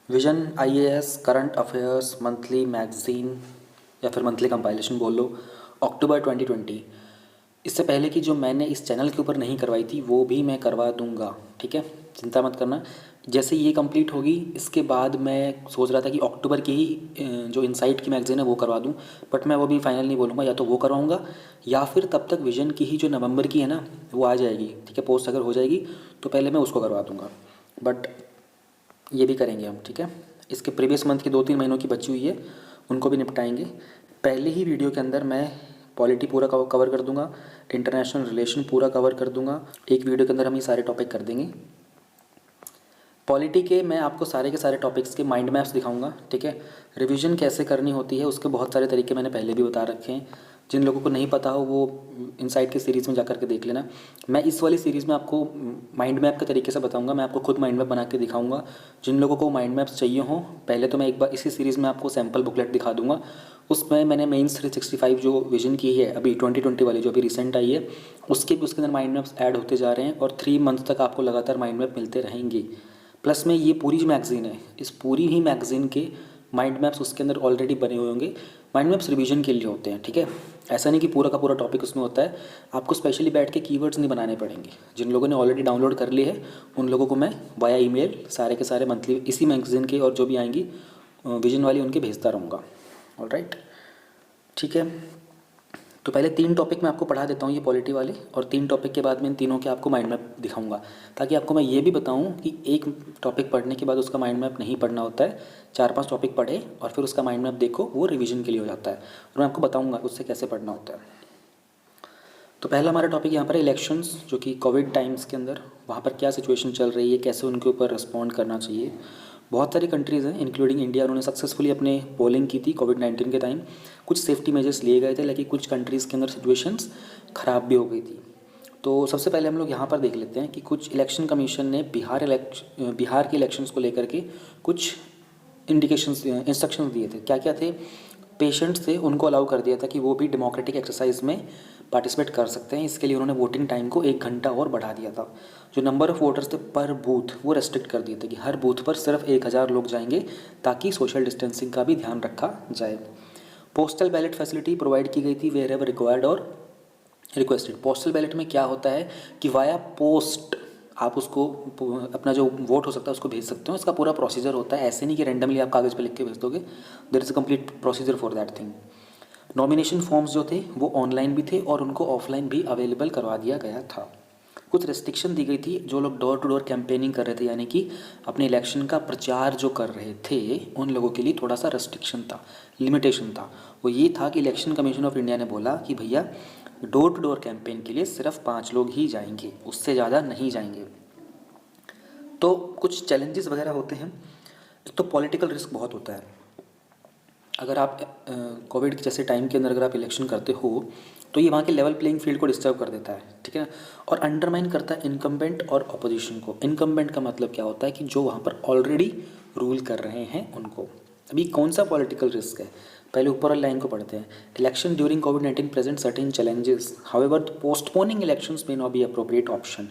Vision IAS current affairs monthly magazine या फिर monthly compilation बोल लो, अक्टूबर 2020। इससे पहले की जो मैंने इस चैनल के ऊपर नहीं करवाई थी वो भी मैं करवा दूंगा, ठीक है, चिंता मत करना। जैसे ये कंप्लीट होगी इसके बाद मैं सोच रहा था कि अक्टूबर की ही जो इनसाइट की मैगजीन है वो करवा दूं, बट मैं वो भी फाइनल नहीं बोलूँगा, या तो वो करवाऊँगा या फिर तब तक विजन की ही जो नवंबर की है ना वो आ जाएगी, ठीक है, पोस्ट अगर हो जाएगी तो पहले मैं उसको करवा दूँगा। बट ये भी करेंगे हम, ठीक है। इसके प्रीवियस मंथ की 2-3 महीनों की बची हुई है उनको भी निपटाएंगे। पहले ही वीडियो के अंदर मैं पॉलिटी पूरा कवर कर दूंगा, इंटरनेशनल रिलेशन पूरा कवर कर दूंगा। एक वीडियो के अंदर हम ये सारे टॉपिक कर देंगे। पॉलिटी के मैं आपको सारे के सारे टॉपिक्स के माइंड मैप्स दिखाऊंगा, ठीक है। रिवीजन कैसे करनी होती है उसके बहुत सारे तरीके मैंने पहले भी बता रखे हैं। जिन लोगों को नहीं पता हो वो इनसाइट की सीरीज़ में जा करके देख लेना। मैं इस वाली सीरीज़ में आपको माइंड मैप के तरीके से बताऊंगा, मैं आपको खुद माइंड मैप बना के दिखाऊंगा। जिन लोगों को माइंड मैप्स चाहिए हों, पहले तो मैं एक बार इसी सीरीज़ में आपको सैम्पल बुकलेट दिखा दूंगा। उसमें मैंने मेंस 365 जो विजन की है अभी 2020 वाली जो अभी रिसेंट आई है उसके अंदर माइंड मैप्स ऐड होते जा रहे हैं और 3 मंथ तक आपको लगातार माइंड मैप मिलते रहेंगे। प्लस में ये पूरी जो मैगज़ीन है इस पूरी ही मैगज़ीन के माइंड मैप्स उसके अंदर ऑलरेडी बने हुए होंगे। माइंड मैप्स रिवीजन के लिए होते हैं, ठीक है। ऐसा नहीं कि पूरा का पूरा टॉपिक उसमें होता है, आपको स्पेशली बैठ के कीवर्ड्स नहीं बनाने पड़ेंगे। जिन लोगों ने ऑलरेडी डाउनलोड कर लिए है उन लोगों को मैं वाया ईमेल सारे के सारे मंथली इसी मैगज़ीन के और जो भी आएंगी विजन वाली उनके भेजता रहूँगा। ऑलराइट, ठीक है। तो पहले 3 टॉपिक मैं आपको पढ़ा देता हूँ ये पॉलिटी वाले, और 3 टॉपिक के बाद में इन तीनों के आपको माइंड मैप दिखाऊंगा, ताकि आपको मैं ये भी बताऊँ कि एक टॉपिक पढ़ने के बाद उसका माइंड मैप नहीं पढ़ना होता है। 4-5 टॉपिक पढ़े और फिर उसका माइंड मैप देखो, वो रिवीजन के लिए हो जाता है, और मैं आपको बताऊँगा उससे कैसे पढ़ना होता है। तो पहला हमारा टॉपिक यहाँ पर है इलेक्शंस, जो कि कोविड टाइम्स के अंदर वहाँ पर क्या सिचुएशन चल रही है, कैसे उनके ऊपर रिस्पॉन्ड करना चाहिए। बहुत सारी कंट्रीज़ हैं इंक्लूडिंग इंडिया, उन्होंने सक्सेसफुली अपने पोलिंग की थी कोविड-19 के टाइम। कुछ सेफ्टी मेजर्स लिए गए थे लेकिन कुछ कंट्रीज़ के अंदर सिचुएशंस ख़राब भी हो गई थी। तो सबसे पहले हम लोग यहाँ पर देख लेते हैं कि कुछ इलेक्शन कमीशन ने बिहार के इलेक्शंस को लेकर के कुछ इंडिकेशंस इंस्ट्रक्शंस दिए थे। क्या क्या थे? पेशेंट्स थे उनको अलाउ कर दिया था कि वो भी डेमोक्रेटिक एक्सरसाइज में पार्टिसिपेट कर सकते हैं। इसके लिए उन्होंने वोटिंग टाइम को 1 घंटा और बढ़ा दिया था। जो नंबर ऑफ़ वोटर्स थे पर बूथ वो रेस्ट्रिक्ट कर दिए थे कि हर बूथ पर सिर्फ 1000 लोग जाएंगे, ताकि सोशल डिस्टेंसिंग का भी ध्यान रखा जाए। पोस्टल बैलेट फैसिलिटी प्रोवाइड की गई थी वेयर एवर रिक्वायर्ड और रिक्वेस्टेड। पोस्टल बैलेट में क्या होता है कि वाया पोस्ट आप उसको अपना जो वोट हो सकता है उसको भेज सकते हो। इसका पूरा प्रोसीजर होता है, ऐसे नहीं कि रैंडमली आप कागज़ पे लिख के भेज दोगे। There is a complete procedure for that thing. Nomination forms जो थे वो ऑनलाइन भी थे और उनको ऑफलाइन भी अवेलेबल करवा दिया गया था। कुछ रेस्ट्रिक्शन दी गई थी, जो लोग डोर टू डोर कैंपेनिंग कर रहे थे यानी कि अपने इलेक्शन का प्रचार जो कर रहे थे उन लोगों के लिए थोड़ा सा रेस्ट्रिक्शन था, लिमिटेशन था। वो ये था कि इलेक्शन कमीशन ऑफ इंडिया ने बोला कि भैया डोर टू डोर कैंपेन के लिए सिर्फ 5 लोग ही जाएंगे, उससे ज़्यादा नहीं जाएंगे। तो कुछ चैलेंजेस वगैरह होते हैं। एक तो पॉलिटिकल रिस्क बहुत होता है। अगर आप कोविड के जैसे टाइम के अंदर अगर आप इलेक्शन करते हो तो ये वहाँ के लेवल प्लेइंग फील्ड को डिस्टर्ब कर देता है, ठीक है ना, और अंडरमाइन करता है इनकम्बेंट और अपोजिशन को। इनकम्बेंट का मतलब क्या होता है कि जो वहाँ पर ऑलरेडी रूल कर रहे हैं उनको। अभी कौन सा पॉलिटिकल रिस्क है, पहले ऊपर वाली लाइन को पढ़ते हैं। Election during covid present certain challenges, however postponing elections may not be appropriate option.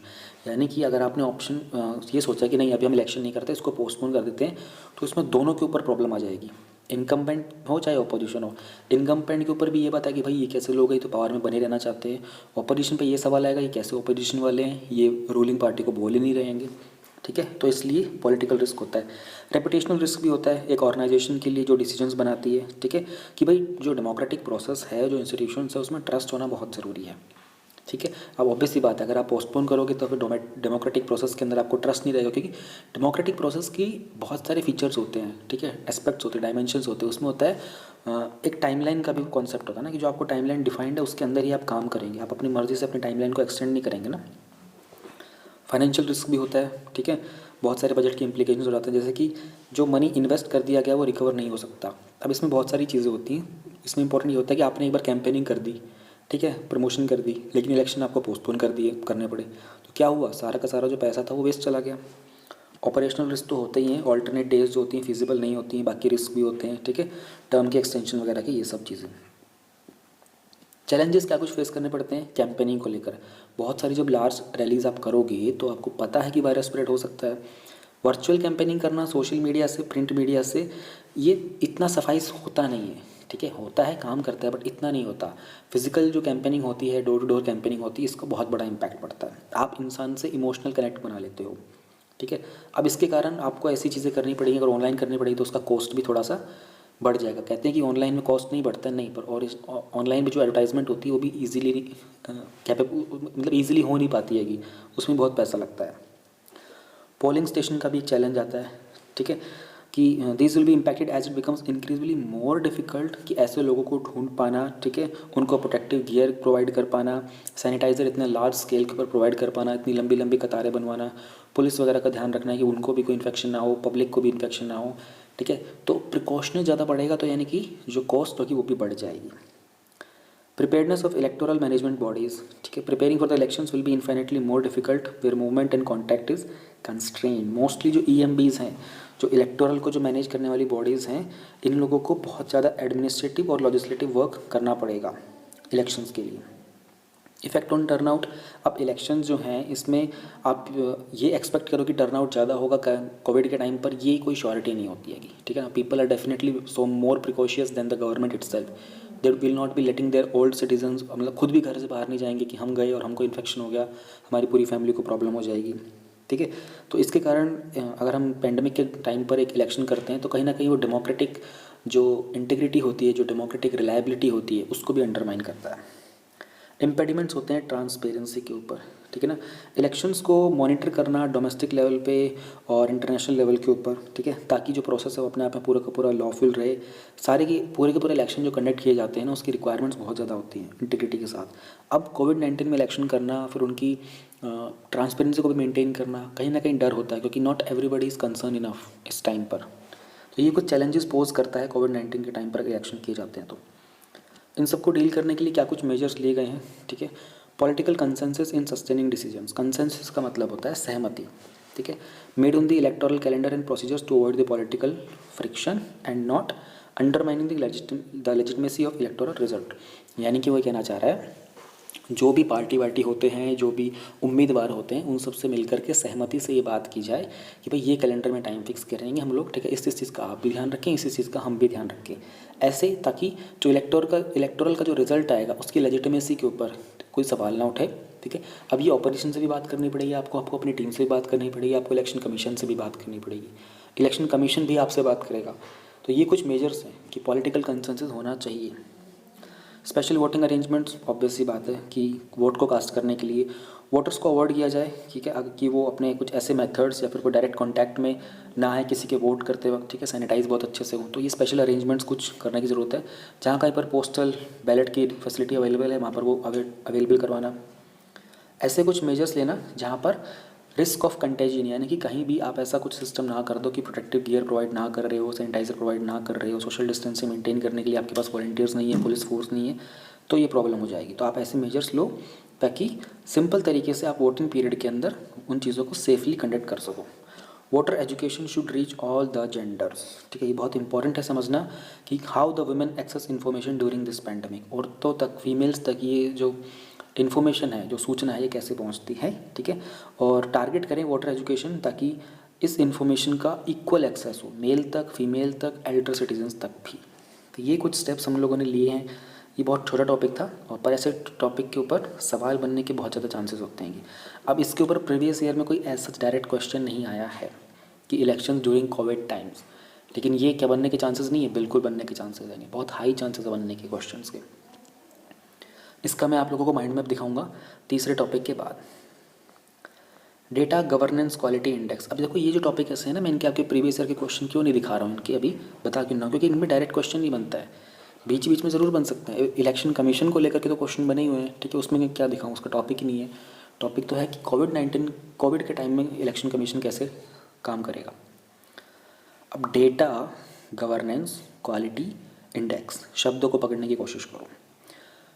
यानी कि अगर आपने ऑप्शन ये सोचा कि नहीं अभी हम इलेक्शन नहीं करते, इसको पोस्टपोन कर देते हैं, तो इसमें दोनों के ऊपर प्रॉब्लम आ जाएगी, इनकम्बेंट हो चाहे अपोजिशन हो। इनकम्बेंट के ऊपर भी ये बात है कि भाई ये कैसे लोग हैं तो पावर में बने रहना चाहते हैं। अपोजिशन पे ये सवाल आएगा ये कैसे अपोजिशन वाले हैं, ये रूलिंग पार्टी को बोल ही नहीं रहेंगे, ठीक है। तो इसलिए पॉलिटिकल रिस्क होता है। रेपुटेशनल रिस्क भी होता है एक ऑर्गेनाइजेशन के लिए जो डिसीजंस बनाती है, ठीक है, कि भाई जो डेमोक्रेटिक प्रोसेस है, जो इंस्टीट्यूशंस है, उसमें ट्रस्ट होना बहुत ज़रूरी है, ठीक है। अब ऑब्वियस सी बात है अगर आप पोस्टपोन करोगे तो फिर डेमोक्रेटिक प्रोसेस के अंदर आपको ट्रस्ट नहीं रहेगा, क्योंकि डेमोक्रेटिक प्रोसेस की बहुत सारे फीचर्स होते हैं, ठीक है, एस्पेक्ट्स होते हैं, डायमेंशंस होते हैं। उसमें होता है एक टाइमलाइन का भी कॉन्सेप्ट होता है ना, कि जो आपको टाइमलाइन डिफाइंड है उसके अंदर ही आप काम करेंगे, आप अपनी मर्जी से अपनी टाइमलाइन को एक्सटेंड नहीं करेंगे ना। फाइनेंशियल रिस्क भी होता है, ठीक है, बहुत सारे बजट के इम्प्लीकेशंस हो जाते हैं, जैसे कि जो मनी इन्वेस्ट कर दिया गया वो रिकवर नहीं हो सकता। अब इसमें बहुत सारी चीज़ें होती हैं। इसमें इंपॉर्टेंट ये होता है कि आपने एक बार कैंपेनिंग कर दी, ठीक है, प्रमोशन कर दी, लेकिन इलेक्शन आपको पोस्टपोन कर दिए करने पड़े, तो क्या हुआ, सारा का सारा जो पैसा था वो वेस्ट चला गया। ऑपरेशनल रिस्क तो होते ही हैं, ऑल्टरनेट डेज जो होती हैं फिजिबल नहीं होती हैं, बाकी रिस्क भी होते हैं, ठीक है, टर्म के एक्सटेंशन वगैरह के, ये सब चीज़ें। चैलेंजेस क्या कुछ फेस करने पड़ते हैं कैंपेनिंग को लेकर। बहुत सारी जब लार्ज रैलीज आप करोगे तो आपको पता है कि वायरस स्प्रेड हो सकता है। वर्चुअल कैंपेनिंग करना सोशल मीडिया से, प्रिंट मीडिया से, ये इतना सफाइस होता नहीं है, ठीक है, होता है, काम करता है, बट इतना नहीं होता। फिजिकल जो कैंपेनिंग होती है, डोर टू डोर कैंपेनिंग होती है, इसका बहुत बड़ा इम्पैक्ट पड़ता है। आप इंसान से इमोशनल कनेक्ट बना लेते हो, ठीक है। अब इसके कारण आपको ऐसी चीज़ें करनी पड़ेगी, अगर ऑनलाइन करनी पड़ेगी तो उसका कॉस्ट भी थोड़ा सा बढ़ जाएगा। कहते हैं कि ऑनलाइन में कॉस्ट नहीं बढ़ता, नहीं, पर और इस ऑनलाइन में जो एडवर्टाइजमेंट होती है वो भी ईजिली मतलब ईजिली हो नहीं पाती हैगी, उसमें बहुत पैसा लगता है। पोलिंग स्टेशन का भी एक चैलेंज आता है, ठीक है, कि this will be impacted as it becomes increasingly more difficult, कि ऐसे लोगों को ढूंढ पाना, ठीक है, उनको प्रोटेक्टिव गियर प्रोवाइड कर पाना, सैनिटाइज़र इतने लार्ज स्केल के ऊपर प्रोवाइड कर पाना, इतनी लंबी लंबी कतारें बनवाना, पुलिस वगैरह का ध्यान रखना है कि उनको भी कोई इन्फेक्शन ना हो, पब्लिक को भी इन्फेक्शन ना हो, ठीक है। तो प्रिकॉशनरी ज़्यादा बढ़ेगा, तो यानी कि जो कॉस्ट होगी वो भी बढ़ जाएगी। Preparedness of electoral management bodies, ठीक है, preparing for the elections will be infinitely more difficult where movement and contact is constrain. Mostly जो EMBs हैं, जो इलेक्टोरल को जो मैनेज करने वाली बॉडीज़ हैं, इन लोगों को बहुत ज़्यादा एडमिनिस्ट्रेटिव और लॉजिस्लेटिव वर्क करना पड़ेगा इलेक्शंस के लिए। इफेक्ट ऑन टर्नआउट, अब इलेक्शन जो हैं इसमें आप ये एक्सपेक्ट करो कि टर्नआउट ज़्यादा होगा कोविड के टाइम पर, ये कोई श्योरिटी नहीं होती है, ठीक है ना। People are definitely so more precautious than the government itself. They will not be letting their old citizens, मतलब खुद भी घर से बाहर नहीं जाएंगे कि हम गए और हमको इन्फेक्शन हो गया, हमारी पूरी फैमिली को प्रॉब्लम हो जाएगी, ठीक है। तो इसके कारण अगर हम पेंडेमिक के टाइम पर एक इलेक्शन करते हैं तो कहीं ना कहीं वो डेमोक्रेटिक जो इंटीग्रिटी होती है, जो डेमोक्रेटिक रिलायबिलिटी होती है, उसको भी अंडरमाइन करता है। इम्पेडिमेंट्स होते हैं ट्रांसपेरेंसी के ऊपर, ठीक है ना। इलेक्शंस को मॉनिटर करना डोमेस्टिक लेवल पे और इंटरनेशनल लेवल के ऊपर, ठीक है, ताकि जो प्रोसेस है वो अपने आप में पूरा का पूरा लॉफुल रहे। सारे के पूरे इलेक्शन जो कंडक्ट किए जाते हैं ना, उसकी रिक्वायरमेंट्स बहुत ज़्यादा होती हैं इंटीग्रिटी के साथ। अब कोविड-19 में इलेक्शन करना, फिर उनकी ट्रांसपेरेंसी को भी मेनटेन करना, कहीं ना कहीं डर होता है, क्योंकि not everybody is concern enough इस टाइम पर। तो ये कुछ चैलेंजेस पोज करता है कोविड-19 के टाइम पर इलेक्शन किए जाते हैं। तो इन सबको डील करने के लिए क्या कुछ मेजर्स लिए गए हैं, ठीक है। Political consensus in sustaining decisions, consensus का मतलब होता है सहमति, ठीक है। Made on the electoral calendar and procedures to avoid the political friction and not undermining the legitimacy of electoral result. यानी कि वो कहना चाह रहा है, जो भी पार्टी होते हैं, जो भी उम्मीदवार होते हैं, उन सब से मिलकर के सहमति से ये बात की जाए कि भाई ये कैलेंडर में टाइम फिक्स करेंगे हम लोग, ठीक है, इस चीज़ का आप भी ध्यान रखें, इस चीज़ का हम भी ध्यान रखें, ऐसे, ताकि जो इलेक्टोरल का जो रिजल्ट आएगा उसकी लेजिटिमेसी के ऊपर कोई सवाल ना उठे, ठीक है। अब ये ऑपोजिशन से भी बात करनी पड़ेगी आपको अपनी टीम से भी बात करनी पड़ेगी, आपको इलेक्शन कमीशन से भी बात करनी पड़ेगी, इलेक्शन कमीशन भी आपसे बात करेगा। तो ये कुछ मेजर्स हैं कि पॉलिटिकल कंसेंसस होना चाहिए। स्पेशल वोटिंग अरेंजमेंट्स, ऑब्वियस सी बात है कि वोट को कास्ट करने के लिए वोटर्स को अवॉइड किया जाए, ठीक है, कि वो अपने कुछ ऐसे मेथड्स या फिर कोई डायरेक्ट कांटेक्ट में ना आए किसी के वोट करते वक्त, ठीक है, सैनिटाइज बहुत अच्छे से हो। तो ये स्पेशल अरेंजमेंट्स कुछ करने की ज़रूरत है। जहाँ कहीं पर पोस्टल बैलेट की फैसिलिटी अवेलेबल है वहाँ पर वो अवेलेबल करवाना। ऐसे कुछ मेजर्स लेना जहाँ पर रिस्क ऑफ कंटेजिन, यानी कि कहीं भी आप ऐसा कुछ सिस्टम ना कर दो कि प्रोटेक्टिव गियर प्रोवाइड ना कर रहे हो, सैनिटाइजर प्रोवाइड ना कर रहे हो, सोशल डिस्टेंसिंग मेंटेन करने के लिए आपके पास वॉलंटियर्स नहीं है, पुलिस फोर्स नहीं है, तो ये प्रॉब्लम हो जाएगी। तो आप ऐसे मेजर्स लो ताकि सिंपल तरीके से आप वोटिंग पीरियड के अंदर उन चीज़ों को सेफली कंडक्ट कर सको। Voter education should reach all the genders, ठीक है, ये बहुत इंपॉर्टेंट है समझना कि how the women access information during this pandemic. औरतों तक, फीमेल्स तक ये जो इन्फॉर्मेशन है, जो सूचना है, ये कैसे पहुंचती है, ठीक है। और टारगेट करें वोटर एजुकेशन ताकि इस इन्फॉर्मेशन का इक्वल एक्सेस हो, मेल तक, फीमेल तक, एल्डर सिटीजन्स तक भी। तो ये कुछ स्टेप्स हम लोगों ने लिए हैं। ये बहुत छोटा टॉपिक था, और पर ऐसे टॉपिक के ऊपर सवाल बनने के बहुत ज़्यादा चांसेस होते हैं। अब इसके ऊपर प्रीवियस ईयर में कोई ऐसा डायरेक्ट क्वेश्चन नहीं आया है कि इलेक्शन ड्यूरिंग कोविड टाइम्स, लेकिन ये क्या बनने के चांसेस नहीं है, बिल्कुल बनने के चांसेस है, नहीं, बहुत हाई चांसेस बनने के क्वेश्चन के। इसका मैं आप लोगों को माइंड मैप दिखाऊंगा तीसरे टॉपिक के बाद। Data governance quality index. अब देखो ये जो टॉपिक ऐसे है ना, मैं इनके आपके प्रीवियस ईयर के क्वेश्चन क्यों नहीं दिखा रहा हूँ, इनके अभी बता क्यों ना, क्योंकि इनमें डायरेक्ट क्वेश्चन नहीं बनता है, बीच बीच में ज़रूर बन सकते हैं। इलेक्शन कमीशन को लेकर के तो क्वेश्चन बने ही हुए हैं, ठीक है, उसमें क्या दिखाऊँ, उसका टॉपिक ही नहीं है। टॉपिक तो है कि कोविड के टाइम में इलेक्शन कमीशन कैसे काम करेगा। अब डेटा गवर्नेंस क्वालिटी इंडेक्स शब्दों को पकड़ने की कोशिश करो।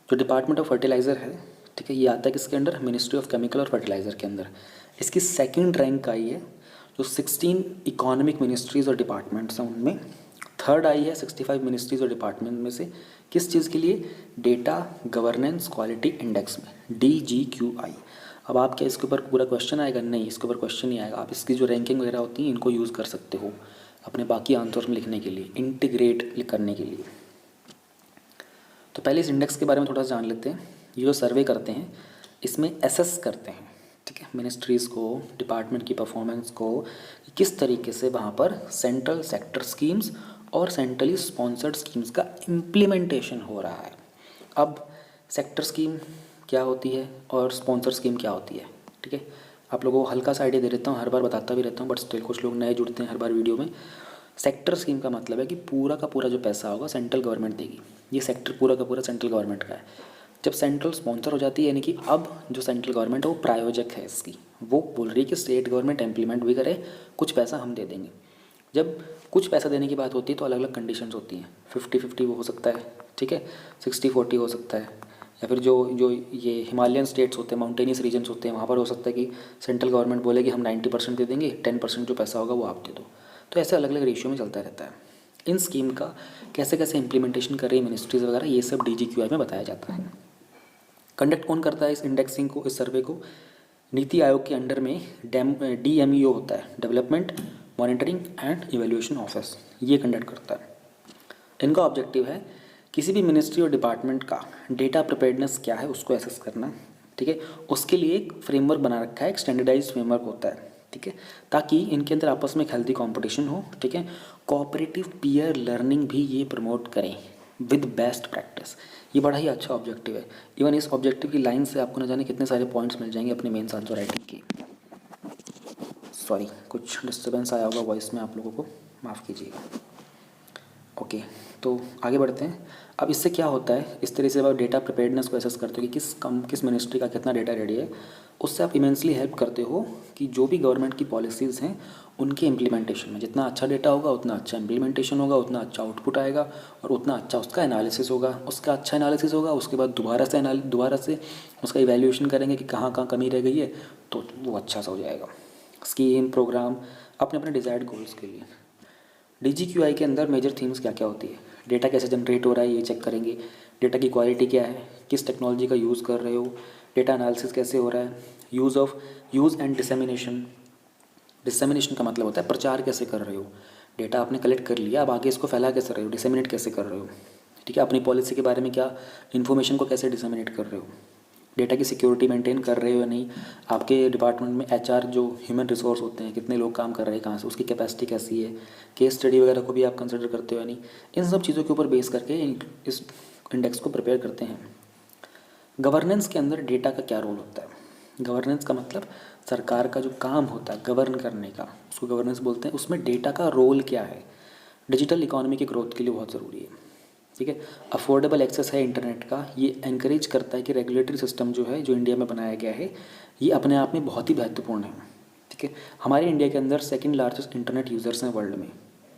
जो डिपार्टमेंट ऑफ फर्टिलाइज़र है, ठीक है, ये आता है किसके अंडर, मिनिस्ट्री ऑफ केमिकल और फर्टिलाइज़र के अंदर। इसकी सेकंड रैंक आई है, जो 16 इकोनॉमिक मिनिस्ट्रीज़ और डिपार्टमेंट्स हैं उनमें थर्ड आई है 65 मिनिस्ट्रीज़ और डिपार्टमेंट में से। किस चीज़ के लिए, डेटा गवर्नेंस क्वालिटी इंडेक्स में, DGQI। अब आप क्या इसके ऊपर पूरा क्वेश्चन आएगा? नहीं, इसके ऊपर क्वेश्चन नहीं आएगा। आप इसकी जो रैंकिंग वगैरह होती है इनको यूज़ कर सकते हो अपने बाकी आंसर में लिखने के लिए, इंटीग्रेट करने के लिए। तो पहले इस इंडेक्स के बारे में थोड़ा सा जान लेते हैं। ये जो सर्वे करते हैं इसमें एसेस करते हैं, ठीक है, मिनिस्ट्रीज़ को, डिपार्टमेंट की परफॉर्मेंस को, किस तरीके से वहाँ पर सेंट्रल सेक्टर स्कीम्स और सेंट्रली स्पॉन्सर्ड स्कीम्स का इम्प्लीमेंटेशन हो रहा है। अब सेक्टर स्कीम क्या होती है और स्पॉन्सर स्कीम क्या होती है, ठीक है, आप लोगों को हल्का सा आइडिया दे देता हूँ, हर बार बताता भी रहता हूँ, बट स्टिल कुछ लोग नए जुड़ते हैं हर बार वीडियो में। सेक्टर स्कीम का मतलब है कि पूरा का पूरा जो पैसा होगा सेंट्रल गवर्नमेंट देगी। ये सेक्टर पूरा का पूरा सेंट्रल गवर्नमेंट का है। जब सेंट्रल स्पॉन्सर हो जाती है, यानी कि अब जो सेंट्रल गवर्नमेंट है वो प्रायोजक है इसकी, वो बोल रही है कि स्टेट गवर्नमेंट इम्प्लीमेंट भी करे, कुछ पैसा हम दे देंगे। जब कुछ पैसा देने की बात होती है तो अलग अलग कंडीशंस होती हैं। 50-50 वो हो सकता है, ठीक है, 60-40 हो सकता है, या फिर जो जो ये हिमालयन स्टेट्स होते हैं, माउंटेनियस रीजन्स होते हैं, वहाँ पर हो सकता है कि सेंट्रल गवर्नमेंट बोले कि हम 90% दे देंगे, 10% जो पैसा होगा वो आप दे दो। तो ऐसे अलग अलग रेशियो में चलता रहता है। इन स्कीम का कैसे कैसे इम्प्लीमेंटेशन कर रही है मिनिस्ट्रीज़ वगैरह, ये सब DGQI में बताया जाता है। कंडक्ट कौन करता है इस इंडेक्सिंग को, इस सर्वे को? नीति आयोग के अंडर में DMEO होता है, development monitoring and evaluation office, ये कंडक्ट करता है। इनका ऑब्जेक्टिव है किसी भी मिनिस्ट्री और डिपार्टमेंट का डेटा प्रिपेयर्डनेस क्या है उसको एसेस करना, ठीक है। उसके लिए एक फ्रेमवर्क बना रखा है, एक स्टैंडर्डाइज्ड फ्रेमवर्क होता है, ठीक है, ताकि इनके अंदर आपस में एक हेल्दी कॉम्पिटिशन हो, ठीक है। कोऑपरेटिव पीयर लर्निंग भी ये प्रमोट करें विद बेस्ट प्रैक्टिस। ये बड़ा ही अच्छा ऑब्जेक्टिव है। इवन इस ऑब्जेक्टिव की लाइन से आपको न जाने कितने सारे पॉइंट्स मिल जाएंगे अपने मेंस आंसर राइटिंग की। सॉरी, कुछ डिस्टर्बेंस आया होगा वॉइस में, आप लोगों को माफ़ कीजिएगा। ओके, तो आगे बढ़ते हैं। अब इससे क्या होता है, इस तरह से आप डेटा प्रिपेयर्डनेस को एसेस करते हो कि किस मिनिस्ट्री का कितना डेटा रेडी है। उससे आप इमेंसली हेल्प करते हो कि जो भी गवर्नमेंट की पॉलिसीज़ हैं उनके इम्प्लीमेंटेशन में जितना अच्छा डेटा होगा उतना अच्छा इम्प्लीमेंटेशन होगा, उतना अच्छा आउटपुट आएगा और उतना अच्छा उसका एनालिसिस होगा। उसका अच्छा एनालिसिस होगा, उसके बाद दोबारा से उसका इवैल्यूएशन करेंगे कि कहाँ कहाँ कमी रह गई है, तो वो अच्छा सा हो जाएगा। स्कीम प्रोग्राम अपने अपने डिज़ायर्ड गोल्स के लिए। DGQI के अंदर मेजर थीम्स क्या क्या होती है? डेटा कैसे जनरेट हो रहा है ये चेक करेंगे, डेटा की क्वालिटी क्या है, किस टेक्नोलॉजी का यूज़ कर रहे हो, डेटा एनालिसिस कैसे हो रहा है, यूज़ एंड डिसेमिनेशन। डिसेमिनेशन का मतलब होता है प्रचार कैसे कर रहे हो। डेटा आपने कलेक्ट कर लिया, अब आगे इसको फैला कैसे रहे हो, डिसेमिनेट कैसे कर रहे हो, ठीक है, अपनी पॉलिसी के बारे में क्या इन्फॉर्मेशन को कैसे डिसेमिनेट कर रहे हो, डेटा की सिक्योरिटी मेंटेन कर रहे हो या नहीं, आपके डिपार्टमेंट में HR जो ह्यूमन रिसोर्स होते हैं कितने लोग काम कर रहे हैं, कहाँ से, उसकी कैपेसिटी कैसी है, केस स्टडी वगैरह को भी आप कंसिडर करते हो या नहीं। इन सब चीज़ों के ऊपर बेस करके इस इंडेक्स को प्रिपेयर करते हैं। गवर्नेंस के अंदर डेटा का क्या रोल होता है? गवर्नेंस का मतलब सरकार का जो काम होता है गवर्न करने का, उसको गवर्नेंस बोलते हैं। उसमें डेटा का रोल क्या है? डिजिटल इकोनॉमी की ग्रोथ के लिए बहुत ज़रूरी है, ठीक है। अफोर्डेबल एक्सेस है इंटरनेट का, ये एनकरेज करता है कि रेगुलेटरी सिस्टम जो है, जो इंडिया में बनाया गया है, ये अपने आप में बहुत ही महत्वपूर्ण है, ठीक है। हमारे इंडिया के अंदर सेकंड लार्जेस्ट इंटरनेट यूज़र्स हैं वर्ल्ड में,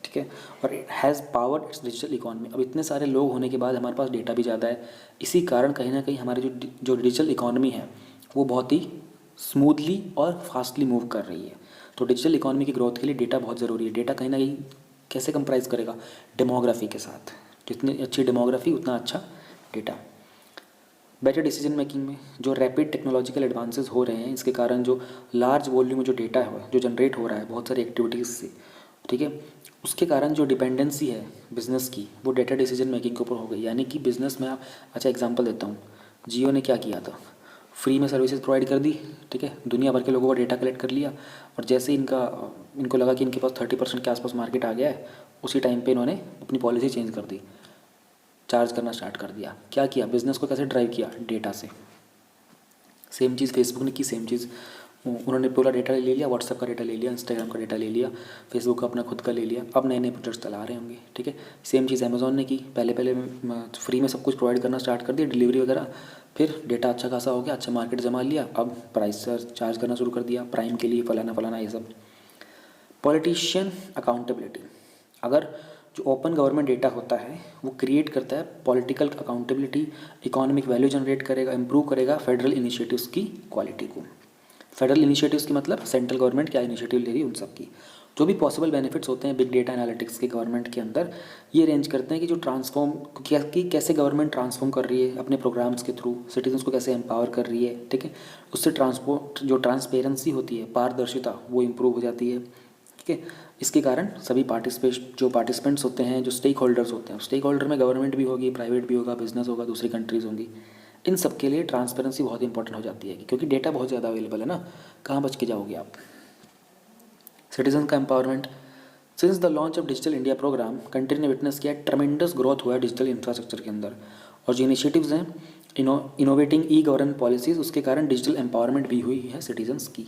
ठीक है, और it has powered it's digital economy. अब इतने सारे लोग होने के बाद हमारे पास डेटा भी ज़्यादा है, इसी कारण कहीं ना कहीं हमारी जो डिजिटल इकोनॉमी है वो बहुत ही स्मूथली और फास्टली मूव कर रही है। तो डिजिटल इकोनॉमी की ग्रोथ के लिए डेटा बहुत ज़रूरी है। डेटा कहीं ना कहीं कैसे कंप्राइज करेगा? डेमोग्राफी के साथ। जितनी अच्छी डेमोग्राफी उतना अच्छा डेटा। बेटर डिसीजन मेकिंग में जो रैपिड टेक्नोलॉजिकल एडवांसेस हो रहे हैं, इसके कारण जो लार्ज वॉल्यूम में जो डेटा है जो जनरेट हो रहा है बहुत सारी एक्टिविटीज़ से, ठीक है, उसके कारण जो डिपेंडेंसी है बिज़नेस की वो डेटा डिसीजन मेकिंग के ऊपर हो गई। यानी कि बिज़नेस में आप, अच्छा एग्जांपल देता हूँ, जियो ने क्या किया था, फ्री में सर्विसेज प्रोवाइड कर दी, ठीक है, दुनिया भर के लोगों का डेटा कलेक्ट कर लिया, और जैसे ही इनको लगा कि इनके पास 30% के आसपास मार्केट आ गया है, उसी टाइम पे इन्होंने अपनी पॉलिसी चेंज कर दी, चार्ज करना स्टार्ट कर दिया। क्या किया? बिज़नेस को कैसे ड्राइव किया? डेटा से। सेम चीज़ फेसबुक ने की, सेम चीज़ उन्होंने पूरा डेटा ले लिया, व्हाट्सएप का डेटा ले लिया, इंस्टाग्राम का डेटा ले लिया, फेसबुक का अपना खुद का ले लिया, अब नए नए प्रोजेक्ट्स चला रहे होंगे, ठीक है। सेम चीज़ अमेज़ॉन ने की, पहले फ्री में सब कुछ प्रोवाइड करना स्टार्ट कर दिया, डिलीवरी वगैरह, फिर डेटा अच्छा खासा हो गया, अच्छा मार्केट जमा लिया, अब प्राइस चार्ज करना शुरू कर दिया, प्राइम के लिए फलाना फलाना ये सब। पॉलिटिशियन अकाउंटेबिलिटी, अगर जो ओपन गवर्नमेंट डेटा होता है वो क्रिएट करता है political accountability, economic value generate करेगा, इंप्रूव करेगा फेडरल इनिशिएटिव्स की क्वालिटी को। फेडरल इनिशिएटिव्स की मतलब सेंट्रल गवर्नमेंट क्या इनिशिएटिव ले रही है उन सब की। जो भी पॉसिबल बेनिफिट्स होते हैं बिग डेटा एनालिटिक्स के गवर्नमेंट के अंदर, ये अरेंज करते हैं कि जो ट्रांसफॉर्म कि कैसे गवर्नमेंट ट्रांसफॉर्म कर रही है अपने प्रोग्राम्स के थ्रू, सिटीजन्स को कैसे एम्पावर कर रही है, ठीक है। उससे ट्रांसपोर्ट जो ट्रांसपेरेंसी होती है, पारदर्शिता, वो इम्प्रूव हो जाती है, ठीक है। इसके कारण सभी पार्टिसिपेंट्स होते हैं, जो स्टेक होल्डर्स होते हैं, स्टेक होल्डर में गवर्नमेंट भी होगी, प्राइवेट भी होगा, बिजनेस होगा, दूसरी कंट्रीज़ होंगी, इन सब के लिए ट्रांसपेरेंसी बहुत इंपॉर्टेंट हो जाती है क्योंकि डेटा बहुत ज़्यादा अवेलेबल है ना, कहाँ बच के जाओगे आप। सिटीजन का empowerment, since the launch of digital India programme country ने विटनेस किया ट्रमेंडस ग्रोथ हुआ है डिजिटल इंफ्रास्ट्रक्चर के अंदर, और जो इनिशिएटिव्स हैं इनोवेटिंग ई गवर्नेंस पॉलिसीज़, उसके कारण डिजिटल एम्पावरमेंट भी हुई है सिटीजन्स की।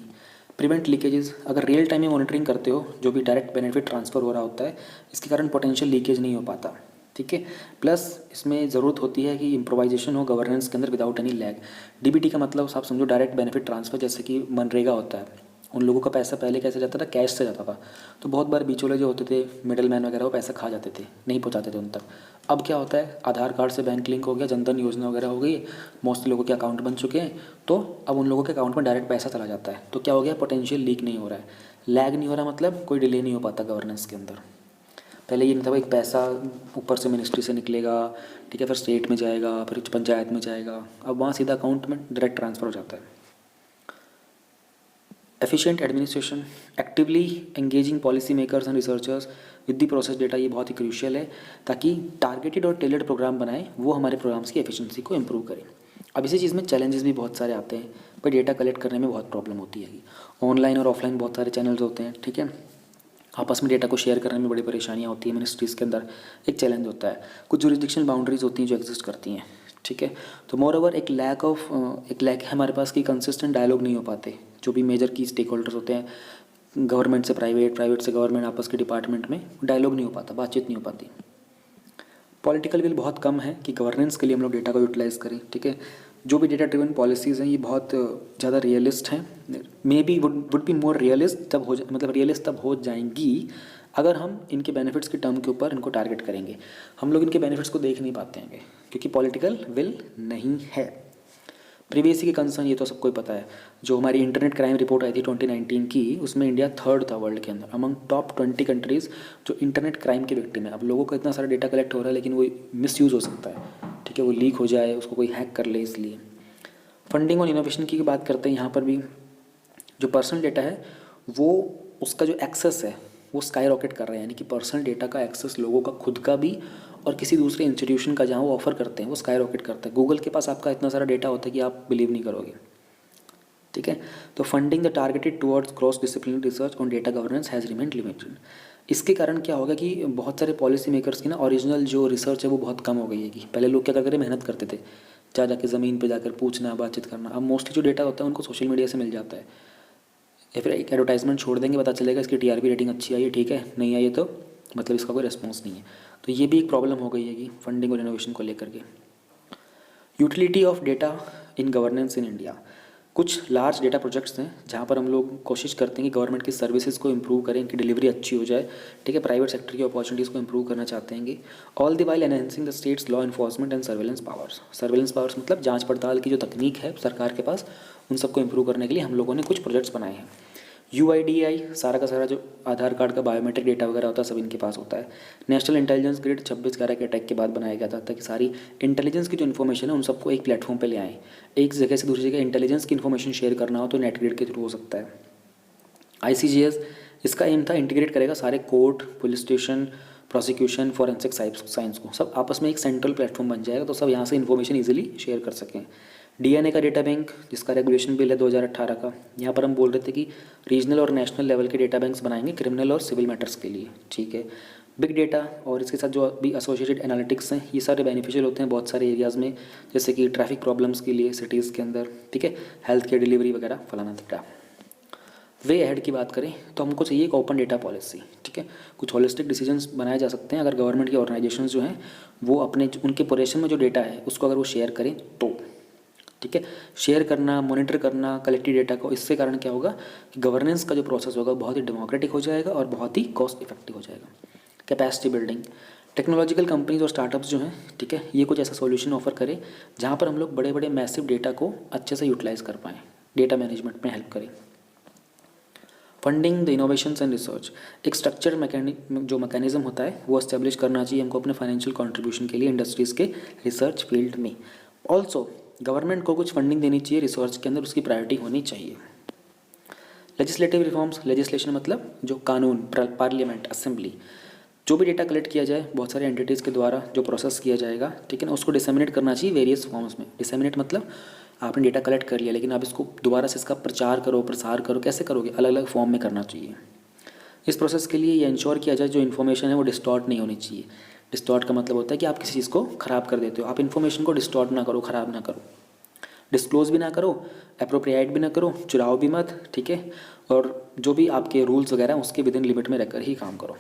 प्रिवेंट लीकेजेस, अगर रियल टाइम में मॉनिटरिंग करते हो जो भी डायरेक्ट बेनिफिट ट्रांसफ़र हो रहा होता है, इसके कारण पोटेंशियल लीकेज नहीं हो पाता, ठीक है। प्लस इसमें ज़रूरत होती है कि इम्प्रोवाइजेशन हो गवर्नेंस के अंदर विदाउट एनी लैग। डीबीटी का मतलब आप समझो डायरेक्ट बेनिफिट ट्रांसफ़र, जैसे कि मनरेगा होता है, उन लोगों का पैसा पहले कैसे जाता था, कैश से जाता था, तो बहुत बार बीच वाले जो होते थे मिडल मैन वगैरह वो पैसा खा जाते थे, नहीं पहुंचाते थे उन तक। अब क्या होता है, आधार कार्ड से बैंक लिंक हो गया, जनधन योजना वगैरह हो गई, मोस्टली लोगों के अकाउंट बन चुके हैं, तो अब उन लोगों के अकाउंट में डायरेक्ट पैसा चला जाता है। तो क्या हो गया, पोटेंशियल लीक नहीं हो रहा है, लैग नहीं हो रहा, मतलब कोई डिले नहीं हो पाता गवर्नेंस के अंदर। पहले ये मतलब एक पैसा ऊपर से मिनिस्ट्री से निकलेगा, ठीक है, फिर स्टेट में जाएगा, फिर पंचायत में जाएगा, अब वहाँ सीधा अकाउंट में डायरेक्ट ट्रांसफ़र हो जाता है। Efficient administration, actively engaging policy makers and researchers with the process data, ये बहुत ही क्रूशियल है ताकि टारगेटेड और टेलर्ड प्रोग्राम बनाए, वो हमारे प्रोग्राम्स की एफिशिएंसी को इम्प्रूव करें। अब इसी चीज़ में चैलेंजेस भी बहुत सारे आते हैं, पर डेटा कलेक्ट करने में बहुत प्रॉब्लम होती है। ऑनलाइन और ऑफलाइन बहुत सारे चैनल्स होते हैं, ठीक है, आपस में डेटा को शेयर करने में बड़ी परेशानियाँ होती है, मिनिस्ट्रीज़ के अंदर एक चैलेंज होता है, कुछ जुरिस्डिक्शनल बाउंड्रीज होती हैं जो एग्जिस्ट करती हैं, ठीक है। तो मोर ओवर एक लैक है हमारे पास कि कंसिस्टेंट डायलॉग नहीं हो पाते, जो भी मेजर की स्टेक होल्डर्स होते हैं, गवर्नमेंट से प्राइवेट, प्राइवेट से गवर्नमेंट, आपस के डिपार्टमेंट में डायलॉग नहीं हो पाता, बातचीत नहीं हो पाती। पॉलिटिकल विल बहुत कम है कि गवर्नेंस के लिए हम लोग डेटा को यूटिलाइज़ करें, ठीक है। जो भी डेटा ड्रिवन पॉलिसीज़ हैं ये बहुत ज़्यादा रियलिस्ट हैं, may be would be more realist तब हो मतलब रियलिस्ट तब हो जाएंगी अगर हम इनके बेनिफिट्स के टर्म के ऊपर इनको टारगेट करेंगे। हम लोग इनके बेनिफिट्स को देख नहीं पाते हैं क्योंकि पॉलिटिकल विल नहीं है। प्रीवियसी के कंसर्न ये तो सबको ही पता है, जो हमारी इंटरनेट क्राइम रिपोर्ट आई थी 2019 की, उसमें इंडिया 3rd था वर्ल्ड के अंदर अमंग टॉप 20 कंट्रीज़ जो इंटरनेट क्राइम के विक्टिम है। अब लोगों का इतना सारा डेटा कलेक्ट हो रहा है लेकिन वो मिसयूज़ हो सकता है, ठीक है, वो लीक हो जाए, उसको कोई हैक कर ले, इसलिए फंडिंग और इनोवेशन की बात करते हैं। यहाँ पर भी जो पर्सनल डेटा है वो उसका जो एक्सेस है वो स्काई रॉकेट कर रहा है, यानी कि पर्सनल डेटा का एक्सेस लोगों का खुद का भी और किसी दूसरे इंस्टीट्यूशन का जहाँ वो ऑफर करते हैं वो स्काई रॉकेट करता है। गूगल के पास आपका इतना सारा डेटा होता है कि आप बिलीव नहीं करोगे, ठीक है। तो funding the targeted towards cross disciplinary research on data governance has remained limited. इसके कारण क्या होगा कि बहुत सारे पॉलिसी मेकर्स की ना ओरिजिनल जो रिसर्च है वो बहुत कम हो गई है। कि पहले लोग क्या करते थे, मेहनत करते थे, जा जाके ज़मीन पे जाकर पूछना, बातचीत करना। अब मोस्टली जो डेटा होता है उनको सोशल मीडिया से मिल जाता है, या फिर एक एडवर्टाइजमेंट छोड़ देंगे, पता चलेगा इसकी टीआरपी रेटिंग अच्छी आई है, ठीक है, नहीं आई है तो मतलब इसका कोई रिस्पॉन्स नहीं है। तो ये भी एक प्रॉब्लम हो गई है कि फंडिंग और इनोवेशन को लेकर के। Utility of data in governance in India, कुछ लार्ज डेटा प्रोजेक्ट्स हैं जहाँ पर हम लोग कोशिश करते हैं कि गवर्नमेंट की सर्विसेज को इम्प्रूव करें, इनकी डिलीवरी अच्छी हो जाए, ठीक है, प्राइवेट सेक्टर की अपॉर्चुनिटीज़ को इम्प्रूव करना चाहते हैं। All the while enhancing the states law enforcement and surveillance powers. Surveillance powers मतलब जांच पड़ताल की जो तकनीक है सरकार के पास, उन सबको इम्प्रूव करने के लिए हम लोगों ने कुछ प्रोजेक्ट्स बनाए हैं। UIDAI सारा का सारा जो आधार कार्ड का बायोमेट्रिक डेटा वगैरह होता है सब इनके पास होता है। नेशनल इंटेलिजेंस ग्रिड 26/11 के अटैक के बाद बनाया गया था ताकि सारी इंटेलिजेंस की जो इन्फॉर्मेशन है उन सबको एक प्लेटफॉर्म पे ले आएँ। एक जगह से दूसरी जगह इंटेलिजेंस की इन्फॉर्मेशन शेयर करना हो तो नेट ग्रिड के थ्रू हो सकता है। ICGS, इसका एम था इंटीग्रेट करेगा सारे court, police station, prosecution, forensic science को, सब आपस में एक सेंट्रल प्लेटफॉर्म बन जाएगा तो सब यहाँ से इन्फॉर्मेशन ईजिली शेयर कर सकें। DNA का डेटा बैंक जिसका रेगुलेशन बिल है 2018 का, यहाँ पर हम बोल रहे थे कि रीजनल और नेशनल लेवल के डेटा बैंक्स बनाएंगे क्रिमिनल और सिविल मैटर्स के लिए, ठीक है। बिग डेटा और इसके साथ जो भी एसोसिएटेड एनालिटिक्स हैं ये सारे बेनिफिशियल होते हैं बहुत सारे एरियाज़ में, जैसे कि ट्रैफिक प्रॉब्लम्स के लिए सिटीज़ के अंदर, ठीक है, हेल्थ केयर डिलीवरी वगैरह फलाना डेटा। वे अहेड की बात करें तो हमको चाहिए एक ओपन डेटा पॉलिसी, ठीक है। कुछ होलिस्टिक डिसीजंस बनाए जा सकते हैं अगर गवर्नमेंट की ऑर्गेनाइजेशंस जो हैं वो अपने उनके पोजीशन में जो डेटा है उसको अगर वो शेयर करें तो, ठीक है। शेयर करना, मॉनिटर करना कलेक्टिव डेटा को, इससे कारण क्या होगा कि गवर्नेंस का जो प्रोसेस होगा बहुत ही डेमोक्रेटिक हो जाएगा और बहुत ही कॉस्ट इफेक्टिव हो जाएगा। कैपेसिटी बिल्डिंग, टेक्नोलॉजिकल कंपनीज और स्टार्टअप्स जो हैं, ठीक है, ये कुछ ऐसा सॉल्यूशन ऑफर करें जहाँ पर हम लोग बड़े बड़े मैसिव डेटा को अच्छे से यूटिलाइज़ कर पाएँ, डेटा मैनेजमेंट में हेल्प करे। Funding the innovations and research, एक स्ट्रक्चर जो मैकेनिज्म होता है वो एस्टेब्लिश करना चाहिए हमको अपने फाइनेंशियल कंट्रीब्यूशन के लिए इंडस्ट्रीज़ के रिसर्च फील्ड में। ऑल्सो गवर्नमेंट को कुछ फंडिंग देनी चाहिए रिसर्च के अंदर, उसकी प्रायोरिटी होनी चाहिए। लेजिस्लेटिव रिफॉर्म्स, लेजिस्लेशन मतलब जो कानून, पार्लियामेंट, असेंबली, जो भी डेटा कलेक्ट किया जाए बहुत सारे एंटिटीज़ के द्वारा जो प्रोसेस किया जाएगा, ठीक है ना, उसको डिसेमिनेट करना चाहिए वेरियस फॉर्म्स में। डिसेमिनेट मतलब आपने डेटा कलेक्ट कर लिया लेकिन आप इसको दोबारा से इसका प्रचार करो, प्रसार करो, कैसे करोगे, अलग अलग फॉर्म में करना चाहिए। इस प्रोसेस के लिए ये इंश्योर किया जाए जो इन्फॉर्मेशन है वो डिस्टॉर्ट नहीं होनी चाहिए। डिस्टॉर्ट का मतलब होता है कि आप किसी चीज़ को ख़राब कर देते हो, आप इन्फॉर्मेशन को डिस्टॉर्ट ना करो, ख़राब ना करो, डिस्क्लोज भी ना करो, अप्रोप्रिएट भी ना करो, चुराओ भी मत, ठीक है, और जो भी आपके रूल्स वगैरह उसके विद इन लिमिट में रहकर ही काम करो।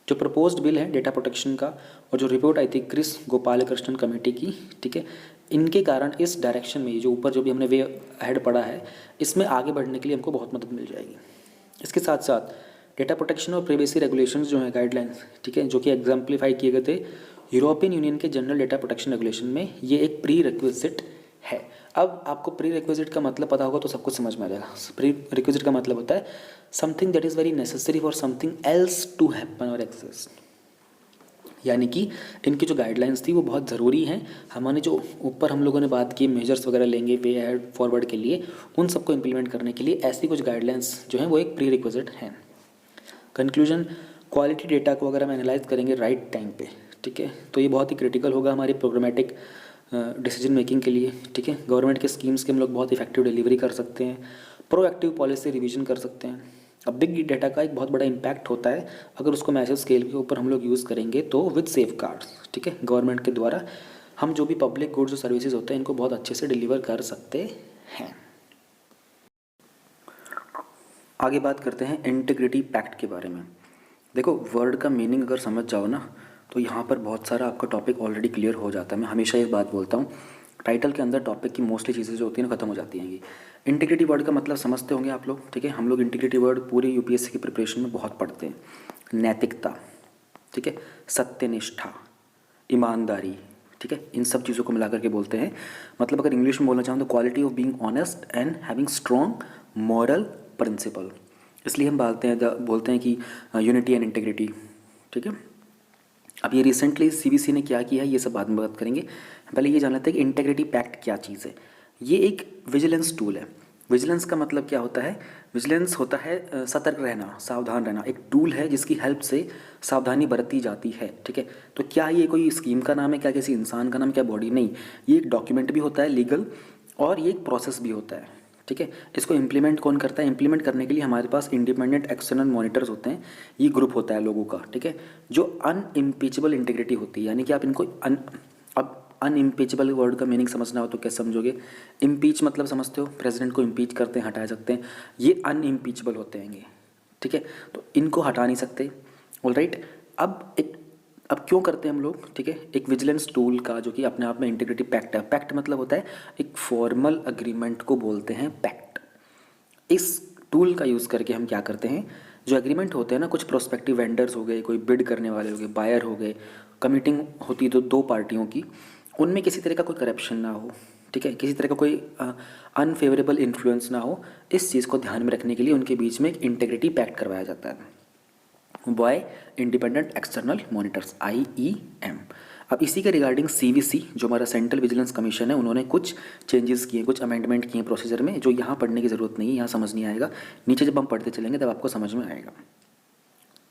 जो प्रपोज्ड बिल है डेटा प्रोटेक्शन का और जो रिपोर्ट आई थी क्रिस गोपालकृष्णन कमेटी की, ठीक है, इनके कारण इस डायरेक्शन में जो ऊपर जो भी हमने वे हेड पढ़ा है इसमें आगे बढ़ने के लिए हमको बहुत मदद मिल जाएगी। इसके साथ साथ डेटा प्रोटेक्शन और प्राइवेसी रेगुलेशंस जो हैं गाइडलाइंस, ठीक है, जो कि एग्जाम्पलीफाई किए गए थे यूरोपियन यूनियन के जनरल डेटा प्रोटेक्शन रेगुलेशन में, ये एक प्री रिक्विजिट है। अब आपको प्री रिक्विजिट का मतलब पता होगा तो सब कुछ समझ में आ जाएगा। प्री रिक्विजिट का मतलब होता है something that is very necessary for something else to happen और एग्जिस्ट, यानी कि इनकी जो गाइडलाइंस थी वो बहुत ज़रूरी हैं। हमारे जो ऊपर हम लोगों ने बात की मेजर्स वगैरह लेंगे वे हेड फॉरवर्ड के लिए, उन सबको इम्प्लीमेंट करने के लिए ऐसी कुछ गाइडलाइंस जो हैं वो एक प्री रिक्विजिट हैं। कंक्लूजन, क्वालिटी डेटा को अगर हम एनालाइज करेंगे राइट टाइम पे, ठीक है, तो ये बहुत ही क्रिटिकल होगा हमारी प्रोग्रामेटिक डिसीजन मेकिंग के लिए, ठीक है। गवर्नमेंट के स्कीम्स के हम लोग बहुत इफेक्टिव डिलीवरी कर सकते हैं, प्रोएक्टिव पॉलिसी रिवीजन कर सकते हैं। अब बिग डेटा का एक बहुत बड़ा इम्पैक्ट होता है अगर उसको मैसिव स्केल के ऊपर हम लोग यूज़ करेंगे तो विद सेफ गार्ड्स, ठीक है, गवर्नमेंट के द्वारा हम जो भी पब्लिक गुड्स और सर्विसेज होते हैं इनको बहुत अच्छे से डिलीवर कर सकते हैं। आगे बात करते हैं इंटीग्रिटी पैक्ट के बारे में। देखो वर्ड का मीनिंग अगर समझ जाओ ना तो यहाँ पर बहुत सारा आपका टॉपिक ऑलरेडी क्लियर हो जाता है। मैं हमेशा ये बात बोलता हूँ, टाइटल के अंदर टॉपिक की मोस्टली चीज़ें जो होती हैं ना ख़त्म हो जाती हैं। इंटीग्रिटी वर्ड का मतलब समझते होंगे आप लोग, ठीक है। हम लोग इंटीग्रिटी वर्ड पूरी यूपीएससी की प्रिपरेशन में बहुत पढ़ते हैं। नैतिकता, ठीक है, सत्यनिष्ठा, ईमानदारी, ठीक है, इन सब चीज़ों को मिला करके बोलते हैं। मतलब अगर इंग्लिश में बोलना चाहूँ तो quality of being honest and having strong moral principle. इसलिए हम बोलते हैं कि यूनिटी एंड इंटीग्रिटी, ठीक है। अब ये रिसेंटली सीबीसी ने क्या किया है ये सब बाद में बात करेंगे। पहले ये जान लेते हैं कि इंटीग्रिटी पैक्ट क्या चीज़ है। ये एक विजिलेंस टूल है। विजिलेंस का मतलब क्या होता है? विजिलेंस होता है सतर्क रहना, सावधान रहना। एक टूल है जिसकी हेल्प से सावधानी बरती जाती है, ठीक है। तो क्या ये कोई स्कीम का नाम है, क्या किसी इंसान का नाम, क्या बॉडी? नहीं, ये एक डॉक्यूमेंट भी होता है लीगल, और ये एक प्रोसेस भी होता है, ठीक है। इसको इम्प्लीमेंट कौन करता है? इम्प्लीमेंट करने के लिए हमारे पास इंडिपेंडेंट एक्सटर्नल मॉनिटर्स होते हैं। ये ग्रुप होता है लोगों का, ठीक है, जो अनइम्पीचेबल इंटीग्रिटी होती है। यानी कि आप इनको अब अनइम्पीचेबल वर्ड का मीनिंग समझना हो तो कैसे समझोगे? इम्पीच मतलब समझते हो, प्रेसिडेंट को इम्पीच करते हैं, हटा सकते हैं। ये अनइम्पीचेबल होते हैं ये, ठीक है, तो इनको हटा नहीं सकते। ऑलराइट, अब क्यों करते हैं हम लोग, ठीक है, एक विजिलेंस टूल का जो कि अपने आप में इंटीग्रिटी पैक्ट है। पैक्ट मतलब होता है एक फॉर्मल अग्रीमेंट को बोलते हैं पैक्ट। इस टूल का यूज़ करके हम क्या करते हैं, जो एग्रीमेंट होते हैं ना, कुछ प्रोस्पेक्टिव वेंडर्स हो गए, कोई बिड करने वाले हो गए, बायर हो गए, कमीटिंग होती है तो दो पार्टियों की, उनमें किसी तरह का कोई करप्शन ना हो, ठीक है, किसी तरह का कोई अनफेवरेबल इन्फ्लुएंस ना हो। इस चीज़ को ध्यान में रखने के लिए उनके बीच में एक इंटीग्रिटी पैक्ट करवाया जाता है bye independent external monitors, IEM। अब इसी के रिगार्डिंग CVC जो हमारा सेंट्रल विजिलेंस कमीशन है, उन्होंने कुछ चेंजेस किए, कुछ अमेंडमेंट किए प्रोसीजर में, जो यहाँ पढ़ने की ज़रूरत नहीं है, यहाँ समझ नहीं आएगा। नीचे जब हम पढ़ते चलेंगे तब आपको समझ में आएगा,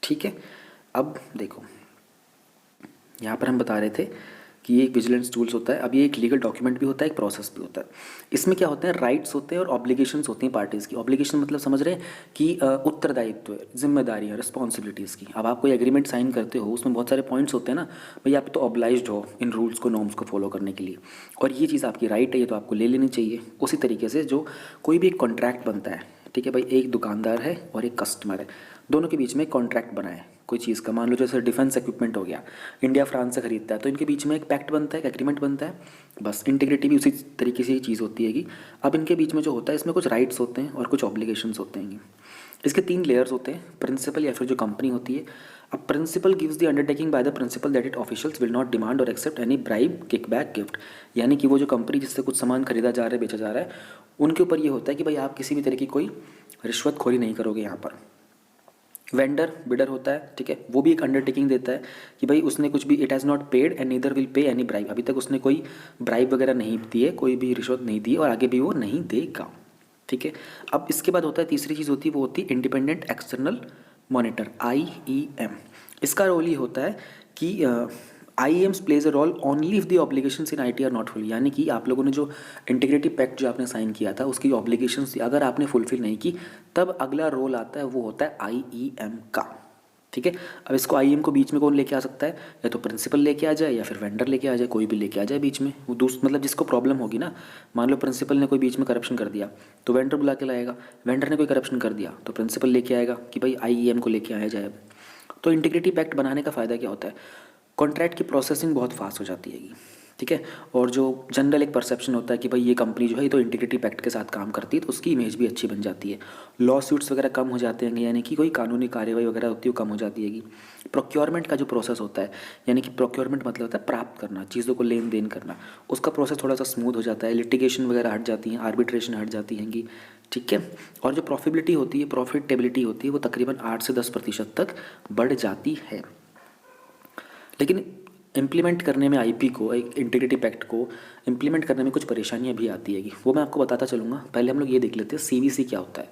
ठीक है। अब देखो यहाँ पर हम बता रहे थे कि ये एक विजिलेंस टूल्स होता है। अब ये एक लीगल डॉक्यूमेंट भी होता है, एक प्रोसेस भी होता है। इसमें क्या होते हैं, राइट्स होते हैं और ऑब्लिगेशंस होती हैं पार्टीज़ की। ऑब्लिगेशन मतलब समझ रहे हैं कि उत्तरदायित्व, जिम्मेदारियाँ, रिस्पॉन्सिबिलिटीज़ की। अब आप कोई एग्रीमेंट साइन करते हो, उसमें बहुत सारे पॉइंट्स होते हैं ना, भाई आप तो ऑब्लाइज्ड हो इन रूल्स को, नॉर्म्स को फॉलो करने के लिए, और ये चीज़ आपकी राइट है, ये तो आपको ले लेनी चाहिए। उसी तरीके से जो कोई भी एक कॉन्ट्रैक्ट बनता है, ठीक है भाई, एक दुकानदार है और एक कस्टमर है, दोनों के बीच में एक कॉन्ट्रैक्ट बना है कोई चीज़ का। मान लो जैसे डिफेंस इक्विपमेंट हो गया, इंडिया फ्रांस से खरीदता है, तो इनके बीच में एक पैक्ट बनता है, एक एग्रीमेंट बनता है। बस इंटीग्रिटी भी उसी तरीके से ही चीज़ होती है कि अब इनके बीच में जो होता है, इसमें कुछ राइट्स होते हैं और कुछ ऑब्लिगेशंस होते हैं। इसके 3 लेयर्स होते हैं, प्रिंसिपल या फिर जो कंपनी होती है। अब principal gives the undertaking by the principal that it officials will not demand or accept any bribe, kickback, gift. यानी कि वो जो कंपनी जिससे कुछ सामान खरीदा जा रहा है, बेचा जा रहा है, उनके ऊपर ये होता है कि भाई आप किसी भी तरह की कोई रिश्वतखोरी नहीं करोगे यहाँ पर। वेंडर बिडर होता है, ठीक है, वो भी एक अंडरटेकिंग देता है कि भाई उसने कुछ भी, it has not paid and neither will pay any bribe, अभी तक उसने कोई ब्राइब वगैरह नहीं दी है, कोई भी रिश्वत नहीं दी और आगे भी वो नहीं देगा, ठीक है। अब इसके बाद होता है तीसरी चीज़ होती है, वो होती है इंडिपेंडेंट एक्सटर्नल मॉनिटर, IEM। इसका रोल ये होता है कि IEMs plays a role only if the obligations in IT are not full. यानी कि आप लोगों ने जो इंटीग्रिटी पैक्ट जो आपने साइन किया था उसकी ऑब्लिगेशंस अगर आपने फुलफिल नहीं की, तब अगला रोल आता है, वो होता है IEM का, ठीक है। अब इसको IEM को बीच में कौन लेके आ सकता है, या तो प्रिंसिपल लेके आ जाए या फिर वेंडर लेके आ जाए, कोई भी लेके आ जाए बीच में। वो मतलब जिसको प्रॉब्लम होगी ना, मान लो प्रिंसिपल ने कोई बीच में करप्शन कर दिया तो वेंडर बुला के लाएगा, वेंडर ने कोई करप्शन कर दिया तो प्रिंसिपल लेके आएगा कि भाई IEM को लेके आया जाए। तो इंटीग्रिटी पैक्ट बनाने का फ़ायदा क्या होता है, कॉन्ट्रैक्ट की प्रोसेसिंग बहुत फास्ट हो जाती है, ठीक है। और जो जनरल एक परसेप्शन होता है कि भाई ये कंपनी जो है ये तो इंटीग्रिटी पैक्ट के साथ काम करती है, तो उसकी इमेज भी अच्छी बन जाती है। लॉ सूट्स वगैरह कम हो जाते हैं, यानी कि कोई कानूनी कार्यवाही वगैरह होती है वो कम हो जाती है। प्रोक्योरमेंट का जो प्रोसेस होता है, यानी कि प्रोक्योरमेंट मतलब होता है प्राप्त करना, चीज़ों को लेन देन करना, उसका प्रोसेस थोड़ा सा स्मूथ हो जाता है। लिटिगेशन वगैरह हट जाती हैं, आर्बिट्रेशन हट जाती हैंगी, ठीक है। और जो प्रॉफिटेबिलिटी होती है, प्रॉफिटेबिलिटी होती है, वो तकरीबन 8 से 10% तक बढ़ जाती है। लेकिन इम्प्लीमेंट करने में IP को, एक इंटीग्रिटी पैक्ट को इम्प्लीमेंट करने में कुछ परेशानियां भी आती है, वो मैं आपको बताता चलूँगा। पहले हम लोग ये देख लेते हैं CVC क्या होता है।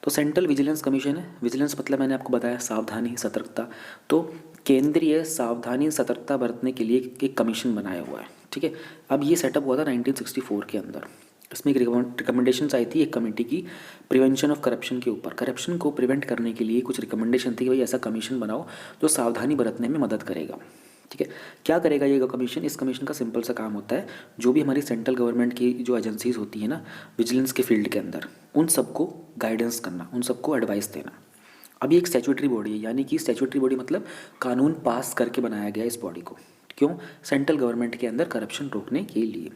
तो सेंट्रल विजिलेंस कमीशन है। विजिलेंस मतलब मैंने आपको बताया सावधानी, सतर्कता। तो केंद्रीय सावधानी सतर्कता बरतने के लिए एक कमीशन बनाया हुआ है, ठीक है। अब ये सेटअप हुआ था 1964 के अंदर। इसमें एक रिकमेंडेशंस आई थी एक कमेटी की प्रिवेंशन ऑफ करप्शन के ऊपर। करप्शन को प्रिवेंट करने के लिए कुछ रिकमेंडेशन थी कि भाई ऐसा कमीशन बनाओ जो सावधानी बरतने में मदद करेगा, ठीक है। क्या करेगा ये कमीशन, इस कमीशन का सिंपल सा काम होता है, जो भी हमारी सेंट्रल गवर्नमेंट की जो एजेंसीज होती है ना विजिलेंस के फील्ड के अंदर, उन सबको गाइडेंस करना, उन सबको एडवाइस देना। अब ये एक स्टैट्यूटरी बॉडी है, यानी कि स्टैट्यूटरी बॉडी मतलब कानून पास करके बनाया गया इस बॉडी को। क्यों, सेंट्रल गवर्नमेंट के अंदर करप्शन रोकने के लिए।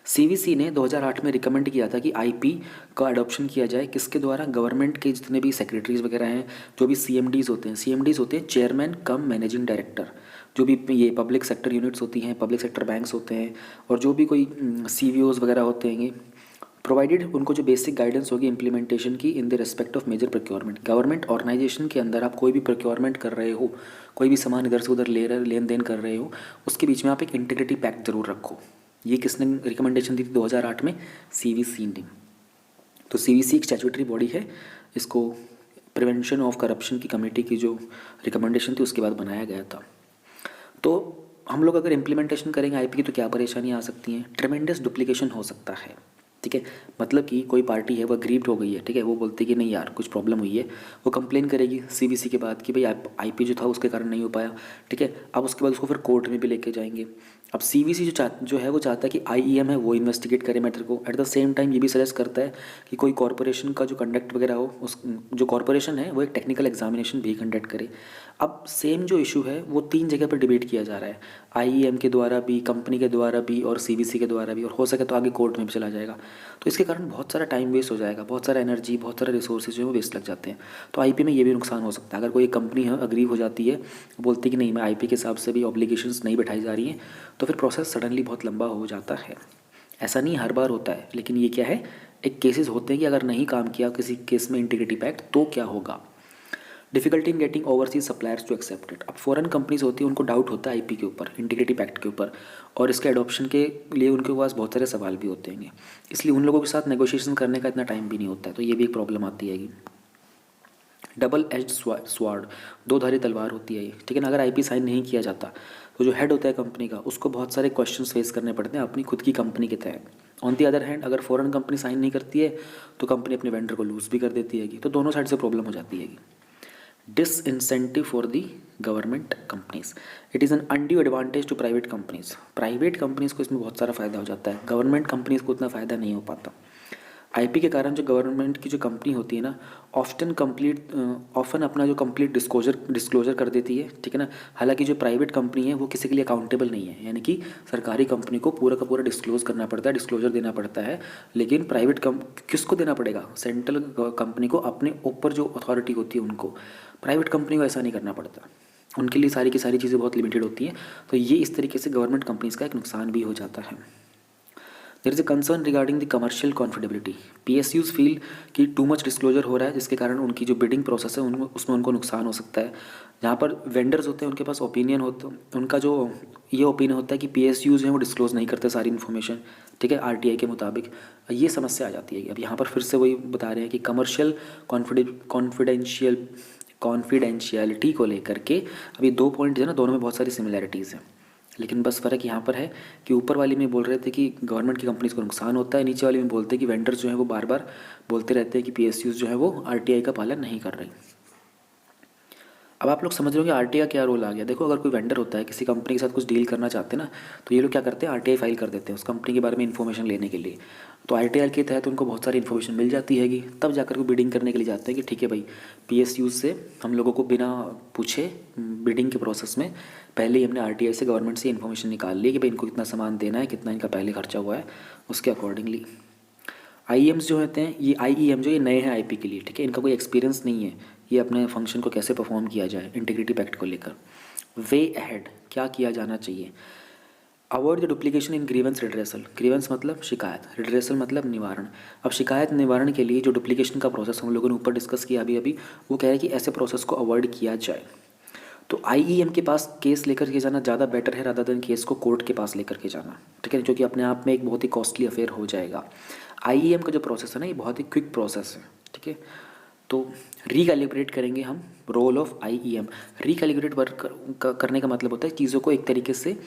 CVC ने 2008 में रिकमेंड किया था कि IP का अडॉप्शन किया जाए, किसके द्वारा, गवर्नमेंट के जितने भी सेक्रेटरीज वगैरह हैं, जो भी CMDs होते हैं, CMDs होते हैं चेयरमैन कम मैनेजिंग डायरेक्टर, जो भी ये पब्लिक सेक्टर यूनिट्स होती हैं, पब्लिक सेक्टर बैंक्स होते हैं, और जो भी कोई CVOs वगैरह होते हैं, प्रोवाइडेड उनको जो बेसिक गाइडेंस होगी इम्प्लीमेंटेशन की in the respect of major procurement. Government organisation के अंदर आप कोई भी प्रोक्योरमेंट कर रहे हो, कोई भी सामान इधर से उधर लेन देन कर रहे हो, उसके बीच में आप एक इंटीग्रिटी पैक्ट जरूर रखो। ये किसने रिकमेंडेशन दी थी 2008 में, CVC ने। तो CVC एक स्टैट्यूटरी बॉडी है, इसको प्रिवेंशन ऑफ करप्शन की कमेटी की जो रिकमेंडेशन थी उसके बाद बनाया गया था। तो हम लोग अगर इम्प्लीमेंटेशन करेंगे IP की तो क्या परेशानियाँ आ सकती हैं, ट्रेमेंडस डुप्लीकेशन हो सकता है, ठीक है। मतलब कि कोई पार्टी है वो अग्रीव्ड हो गई है, ठीक है, वो बोलती है कि नहीं यार कुछ प्रॉब्लम हुई है, वो कंप्लेन करेगी CVC के बाद कि भाई IP जो था उसके कारण नहीं हो पाया, ठीक है। अब उसके बाद उसको फिर कोर्ट में भी लेके जाएंगे। अब CVC जो है वो चाहता है कि IEM है वो इन्वेस्टिगेट करे मैटर को। एट द सेम टाइम ये भी सजेस्ट करता है कि कोई कॉरपोरेशन का जो कंडक्ट वगैरह हो, उस जो कॉरपोरेशन है वो एक टेक्निकल एग्जामिनेशन भी कंडक्ट करे। अब सेम जो इशू है वो 3 जगह पर डिबेट किया जा रहा है, IEM के द्वारा भी, कंपनी के द्वारा भी और CVC के द्वारा भी, और हो सके तो आगे कोर्ट में भी चला जाएगा। तो इसके कारण बहुत सारा टाइम वेस्ट हो जाएगा, बहुत सारा एनर्जी, बहुत सारे रिसोर्सेज जो है वो वेस्ट लग जाते हैं। तो IP में ये भी नुकसान हो सकता है। अगर कोई कंपनी है अग्री हो जाती है, बोलती है कि नहीं मैं IP के हिसाब से भी ऑब्लिगेशंस नहीं बैठाई जा रही हैं, तो फिर प्रोसेस सडनली बहुत लंबा हो जाता है। ऐसा नहीं हर बार होता है, लेकिन ये क्या है, एक केसेस होते हैं कि अगर नहीं काम किया किसी केस में इंटीग्रिटी पैक्ट तो क्या होगा। Difficulty in getting overseas suppliers to accept it. अब फॉरेन कंपनीज होती है, उनको डाउट होता है IP के ऊपर, इंटीग्रिटी पैक्ट के ऊपर, और इसके एडॉप्शन के लिए उनके पास बहुत सारे सवाल भी होते हैं, इसलिए उन लोगों के साथ नेगोशिएशन करने का इतना टाइम भी नहीं होता है। तो ये भी एक प्रॉब्लम आती है। डबल एज्ड स्वार्ड, दो धारी तलवार होती है ये, ठीक है ना। अगर IP साइन नहीं किया जाता तो जो हेड होता है कंपनी का उसको बहुत सारे क्वेश्चंस फेस करने पड़ते हैं अपनी खुद की कंपनी के तहत। ऑन दी अदर हैंड अगर फॉरेन कंपनी साइन नहीं करती है तो कंपनी अपने वेंडर को लूज भी कर देती है, तो दोनों साइड से प्रॉब्लम हो जाती है। Disincentive for the government companies, it is an undue advantage to private companies. Private companies को इसमें बहुत सारा फ़ायदा हो जाता है, गवर्नमेंट कंपनीज को उतना फ़ायदा नहीं हो पाता। आईपी के कारण जो गवर्नमेंट की जो कंपनी होती है ना, ऑफन अपना जो कंप्लीट डिस्क्लोजर कर देती है, ठीक है ना। हालांकि जो प्राइवेट कंपनी है वो किसी के लिए अकाउंटेबल नहीं है, यानी कि सरकारी कंपनी को पूरा का पूरा डिस्क्लोज करना पड़ता है, डिस्क्लोजर देना पड़ता है। लेकिन किसको देना पड़ेगा? सेंट्रल कंपनी को, अपने ऊपर जो अथॉरिटी होती है उनको। प्राइवेट कंपनी को ऐसा नहीं करना पड़ता, उनके लिए सारी की सारी चीज़ें बहुत लिमिटेड होती हैं। तो ये इस तरीके से गवर्नमेंट कंपनीज़ का एक नुकसान भी हो जाता है। There is a concern regarding the commercial confidentiality. PSUs feel कि टू मच डिस्क्लोजर हो रहा है, जिसके कारण उनकी जो बिडिंग प्रोसेस है उसमें उनको नुकसान हो सकता है। जहाँ पर वेंडर्स होते हैं उनके पास ओपिनियन होता, उनका जो ये ओपिनियन होता है कि पीएसयूज हैं वो डिस्क्लोज नहीं करते सारी इन्फॉर्मेशन, ठीक है, आरटीआई के मुताबिक। ये समस्या आ जाती है। अब यहाँ पर फिर से वही बता रहे हैं कि कमर्शियल कॉन्फिडेंशियलिटी को लेकर के अभी 2 पॉइंट है ना, दोनों में बहुत सारी सिमिलैरिटीज़ हैं। लेकिन बस फ़र्क यहाँ पर है कि ऊपर वाली में बोल रहे थे कि गवर्नमेंट की कंपनीज़ को नुकसान होता है, नीचे वाली में बोलते हैं कि वेंडर्स जो है वो बार बार बोलते रहते हैं कि पीएसयूज जो है वो आरटीआई का पालन नहीं कर रही। अब आप लोग समझ रहे हो कि आरटीआई का क्या रोल आ गया। देखो, अगर कोई वेंडर होता है, किसी कंपनी के साथ कुछ डील करना चाहते हैं ना, तो ये लोग क्या करते हैं, आरटीआई फाइल कर देते हैं उस कंपनी के बारे में इन्फॉर्मेशन लेने के लिए। तो आरटीआई के तहत उनको बहुत सारी इन्फॉर्मेशन मिल जाती हैगी, तब जाकर वो बिडिंग करने के लिए जाते हैं कि ठीक है भाई, पीएसयूज से हम लोगों को बिना पूछे बिडिंग के प्रोसेस में पहले ही हमने आरटीआई से, गवर्नमेंट से इन्फॉर्मेशन निकाल ली कि भाई इनको कितना सामान देना है, कितना इनका पहले खर्चा हुआ है, उसके अकॉर्डिंगली। आईईएम्स जो होते हैं, ये आईईएम जो ये नए हैं आईपी के लिए, ठीक है, इनका कोई एक्सपीरियंस नहीं है ये अपने फंक्शन को कैसे परफॉर्म किया जाए इंटीग्रिटी पैक्ट को लेकर। वे अहेड क्या किया जाना चाहिए? Avoid the duplication in grievance redressal. Grievance मतलब शिकायत, रिड्रेसल मतलब निवारण। अब शिकायत निवारण के लिए जो डुप्लीकेशन का प्रोसेस हम लोगों ने ऊपर डिस्कस किया अभी अभी, वो कह रहे हैं कि ऐसे प्रोसेस को अवॉइड किया जाए। तो आईईएम के पास केस लेकर के जाना ज़्यादा बेटर है रादर देन केस को कोर्ट के पास लेकर के जाना, ठीक है, जो कि अपने आप में एक बहुत ही कॉस्टली अफेयर हो जाएगा। आईईएम का जो प्रोसेस है ना, ये बहुत ही क्विक प्रोसेस है, ठीक है। तो रिकैलिब्रेट करेंगे हम role of IEM. Recalibrate work करने का मतलब होता है चीज़ों को एक तरीके से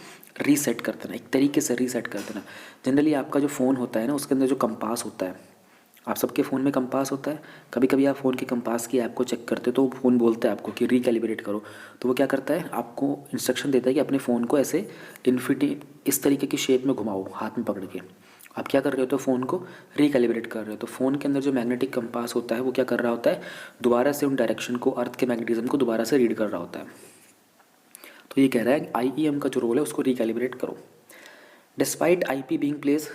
रीसेट कर देना, एक तरीके से रीसेट कर देना। जनरली आपका जो फ़ोन होता है ना, उसके अंदर जो कंपास होता है, आप सबके फ़ोन में कंपास होता है। कभी कभी आप फ़ोन के कंपास की ऐप को चेक करते हो तो फ़ोन बोलता है आपको कि रिकैलिब्रेट करो, तो वो क्या करता है, आपको इंस्ट्रक्शन देता है कि अपने फ़ोन को ऐसे इन्फिनिटी इस तरीके की शेप में घुमाओ हाथ में पकड़ के। आप क्या कर रहे हो, तो फ़ोन को रिकैलिब्रेट कर रहे हो। तो फ़ोन के अंदर जो मैग्नेटिक कंपास होता है वो क्या कर रहा होता है, दोबारा से उन डायरेक्शन को, अर्थ के मैग्नेटिज्म को दोबारा से रीड कर रहा होता है। तो ये कह रहा है आईईएम का जो रोल है उसको रिकैलिब्रेट करो। Despite IP being place,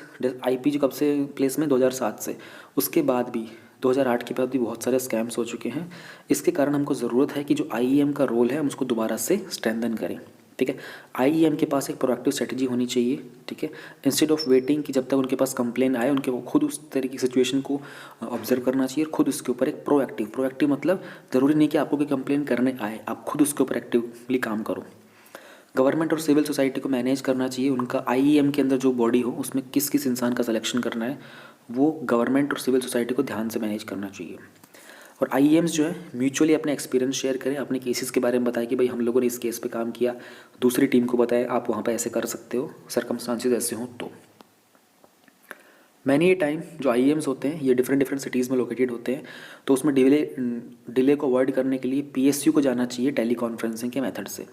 IP जो कब से प्लेस में 2007 से, उसके बाद भी 2008 के बाद भी बहुत सारे स्कैम्स हो चुके हैं। इसके कारण हमको ज़रूरत है कि जो आईईएम का रोल है हम उसको दोबारा से स्ट्रेंथन करें, ठीक है। आईईएम के पास एक प्रोएक्टिव स्ट्रेटजी होनी चाहिए, ठीक है। इंस्टेड ऑफ वेटिंग कि जब तक उनके पास कंप्लेन आए, उनके वो खुद उस तरीके की सिचुएशन को ऑब्जर्व करना चाहिए, खुद उसके ऊपर एक प्रोएक्टिव मतलब ज़रूरी नहीं कि आपको कोई कंप्लेन करने आए, आप खुद उसके ऊपर एक्टिवली काम करो। गवर्नमेंट और सिविल सोसाइटी को मैनेज करना चाहिए। उनका आईईएम के अंदर जो बॉडी हो उसमें किस किस इंसान का सिलेक्शन करना है, वो गवर्नमेंट और सिविल सोसाइटी को ध्यान से मैनेज करना चाहिए। और आईईएम्स जो है म्यूचुअली अपने एक्सपीरियंस शेयर करें, अपने केसेस के बारे में बताएं कि भाई हम लोगों ने इस केस पे काम किया, दूसरी टीम को बताएं आप वहाँ पे ऐसे कर सकते हो, सर्कमस्टांसेस ऐसे हों तो। मैनी ये टाइम जो आईईएम्स होते हैं ये डिफरेंट सिटीज़ में लोकेटेड होते हैं, तो उसमें डिले को अवॉइड करने के लिए पीएसयू को जाना चाहिए टेली कॉन्फ्रेंसिंग के मेथड से।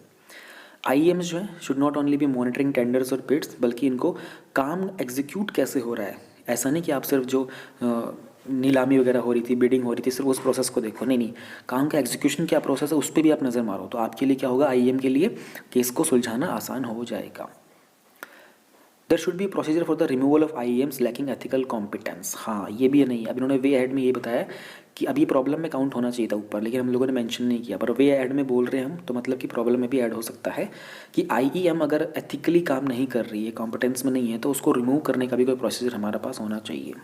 आईईएम्स जो है should not only be monitoring tenders और बिड्स, बल्कि इनको काम एग्जीक्यूट कैसे हो रहा है। ऐसा नहीं कि आप सिर्फ जो नीलामी वगैरह हो रही थी, बिडिंग हो रही थी, सिर्फ उस प्रोसेस को देखो, नहीं, काम का एग्जीक्यूशन क्या प्रोसेस है उस पर भी आप नज़र मारो, तो आपके लिए क्या होगा, आईईएम के लिए केस को सुलझाना आसान हो जाएगा। There should be procedure for the removal of IEMs lacking ethical competence. हाँ, ये भी नहीं, अब इन्होंने वे एड में ये बताया कि अभी प्रॉब्लम में काउंट होना चाहिए था ऊपर, लेकिन हम लोगों ने मेंशन नहीं किया, पर वे एड में बोल रहे हैं हम, तो मतलब कि प्रॉब्लम में भी ऐड हो सकता है कि आईईएम अगर एथिकली काम नहीं कर रही है, कॉम्पिटेंस में नहीं है, तो उसको रिमूव करने का भी कोई प्रोसीजर हमारे पास होना चाहिए।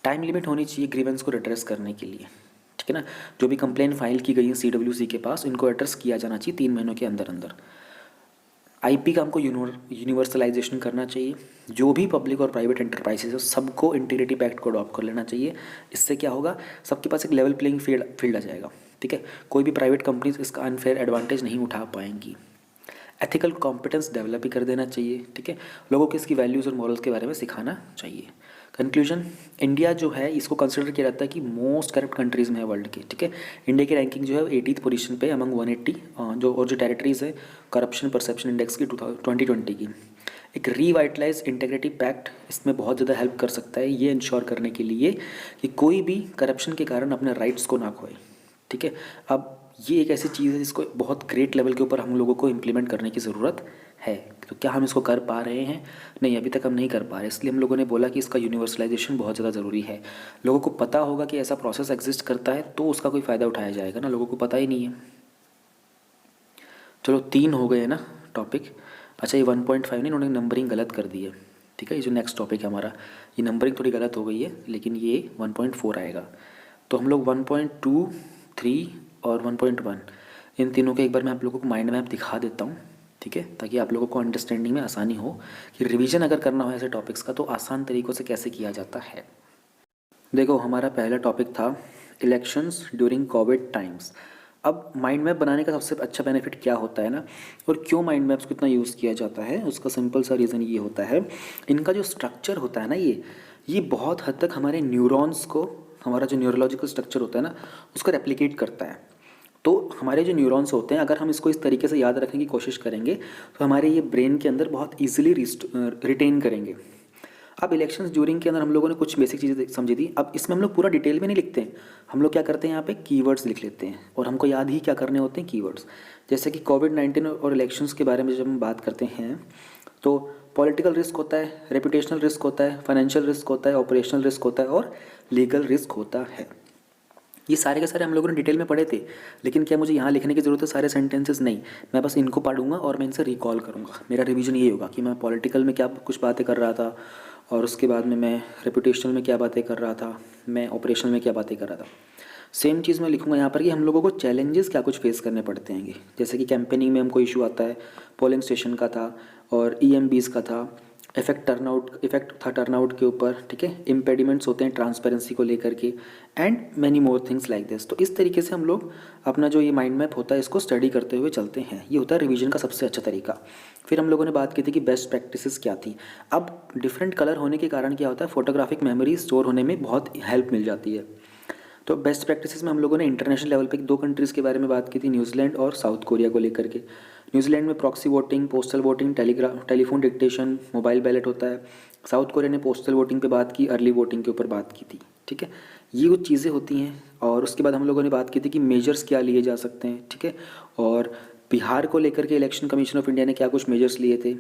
टाइम लिमिट होनी चाहिए ग्रीवेंस को एड्रेस करने के लिए, ठीक है ना। जो भी कंप्लेन फाइल की गई है सीडब्ल्यूसी के पास, इनको एड्रेस किया जाना चाहिए 3 महीनों के अंदर अंदर। आईपी का हमको यूनिवर्सलाइजेशन करना चाहिए। जो भी पब्लिक और प्राइवेट एंटरप्राइजेज है सबको इंटीग्रिटी पैक्ट को अडॉप्ट कर लेना चाहिए। इससे क्या होगा, सबके पास एक लेवल प्लेइंग फील्ड आ जाएगा, ठीक है। कोई भी प्राइवेट कंपनीज इसका अनफेयर एडवांटेज नहीं उठा पाएंगी। एथिकल कॉम्पिटेंस डेवलप ही कर देना चाहिए, ठीक है। लोगों को इसकी वैल्यूज़ और मॉरल्स के बारे में सिखाना चाहिए। कंक्लूजन, इंडिया जो है इसको कंसिडर किया जाता है कि मोस्ट करप्ट कंट्रीज़ में है वर्ल्ड के, ठीक है। इंडिया की रैंकिंग जो है 80th पोजीशन पे अमंग 180 जो टेरिटरीज़ है करप्शन परसेप्शन इंडेक्स की 2020 की। एक रीवाइटलाइज इंटीग्रिटी पैक्ट इसमें बहुत ज़्यादा हेल्प कर सकता है, ये इंश्योर करने के लिए कि कोई भी करप्शन के कारण अपने राइट्स को ना खोए। ठीक है, अब ये एक ऐसी चीज़ है जिसको बहुत ग्रेट लेवल के ऊपर हम लोगों को इम्प्लीमेंट करने की ज़रूरत है। तो क्या हम इसको कर पा रहे हैं? नहीं, अभी तक हम नहीं कर पा रहे, इसलिए हम लोगों ने बोला कि इसका यूनिवर्सलाइजेशन बहुत ज़्यादा ज़रूरी है। लोगों को पता होगा कि ऐसा प्रोसेस एग्जिस्ट करता है तो उसका कोई फ़ायदा उठाया जाएगा ना, लोगों को पता ही नहीं है। चलो 3 हो गए ना टॉपिक। अच्छा, ये 1.5 नहीं, इन्होंने नंबरिंग गलत कर दी है। ठीक है, ये जो नेक्स्ट टॉपिक है हमारा, ये नंबरिंग थोड़ी गलत हो गई है, लेकिन ये 1.4 आएगा। तो हम लोग 1.2, 3 और 1.1 इन तीनों के एक बार मैं आप लोगों को माइंड मैप दिखा देता हूँ। ठीक है, ताकि आप लोगों को अंडरस्टैंडिंग में आसानी हो कि रिवीजन अगर करना हो ऐसे टॉपिक्स का तो आसान तरीक़ों से कैसे किया जाता है। देखो, हमारा पहला टॉपिक था इलेक्शंस ड्यूरिंग कोविड टाइम्स। अब माइंड मैप बनाने का सबसे अच्छा बेनिफिट क्या होता है ना, और क्यों माइंड मैप्स को इतना यूज़ किया जाता है, उसका सिंपल सा रीज़न ये होता है, इनका जो स्ट्रक्चर होता है ना, ये बहुत हद तक हमारे न्यूरॉन्स को, हमारा जो न्यूरोलॉजिकल स्ट्रक्चर होता है ना, उसको रेप्लिकेट करता है। तो हमारे जो न्यूरॉन्स होते हैं, अगर हम इसको इस तरीके से याद रखने की कोशिश करेंगे तो हमारे ये ब्रेन के अंदर बहुत ईजिली रिटेन करेंगे। अब इलेक्शंस ड्यूरिंग के अंदर हम लोगों ने कुछ बेसिक चीज़ें समझी थी। अब इसमें हम लोग पूरा डिटेल में नहीं लिखते हैं, हम लोग क्या करते हैं, यहाँ पे कीवर्ड्स लिख लेते हैं, और हमको याद ही क्या करने होते हैं, कीवर्ड्स। जैसे कि कोविड-19 और इलेक्शंस के बारे में जब हम बात करते हैं तो पॉलिटिकल रिस्क होता है, रेपुटेशनल रिस्क होता है, फाइनेंशियल रिस्क होता है, ऑपरेशनल रिस्क होता है और लीगल रिस्क होता है। ये सारे के सारे हम लोगों ने डिटेल में पढ़े थे, लेकिन क्या मुझे यहाँ लिखने की ज़रूरत है सारे सेंटेंसेस? नहीं, मैं बस इनको पढ़ूंगा और मैं इनसे रिकॉल करूँगा। मेरा रिवीजन ये होगा कि मैं पॉलिटिकल में क्या कुछ बातें कर रहा था, और उसके बाद में मैं रेपुटेशनल में क्या बातें कर रहा था, मैं ऑपरेशनल में क्या बातें कर रहा था। सेम चीज़ मैं लिखूंगा यहाँ पर कि हम लोगों को चैलेंजेस क्या कुछ फेस करने पड़ते हैं। जैसे कि कैंपेनिंग में हमको इशू आता है, पोलिंग स्टेशन का था और EMBs का था, इफेक्ट था टर्नआउट के ऊपर। ठीक है, इम्पेडिमेंट्स होते हैं ट्रांसपेरेंसी को लेकर के, and many more things like this. तो इस तरीके से हम लोग अपना जो ये माइंड मैप होता है इसको स्टडी करते हुए चलते हैं। ये होता है रिवीजन का सबसे अच्छा तरीका। फिर हम लोगों ने बात की थी कि बेस्ट प्रैक्टिसेस क्या थी। अब डिफरेंट कलर होने के कारण क्या होता है, फोटोग्राफिक मेमोरी स्टोर होने में बहुत हेल्प मिल जाती है। तो बेस्ट प्रैक्टिसेस में हम लोगों ने इंटरनेशनल लेवल पे 2 कंट्रीज़ के बारे में बात की थी, न्यूजीलैंड और साउथ कोरिया को लेकर के। न्यूजीलैंड में proxy voting, postal voting, telephone dictation, mobile ballot होता है। साउथ कोरिया ने पोस्टल वोटिंग पे बात की, अर्ली वोटिंग के ऊपर बात की थी। ठीक है, ये कुछ चीज़ें होती हैं। और उसके बाद हम लोगों ने बात की थी कि मेजर्स क्या लिए जा सकते हैं। ठीक है, और बिहार को लेकर के इलेक्शन कमीशन ऑफ इंडिया ने क्या कुछ मेजर्स लिए थे।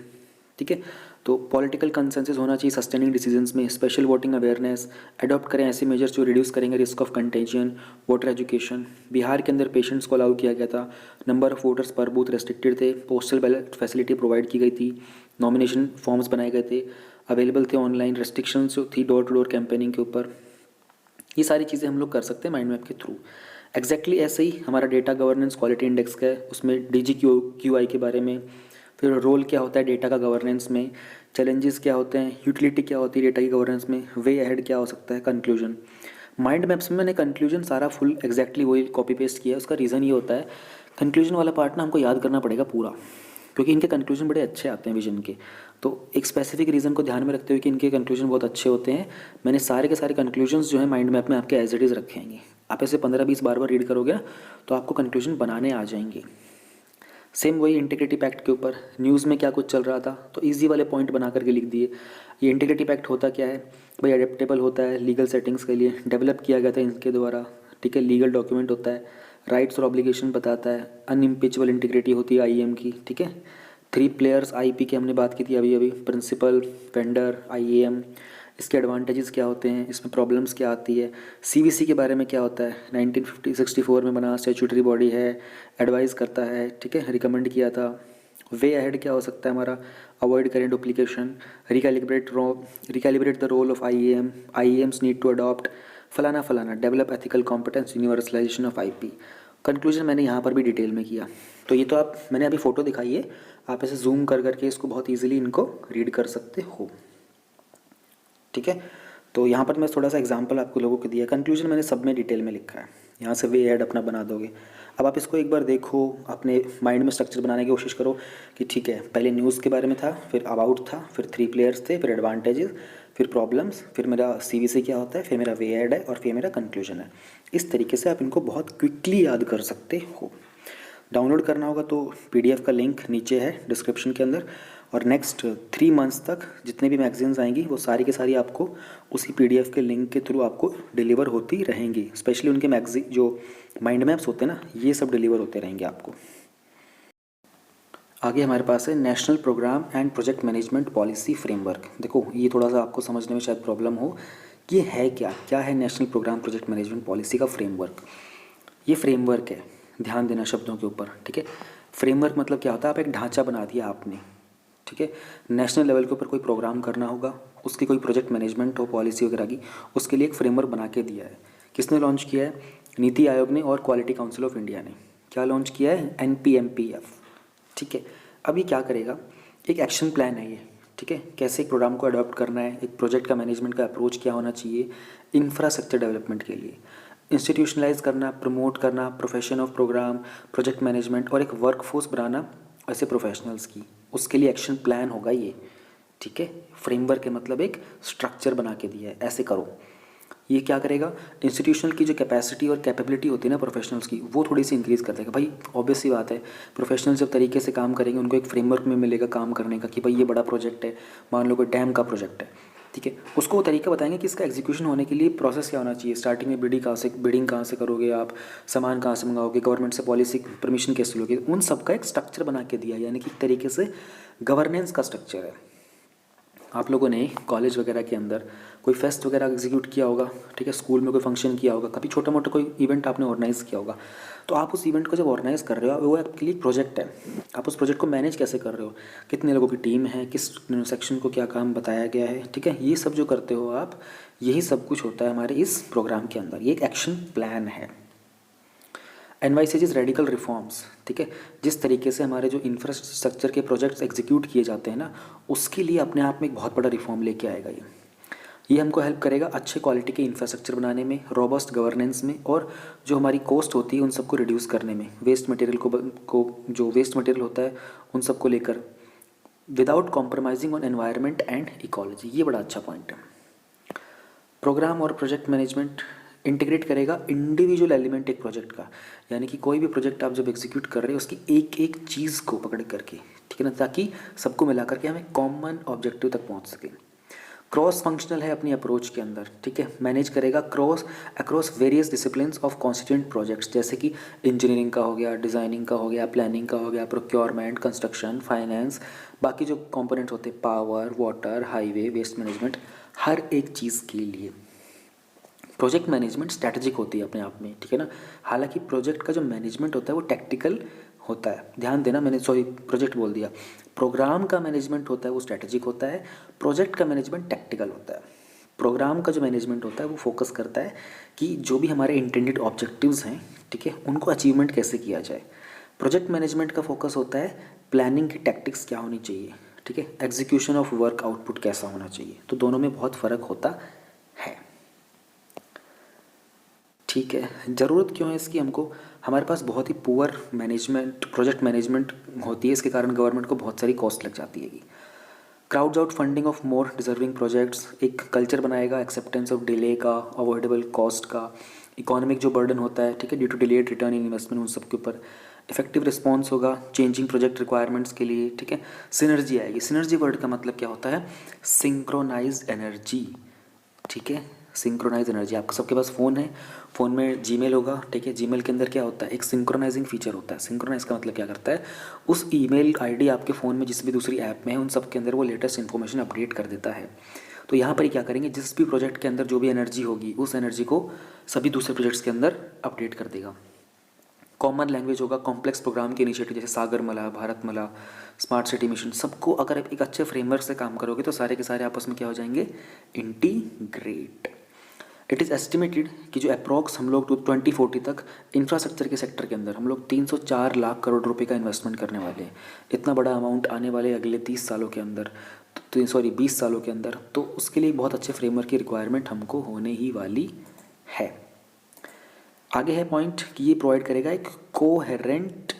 ठीक है, तो पॉलिटिकल कंसेंसस होना चाहिए सस्टेनिंग डिसीजंस में, स्पेशल वोटिंग अवेयरनेस, अडॉप्ट करें ऐसे मेजर्स जो रिड्यूस करेंगे risk of contagion, voter education. Bihar के अंदर पेशेंट्स को अलाउ किया गया था, नंबर ऑफ वोटर्स पर बूथ रेस्ट्रिक्टेड थे, पोस्टल बैलेट फैसिलिटी प्रोवाइड की गई थी, नॉमिनेशन फॉर्म्स बनाए गए थे, अवेलेबल थे ऑनलाइन, रेस्ट्रिक्शंस थी डोर टू डोर कैंपेनिंग के ऊपर। ये सारी चीज़ें हम लोग कर सकते हैं माइंड मैप के थ्रू। एग्जैक्टली ऐसे ही हमारा डेटा गवर्नेंस क्वालिटी इंडेक्स का है, उसमें DGQI के बारे में, फिर रोल क्या होता है डेटा का गवर्नेंस में, चैलेंजेस क्या होते हैं, यूटिलिटी क्या होती है डेटा की गवर्नेंस में, वे अहेड क्या हो सकता है, कंक्लूजन। माइंड मैप्स में मैंने कंक्लूजन सारा फुल एग्जैक्टली वही कॉपी पेस्ट किया है। उसका रीज़न ये होता है, कंक्लूजन वाला पार्ट ना हमको याद करना पड़ेगा पूरा, क्योंकि इनके कंक्लूजन बड़े अच्छे आते हैं विजन के। तो एक स्पेसिफिक रीज़न को ध्यान में रखते हुए कि इनके कंक्लूजन बहुत अच्छे होते हैं, मैंने सारे के सारे कंक्लूजन्स जो है माइंड मैप में आपके एज इट इज़ रखेंगे। आप ऐसे 15-20 बार रीड करोगे ना तो आपको कंक्लूजन बनाने आ जाएंगे। सेम वही इंटीग्रिटी पैक्ट के ऊपर, न्यूज़ में क्या कुछ चल रहा था तो इजी वाले पॉइंट बना करके लिख दिए। ये इंटीग्रिटी पैक्ट होता क्या है भाई, अडेप्टेबल होता है लीगल सेटिंग्स के लिए, डेवलप किया गया था इनके द्वारा। ठीक है, लीगल डॉक्यूमेंट होता है, राइट्स और ऑब्लिगेशन बताता है, अनइम्पिचेबल इंटीग्रिटी होती है IAM की। ठीक है, 3 प्लेयर्स IP की हमने बात की थी अभी, प्रिंसिपल, वेंडर, IAM। इसके एडवांटेजेस क्या होते हैं, इसमें प्रॉब्लम्स क्या आती है, CVC के बारे में क्या होता है, 1964 में बना स्टैट्यूटरी बॉडी है, एडवाइस करता है। ठीक है, रिकमेंड किया था। वे अहेड क्या हो सकता है हमारा, अवॉइड करें duplication, recalibrate the role of IAMs need to adopt फलाना फलाना, develop ethical competence, universalisation of IP। Conclusion मैंने यहाँ पर भी डिटेल में किया। तो ये तो आप, मैंने अभी फ़ोटो दिखाई है, आप ऐसे जूम कर करके इसको बहुत ईजिली इनको रीड कर सकते हो। ठीक है, तो यहाँ पर मैं थोड़ा सा एग्जांपल आपको लोगों को दिया। कंक्लूजन मैंने सब में डिटेल में लिखा है, यहाँ से वे ऐड अपना बना दोगे। अब आप इसको एक बार देखो, अपने माइंड में स्ट्रक्चर बनाने की कोशिश करो कि ठीक है, पहले न्यूज़ के बारे में था, फिर अबाउट था, फिर 3 प्लेयर्स थे, फिर एडवांटेजेस, फिर प्रॉब्लम्स, फिर मेरा CVC क्या होता है, फिर मेरा वे ऐड है, और फिर मेरा कंक्लूजन है। इस तरीके से आप इनको बहुत क्विकली याद कर सकते हो। डाउनलोड करना होगा तो PDF का लिंक नीचे है डिस्क्रिप्शन के अंदर, और नेक्स्ट 3 मंथ्स तक जितने भी मैगजीन्स आएंगी वो सारी की सारी आपको उसी PDF के लिंक के थ्रू आपको डिलीवर होती रहेंगी। स्पेशली उनके मैगजीन जो माइंड मैप्स होते हैं ना, ये सब डिलीवर होते रहेंगे आपको। आगे हमारे पास है national programme and project management policy framework. देखो ये थोड़ा सा आपको समझने में शायद प्रॉब्लम हो कि ये है क्या है national programme project management policy का फ्रेमवर्क। ये फ्रेमवर्क है, ध्यान देना शब्दों के ऊपर, ठीक है। फ्रेमवर्क मतलब क्या होता है, आप एक ढांचा बना दिया आपने, ठीक है। नेशनल लेवल के ऊपर कोई प्रोग्राम करना होगा, उसकी कोई प्रोजेक्ट मैनेजमेंट हो, पॉलिसी वगैरह की, उसके लिए एक फ्रेमवर्क बना के दिया है। किसने लॉन्च किया है? नीति आयोग ने और क्वालिटी काउंसिल ऑफ इंडिया ने। क्या लॉन्च किया है? NPMPF, ठीक है। अब ये क्या करेगा? एक एक्शन प्लान है ये, ठीक है। कैसे एक प्रोग्राम को अडॉप्ट करना है, एक प्रोजेक्ट का मैनेजमेंट का अप्रोच क्या होना चाहिए इंफ्रास्ट्रक्चर डेवलपमेंट के लिए, इंस्टीट्यूशनलाइज करना, प्रमोट करना profession of programme project management, और एक वर्कफोर्स बनाना ऐसे प्रोफेशनल्स की, उसके लिए एक्शन प्लान होगा ये, ठीक है। फ्रेमवर्क के मतलब एक स्ट्रक्चर बना के दिया है, ऐसे करो। ये क्या करेगा? इंस्टीट्यूशनल की जो कैपेसिटी और कैपेबिलिटी होती है ना प्रोफेशनल्स की, वो थोड़ी सी इंक्रीज़ कर देगा। भाई ऑब्वियस सी बात है, प्रोफेशनल जब तरीके से काम करेंगे उनको एक फ्रेमवर्क में मिलेगा काम करने का कि भाई ये बड़ा प्रोजेक्ट है, मान लो कोई डैम का प्रोजेक्ट है, ठीक है। उसको वो तरीका बताएंगे कि इसका एग्जीक्यूशन होने के लिए प्रोसेस क्या होना चाहिए। स्टार्टिंग में बिडिंग कहाँ से करोगे आप, सामान कहाँ से मंगाओगे, गवर्नमेंट से पॉलिसी परमिशन कैसे लोगे, उन सब का एक स्ट्रक्चर बना के दिया, यानी कि एक तरीके से गवर्नेंस का स्ट्रक्चर है। आप लोगों ने कॉलेज वगैरह के अंदर कोई फेस्ट वगैरह एग्जीक्यूट किया होगा, ठीक है। स्कूल में कोई फंक्शन किया होगा, कभी छोटा मोटा कोई इवेंट आपने ऑर्गेनाइज़ किया होगा। तो आप उस इवेंट को जब ऑर्गेनाइज़ कर रहे हो, वो आपके लिए प्रोजेक्ट है। आप उस प्रोजेक्ट को मैनेज कैसे कर रहे हो, कितने लोगों की टीम है, किस सेक्शन को क्या काम बताया गया है, ठीक है। ये सब जो करते हो आप, यही सब कुछ होता है हमारे इस प्रोग्राम के अंदर। ये एक एक्शन प्लान है। एनवाइसेज रेडिकल रिफॉर्म्स, ठीक है। जिस तरीके से हमारे जो इंफ्रास्ट्रक्चर के प्रोजेक्ट्स एग्जीक्यूट किए जाते हैं ना, उसके लिए अपने आप में एक बहुत बड़ा रिफॉर्म लेके आएगा ये हमको हेल्प करेगा अच्छे क्वालिटी के इंफ्रास्ट्रक्चर बनाने में, रोबस्ट गवर्नेंस में, और जो हमारी कॉस्ट होती है उन सबको रिड्यूस करने में, वेस्ट मटेरियल को जो वेस्ट मटेरियल होता है उन सबको लेकर, without compromising on environment and ecology. ये बड़ा अच्छा पॉइंट है। प्रोग्राम और प्रोजेक्ट मैनेजमेंट इंटीग्रेट करेगा इंडिविजुअल एलिमेंट एक प्रोजेक्ट का, यानी कि कोई भी प्रोजेक्ट आप जब एग्जीक्यूट कर रहे हो उसकी एक एक चीज़ को पकड़ करके, ठीक है ना, ताकि सबको मिला करके हमें कॉमन ऑब्जेक्टिव तक पहुंच सके। क्रॉस फंक्शनल है अपनी अप्रोच के अंदर, ठीक है। मैनेज करेगा across various disciplines of constituent projects, जैसे कि इंजीनियरिंग का हो गया, डिज़ाइनिंग का हो गया, प्लानिंग का हो गया, प्रोक्योरमेंट, कंस्ट्रक्शन, फाइनेंस, बाकी जो कंपोनेंट्स होते हैं, power, water, highway, waste management, हर एक चीज़ के लिए। प्रोजेक्ट मैनेजमेंट स्ट्रैटेजिक होती है अपने आप में, ठीक है ना। हालांकि प्रोजेक्ट का जो मैनेजमेंट होता है वो टैक्टिकल होता है, ध्यान देना, मैंने प्रोजेक्ट बोल दिया। प्रोग्राम का मैनेजमेंट होता है वो स्ट्रैटेजिक होता है, प्रोजेक्ट का मैनेजमेंट टैक्टिकल होता है। प्रोग्राम का जो मैनेजमेंट होता है वो फोकस करता है कि जो भी हमारे इंटेंडेड ऑब्जेक्टिव्स हैं, ठीक है, उनको अचीवमेंट कैसे किया जाए। प्रोजेक्ट मैनेजमेंट का फोकस होता है प्लानिंग की टैक्टिक्स क्या होनी चाहिए, ठीक है, एग्जीक्यूशन ऑफ वर्क आउटपुट कैसा होना चाहिए। तो दोनों में बहुत फ़र्क होता है, ठीक है। ज़रूरत क्यों है इसकी हमको? हमारे पास बहुत ही पुअर मैनेजमेंट, प्रोजेक्ट मैनेजमेंट होती है, इसके कारण गवर्नमेंट को बहुत सारी कॉस्ट लग जाती है। Crowds out funding of more deserving projects, एक कल्चर बनाएगा एक्सेप्टेंस ऑफ डिले का, अवॉइडेबल कॉस्ट का, इकोनॉमिक जो बर्डन होता है, ठीक है, due to delayed return in investment, उन सब के ऊपर इफेक्टिव रिस्पॉन्स होगा चेंजिंग प्रोजेक्ट रिक्वायरमेंट्स के लिए, ठीक है। सिनर्जी आएगी। सिनर्जी वर्ड का मतलब क्या होता है? सिंक्रोनाइज्ड एनर्जी, ठीक है। सिंक्रोनाइज एनर्जी, आपका सबके पास फ़ोन है, फ़ोन में जीमेल होगा, ठीक है। जीमेल के अंदर क्या होता है? एक सिंक्रोनाइजिंग फीचर होता है। सिंक्रोनाइज का मतलब क्या करता है? उस ईमेल आईडी आपके फ़ोन में जिस भी दूसरी ऐप में है उन सब के अंदर वो लेटेस्ट इन्फॉर्मेशन अपडेट कर देता है। तो यहाँ पर ही क्या करेंगे, जिस भी प्रोजेक्ट के अंदर जो भी एनर्जी होगी उस एनर्जी को सभी दूसरे प्रोजेक्ट्स के अंदर अपडेट कर देगा। कॉमन लैंग्वेज होगा, कॉम्प्लेक्स प्रोग्राम के इनिशिएटिव जैसे Sagarmala, Bharatmala, smart city mission, सबको अगर आप एक अच्छे फ्रेमवर्क से काम करोगे तो सारे के सारे आपस में क्या हो जाएंगे? इंटीग्रेट। इट इज़ एस्टिमेटेड कि जो अप्रॉक्स हम लोग 2040 तक इंफ्रास्ट्रक्चर के सेक्टर के अंदर हम लोग 304 लाख करोड़ रुपए का इन्वेस्टमेंट करने वाले हैं। इतना बड़ा अमाउंट आने वाले अगले 30 सालों के अंदर, 20 सालों के अंदर। तो उसके लिए बहुत अच्छे फ्रेमवर्क की रिक्वायरमेंट हमको होने ही वाली है। आगे है पॉइंट कि ये प्रोवाइड करेगा एक कोहेरेंट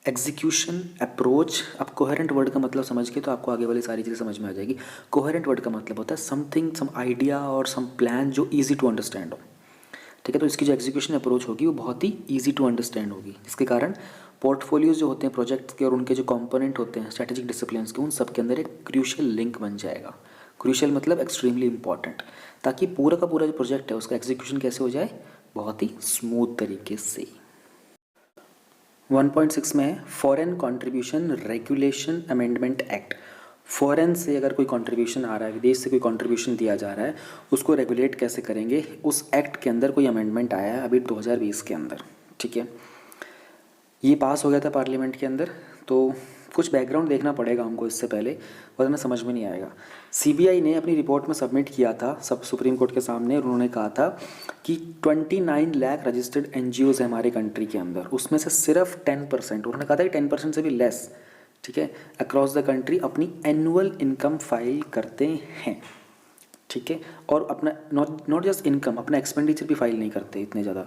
एग्जीक्यूशन अप्रोच। अब कोहेरेंट वर्ड का मतलब समझ के तो आपको आगे वाली सारी चीज़ें समझ में आ जाएगी। कोहेरेंट वर्ड का मतलब होता है समथिंग, सम आइडिया और सम प्लान जो इजी टू अंडरस्टैंड हो, ठीक है। तो इसकी जो एग्जीक्यूशन अप्रोच होगी वो बहुत ही ईजी टू अंडरस्टैंड होगी, जिसके कारण पोर्टफोलियोज जो होते हैं प्रोजेक्ट्स के और उनके जो कंपोनेंट होते हैं स्ट्रेटेजिक डिसिप्लिन्स के, उन सब के अंदर एक क्रूशियल लिंक बन जाएगा। क्रूशियल मतलब एक्सट्रीमली इंपॉर्टेंट, ताकि पूरा का पूरा जो प्रोजेक्ट है उसका एग्जीक्यूशन कैसे हो जाए, बहुत ही स्मूथ तरीके से। 1.6 में है foreign contribution regulation amendment act. Foreign से अगर कोई कंट्रीब्यूशन आ रहा है, विदेश से कोई कंट्रीब्यूशन दिया जा रहा है, उसको रेगुलेट कैसे करेंगे, उस एक्ट के अंदर कोई अमेंडमेंट आया है अभी 2020 के अंदर, ठीक है। ये पास हो गया था पार्लियामेंट के अंदर, तो कुछ बैकग्राउंड देखना पड़ेगा हमको इससे पहले, वरना समझ में नहीं आएगा। सीबीआई ने अपनी रिपोर्ट में सबमिट किया था सब सुप्रीम कोर्ट के सामने, और उन्होंने कहा था कि 29 लाख रजिस्टर्ड एनजीओज़ है हमारे कंट्री के अंदर, उसमें से सिर्फ 10%, उन्होंने कहा था कि 10% से भी लेस, ठीक है, अक्रॉस द कंट्री अपनी एनुअल इनकम फाइल करते हैं, ठीक है। और अपना नॉट जस्ट इनकम, अपना एक्सपेंडिचर भी फाइल नहीं करते इतने ज़्यादा।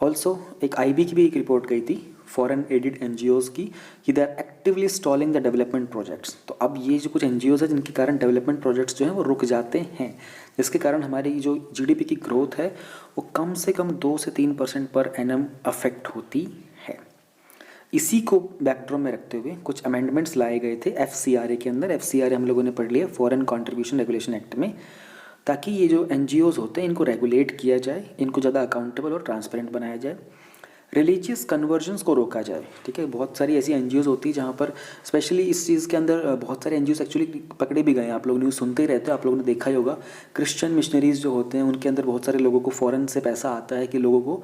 ऑल्सो एक आईबी की भी एक रिपोर्ट गई थी फॉरेन एडिड एनजीओज़ की, कि they are actively stalling the development projects. तो अब ये जो कुछ एनजीओज़ है जिनके कारण डेवलपमेंट प्रोजेक्ट्स जो हैं वो रुक जाते हैं, जिसके कारण हमारी जो जीडीपी की ग्रोथ है वो कम से कम 2 से 3% पर एनम अफेक्ट होती है। इसी को बैकड्रॉप में रखते हुए कुछ अमेंडमेंट्स लाए गए थे एफसीआरए के अंदर। एफसीआरए हम लोगों ने पढ़ लिया फॉरेन कंट्रीब्यूशन रेगुलेशन एक्ट में, ताकि ये जो एनजीओज़ होते हैं इनको रेगुलेट किया जाए, इनको ज़्यादा अकाउंटेबल और ट्रांसपेरेंट बनाया जाए, रिलीजियस कन्वर्जन्स को रोका जाए, ठीक है। बहुत सारी ऐसी एनजीओज़ होती है जहाँ पर स्पेशली इस चीज़ के अंदर बहुत सारे एनजीओज़ एक्चुअली पकड़े भी गए हैं, आप लोग न्यूज़ सुनते ही रहते हो, आप लोगों ने देखा ही होगा। क्रिश्चियन मिशनरीज़ जो होते हैं उनके अंदर बहुत सारे लोगों को फ़ॉरेन से पैसा आता है कि लोगों को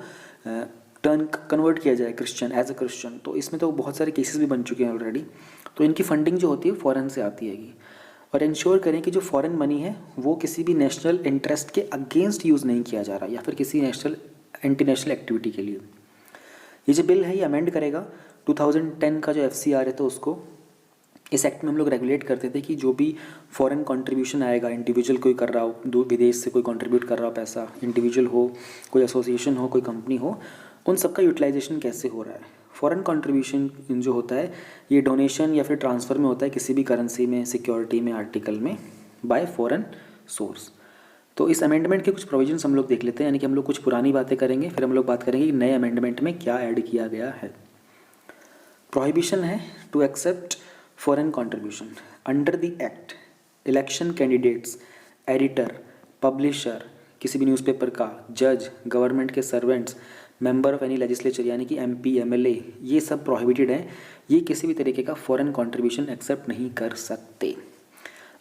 कन्वर्ट किया जाए क्रिश्चियन, एज अ क्रिश्चियन। तो इसमें तो बहुत सारे केसेस भी बन चुके हैं ऑलरेडी। तो इनकी फंडिंग जो होती है फ़ॉरेन से आती हैगी। और इंश्योर करें कि जो फॉरेन मनी है वो किसी भी नेशनल इंटरेस्ट के अगेंस्ट यूज़ नहीं किया जा रहा, या फिर किसी नेशनल एंटी नेशनल एक्टिविटी के लिए। ये जो बिल है ये अमेंड करेगा 2010 का जो एफसीआर है, तो उसको इस एक्ट में हम लोग रेगुलेट करते थे कि जो भी फॉरेन कंट्रीब्यूशन आएगा, इंडिविजुअल कोई कर रहा हो, दो विदेश से कोई कंट्रीब्यूट कर रहा हो पैसा, इंडिविजुअल हो, कोई एसोसिएशन हो, कोई कंपनी हो, उन सबका यूटिलाइजेशन कैसे हो रहा है। फॉरेन कंट्रीब्यूशन जो होता है ये डोनेशन या फिर ट्रांसफ़र में होता है, किसी भी करेंसी में, सिक्योरिटी में, आर्टिकल में, बाय फॉरेन सोर्स। तो इस अमेंडमेंट के कुछ प्रोविजंस हम लोग देख लेते हैं, यानी कि हम लोग कुछ पुरानी बातें करेंगे, फिर हम लोग बात करेंगे कि नए अमेंडमेंट में क्या ऐड किया गया है। प्रोहिबिशन है to accept foreign contribution under the act. Election candidates, editor, publisher, किसी भी न्यूज़पेपर का, जज, गवर्नमेंट के servants, member of any legislature यानी कि एमपी, एमएलए, ये सब प्रोहिबिटेड हैं। ये किसी भी तरीके का फॉरेन कंट्रीब्यूशन एक्सेप्ट नहीं कर सकते।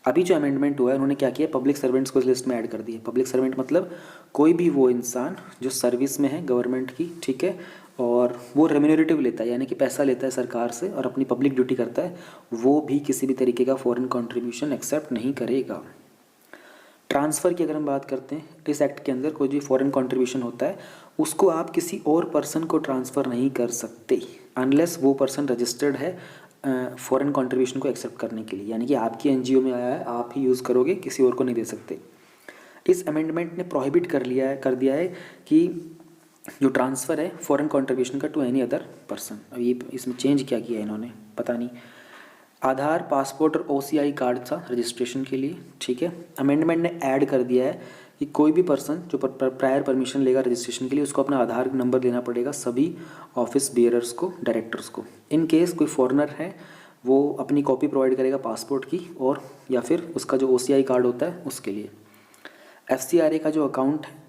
अभी जो अमेंडमेंट हुआ है उन्होंने क्या किया, पब्लिक सर्वेंट्स को इस लिस्ट में ऐड कर दिया। पब्लिक सर्वेंट मतलब कोई भी वो इंसान जो सर्विस में है गवर्नमेंट की, ठीक है, और वो रेम्यूनरेटिव लेता है, यानी कि पैसा लेता है सरकार से और अपनी पब्लिक ड्यूटी करता है, वो भी किसी भी तरीके का फॉरेन कंट्रीब्यूशन एक्सेप्ट नहीं करेगा। ट्रांसफ़र की अगर हम बात करते हैं, इस एक्ट के अंदर कोई भी फॉरेन कंट्रीब्यूशन होता है उसको आप किसी और पर्सन को ट्रांसफ़र नहीं कर सकते अनलेस वो पर्सन रजिस्टर्ड है फॉरेन कंट्रीब्यूशन को एक्सेप्ट करने के लिए, यानी कि आपकी एनजीओ में आया है, आप ही यूज़ करोगे, किसी और को नहीं दे सकते। इस अमेंडमेंट ने प्रोहिबिट कर दिया है कि जो ट्रांसफ़र है फॉरेन कंट्रीब्यूशन का टू एनी अदर पर्सन। अब ये इसमें चेंज क्या किया है इन्होंने पता नहीं। आधार, पासपोर्ट और ओसीआई कार्ड था रजिस्ट्रेशन के लिए, ठीक है। अमेंडमेंट ने ऐड कर दिया है कि कोई भी पर्सन जो प्रायर परमिशन लेगा रजिस्ट्रेशन के लिए उसको अपना आधार नंबर देना पड़ेगा सभी ऑफिस बियरर्स को, डायरेक्टर्स को। इन केस कोई फॉरेनर है वो अपनी कॉपी प्रोवाइड करेगा पासपोर्ट की, और या फिर उसका जो ओसीआई कार्ड होता है उसके लिए। एफसीआरए का जो अकाउंट है,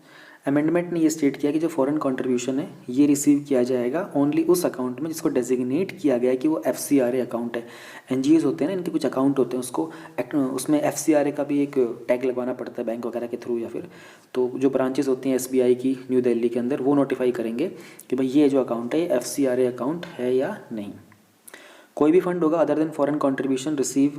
अमेंडमेंट ने ये स्टेट किया कि जो फॉरेन कंट्रीब्यूशन है ये रिसीव किया जाएगा ओनली उस अकाउंट में जिसको डेजिग्नेट किया गया है कि वो एफसीआरए अकाउंट है। एनजीओज़ होते हैं ना, इनके कुछ अकाउंट होते हैं, उसको उसमें एफसीआरए का भी एक टैग लगवाना पड़ता है बैंक वगैरह के थ्रू, या फिर तो जो ब्रांचेस होती हैं एसबीआई की न्यू दिल्ली के अंदर, वो नोटिफाई करेंगे कि भाई ये जो अकाउंट है ये एफसीआरए अकाउंट है या नहीं। कोई भी फंड होगा other than foreign contribution receive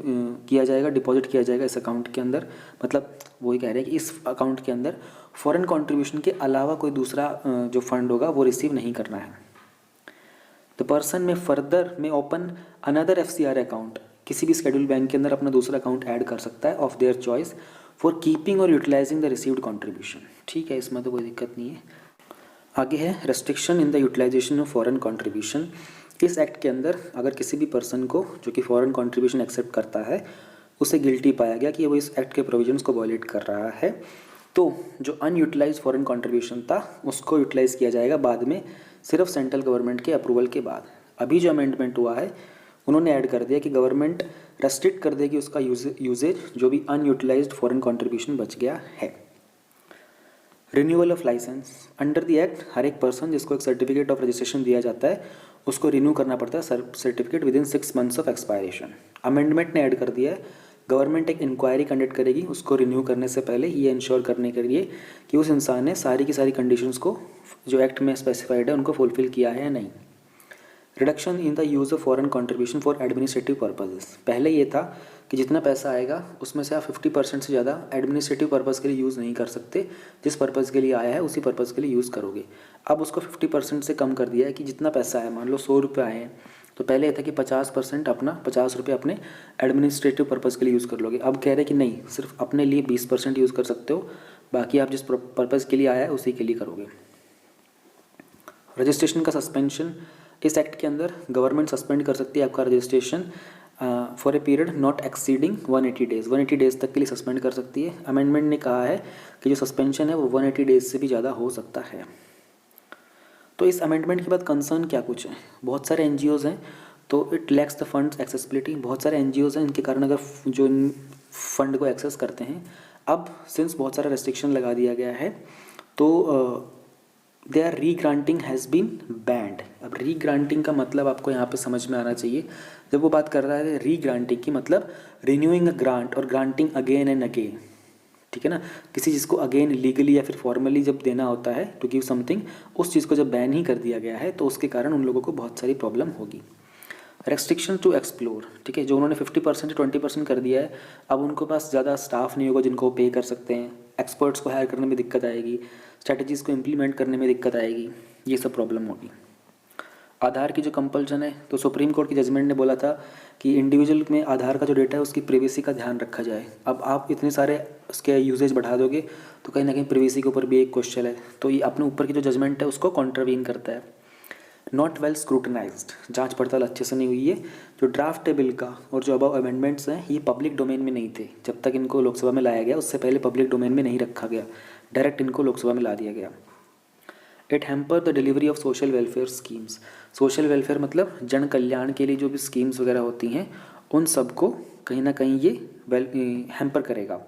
किया जाएगा, डिपॉजिट किया जाएगा इस अकाउंट के अंदर। मतलब वही कह रहे हैं कि इस अकाउंट के अंदर फॉरेन कंट्रीब्यूशन के अलावा कोई दूसरा जो फंड होगा वो रिसीव नहीं करना है। द पर्सन में फर्दर में ओपन अनदर एफसीआरए अकाउंट, किसी भी शेड्यूल बैंक के अंदर अपना दूसरा अकाउंट ऐड कर सकता है of their choice for keeping और यूटिलाइजिंग द रिसीव्ड कंट्रीब्यूशन, ठीक है, इसमें तो कोई दिक्कत नहीं है। आगे है restriction in the utilisation of foreign contribution. इस एक्ट के अंदर अगर किसी भी पर्सन को जो कि फॉरेन कंट्रीब्यूशन एक्सेप्ट करता है उसे गिल्टी पाया गया कि वो इस एक्ट के प्रोविजंस को वायलेट कर रहा है, तो जो अनयूटिलाइज फॉरेन कंट्रीब्यूशन था उसको यूटिलाइज़ किया जाएगा बाद में, सिर्फ सेंट्रल गवर्नमेंट के अप्रूवल के बाद। अभी जो अमेंडमेंट हुआ है उन्होंने ऐड कर दिया कि गवर्नमेंट रेस्ट्रिक्ट कर देगी उसका यूजेज जो भी अनयूटिलाइज्ड फॉरेन कंट्रीब्यूशन बच गया है। Renewal of licence under the act, हर एक पर्सन जिसको एक सर्टिफिकेट ऑफ रजिस्ट्रेशन दिया जाता है उसको रिन्यू करना पड़ता है certificate with in 6 months of expiration. Amendment ने ऐड कर दिया है गवर्नमेंट एक इंक्वायरी कंडक्ट करेगी उसको रिन्यू करने से पहले, ये इंश्योर करने के लिए कि उस इंसान ने सारी की सारी कंडीशंस को जो एक्ट में स्पेसिफाइड है उनको फुलफिल किया है या नहीं। Reduction in the use of foreign contribution for administrative purposes, पहले ये था कि जितना पैसा आएगा उसमें से आप 50% से ज़्यादा एडमिनिस्ट्रेटिव पर्पज़ के लिए यूज़ नहीं कर सकते, जिस पर्पज़ के लिए आया है उसी पर्पज़ के लिए यूज़ करोगे। अब उसको 50% से कम कर दिया है कि जितना पैसा है, मान लो 100 रुपये आए हैं तो पहले ये था कि 50% अपना 50 रुपये अपने एडमिनिस्ट्रेटिव पर्पज़ के लिए यूज़ कर लोगे। अब कह रहे हैं कि नहीं, सिर्फ अपने लिए 20% यूज़ कर सकते हो, बाकी आप जिस पर्पज़ के लिए आया है उसी के लिए करोगे। रजिस्ट्रेशन का सस्पेंशन, इस एक्ट के अंदर गवर्नमेंट सस्पेंड कर सकती है आपका registration for a period not exceeding 180 days, 180 days तक के लिए सस्पेंड कर सकती है। अमेंडमेंट ने कहा है कि जो सस्पेंशन है वो 180 डेज़ से भी ज़्यादा हो सकता है। तो इस अमेंडमेंट के बाद कंसर्न क्या कुछ है, बहुत सारे NGOs हैं तो it lacks the funds accessibility, बहुत सारे NGOs हैं इनके कारण अगर जो फंड को एक्सेस करते हैं, अब सिंस बहुत सारा रेस्ट्रिक्शन लगा दिया गया है तो देयर रीग्रांटिंग हैज़ बीन बैंड। अब रीग्रांटिंग का मतलब आपको यहाँ पे समझ में आना चाहिए, जब वो बात कर रहा है रीग्रांटिंग की मतलब रिन्यूइंग अ ग्रांट और ग्रांटिंग अगेन एंड अगेन, ठीक है ना। किसी चीज़ को अगेन लीगली या फिर फॉर्मली जब देना होता है टू गिव समथिंग, उस चीज़ को जब बैन ही कर दिया गया है तो उसके कारण उन लोगों को बहुत सारी प्रॉब्लम होगी। रेस्ट्रिक्शन टू एक्सप्लोर, ठीक है, जो उन्होंने 50% या 20% कर दिया है, अब उनके पास ज़्यादा स्टाफ नहीं होगा जिनको वो पे कर सकते हैं, एक्सपर्ट्स को हायर करने में दिक्कत आएगी, स्ट्रैटेजीज़ को इम्प्लीमेंट करने में दिक्कत आएगी, ये सब प्रॉब्लम होगी। आधार की जो कंपल्सन है, तो सुप्रीम कोर्ट की जजमेंट ने बोला था कि इंडिविजुअल में आधार का जो डेटा है उसकी प्रिवेसी का ध्यान रखा जाए। अब आप इतने सारे उसके यूजेज बढ़ा दोगे तो कहीं ना कहीं प्रिवेसी के ऊपर भी एक क्वेश्चन है, तो ये अपने ऊपर की जो जजमेंट है उसको कॉन्ट्रावीन करता है। नॉट वेल स्क्रूटनाइज्ड, जांच पड़ताल अच्छे से नहीं हुई है। जो ड्राफ्ट है बिल का और जो अबव अमेंडमेंट्स हैं ये पब्लिक डोमेन में नहीं थे, जब तक इनको लोकसभा में लाया गया उससे पहले पब्लिक डोमेन में नहीं रखा गया, डायरेक्ट इनको लोकसभा में ला दिया गया। It hamper the delivery of social welfare schemes, social welfare मतलब जन कल्याण के लिए जो भी स्कीम्स वगैरह होती हैं उन सबको कहीं ना कहीं ये हैम्पर करेगा।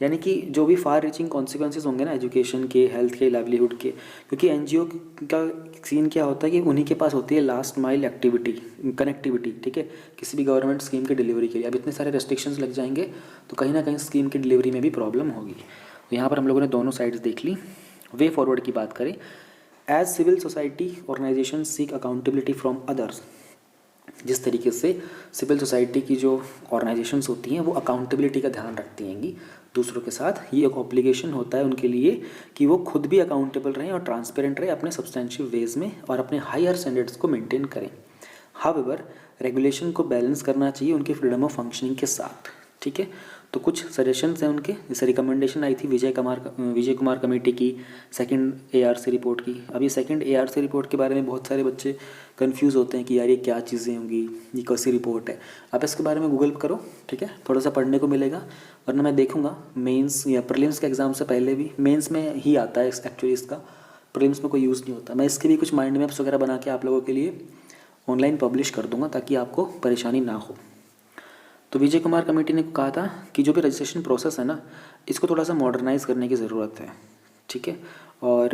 यानी कि जो भी फार रीचिंग कॉन्सिक्वेंसेज होंगे ना एजुकेशन के, हेल्थ के, लाइवलीहुड के, क्योंकि NGO का सीन क्या होता है कि उन्हीं के पास होती है लास्ट माइल एक्टिविटी, कनेक्टिविटी, ठीक है, किसी भी गवर्नमेंट स्कीम की डिलीवरी के लिए। अब इतने सारे रेस्ट्रिक्शंस लग जाएंगे तो कहीं ना कहीं स्कीम की डिलीवरी में भी प्रॉब्लम होगी। तो यहाँ पर हम लोगों ने दोनों साइड्स देख ली। वे फॉरवर्ड की बात करें, as civil society organisation seek accountability from others, जिस तरीके से सिविल सोसाइटी की जो ऑर्गेनाइजेशंस होती हैं वो अकाउंटेबिलिटी का ध्यान रखती हैंगी दूसरों के साथ, ये एक ऑब्लिगेशन होता है उनके लिए कि वो खुद भी अकाउंटेबल रहें और ट्रांसपेरेंट रहें अपने सब्सटेंशियल वेज में और अपने हायर स्टैंडर्ड्स को मेंटेन करें। हाउएवर रेगुलेशन को बैलेंस करना चाहिए उनके फ्रीडम ऑफ फंक्शनिंग के साथ, ठीक है। तो कुछ सजेशंस हैं उनके, जैसे रिकमेंडेशन आई थी विजय कुमार कमेटी की सेकंड ARC रिपोर्ट की। अभी सेकंड ARC रिपोर्ट के बारे में बहुत सारे बच्चे कंफ्यूज होते हैं कि यार ये क्या चीज़ें होंगी, ये कैसी रिपोर्ट है। आप इसके बारे में गूगल करो, ठीक है, थोड़ा सा पढ़ने को मिलेगा, वरना मैं देखूंगा मेंस या प्रीलिम्स के एग्ज़ाम से पहले भी, मेंस में ही आता है एक्चुअली इसका, प्रीलिम्स में कोई यूज़ नहीं होता। मैं इसके भी कुछ माइंड मैप्स वगैरह बना के आप लोगों के लिए ऑनलाइन पब्लिश कर दूँगा ताकि आपको परेशानी ना हो। तो विजय कुमार कमेटी ने कहा था कि जो भी रजिस्ट्रेशन प्रोसेस है ना इसको थोड़ा सा मॉडर्नाइज़ करने की ज़रूरत है, ठीक है, और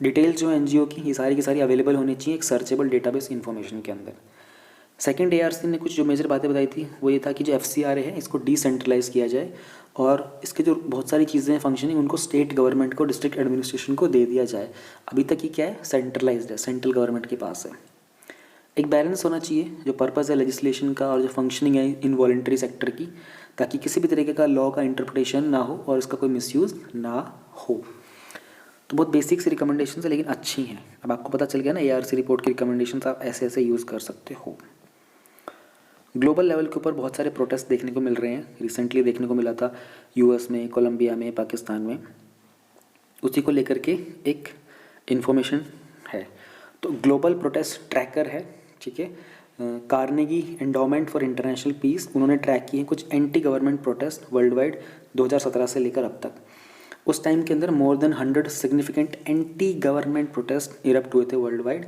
डिटेल्स जो NGO की ये सारी की सारी अवेलेबल होनी चाहिए एक सर्चेबल डेटाबेस इन्फॉर्मेशन के अंदर। सेकंड ARC ने कुछ जो मेजर बातें बताई थी वो ये था कि जो FCRA है इसको डिसेंट्रलाइज किया जाए और इसके जो बहुत सारी चीज़ें हैं फंक्शनिंग उनको स्टेट गवर्नमेंट को, डिस्ट्रिक्ट एडमिनिस्ट्रेशन को दे दिया जाए। अभी तक ये क्या है, सेंट्रलाइज्ड है, सेंट्रल गवर्नमेंट के पास है। एक बैलेंस होना चाहिए जो पर्पस है लेजिस्लेशन का और जो फंक्शनिंग है इनवॉलंटरी सेक्टर की, ताकि किसी भी तरीके का लॉ का इंटरप्रिटेशन ना हो और इसका कोई मिसयूज़ ना हो। तो बहुत बेसिक सी रिकमेंडेशन है लेकिन अच्छी हैं। अब आपको पता चल गया ना ARC रिपोर्ट की रिकमेंडेशन आप ऐसे ऐसे यूज़ कर सकते हो। ग्लोबल लेवल के ऊपर बहुत सारे प्रोटेस्ट देखने को मिल रहे हैं, रिसेंटली देखने को मिला था US में, कोलंबिया में, पाकिस्तान में, उसी को लेकर के एक इन्फॉर्मेशन है। तो ग्लोबल प्रोटेस्ट ट्रैकर है, ठीक है, Carnegie Endowment for International Peace, उन्होंने ट्रैक किए हैं कुछ anti government protest world wide 2017 से लेकर अब तक। उस टाइम के अंदर more than 100 significant anti government protest erupt हुए थे वर्ल्ड वाइड,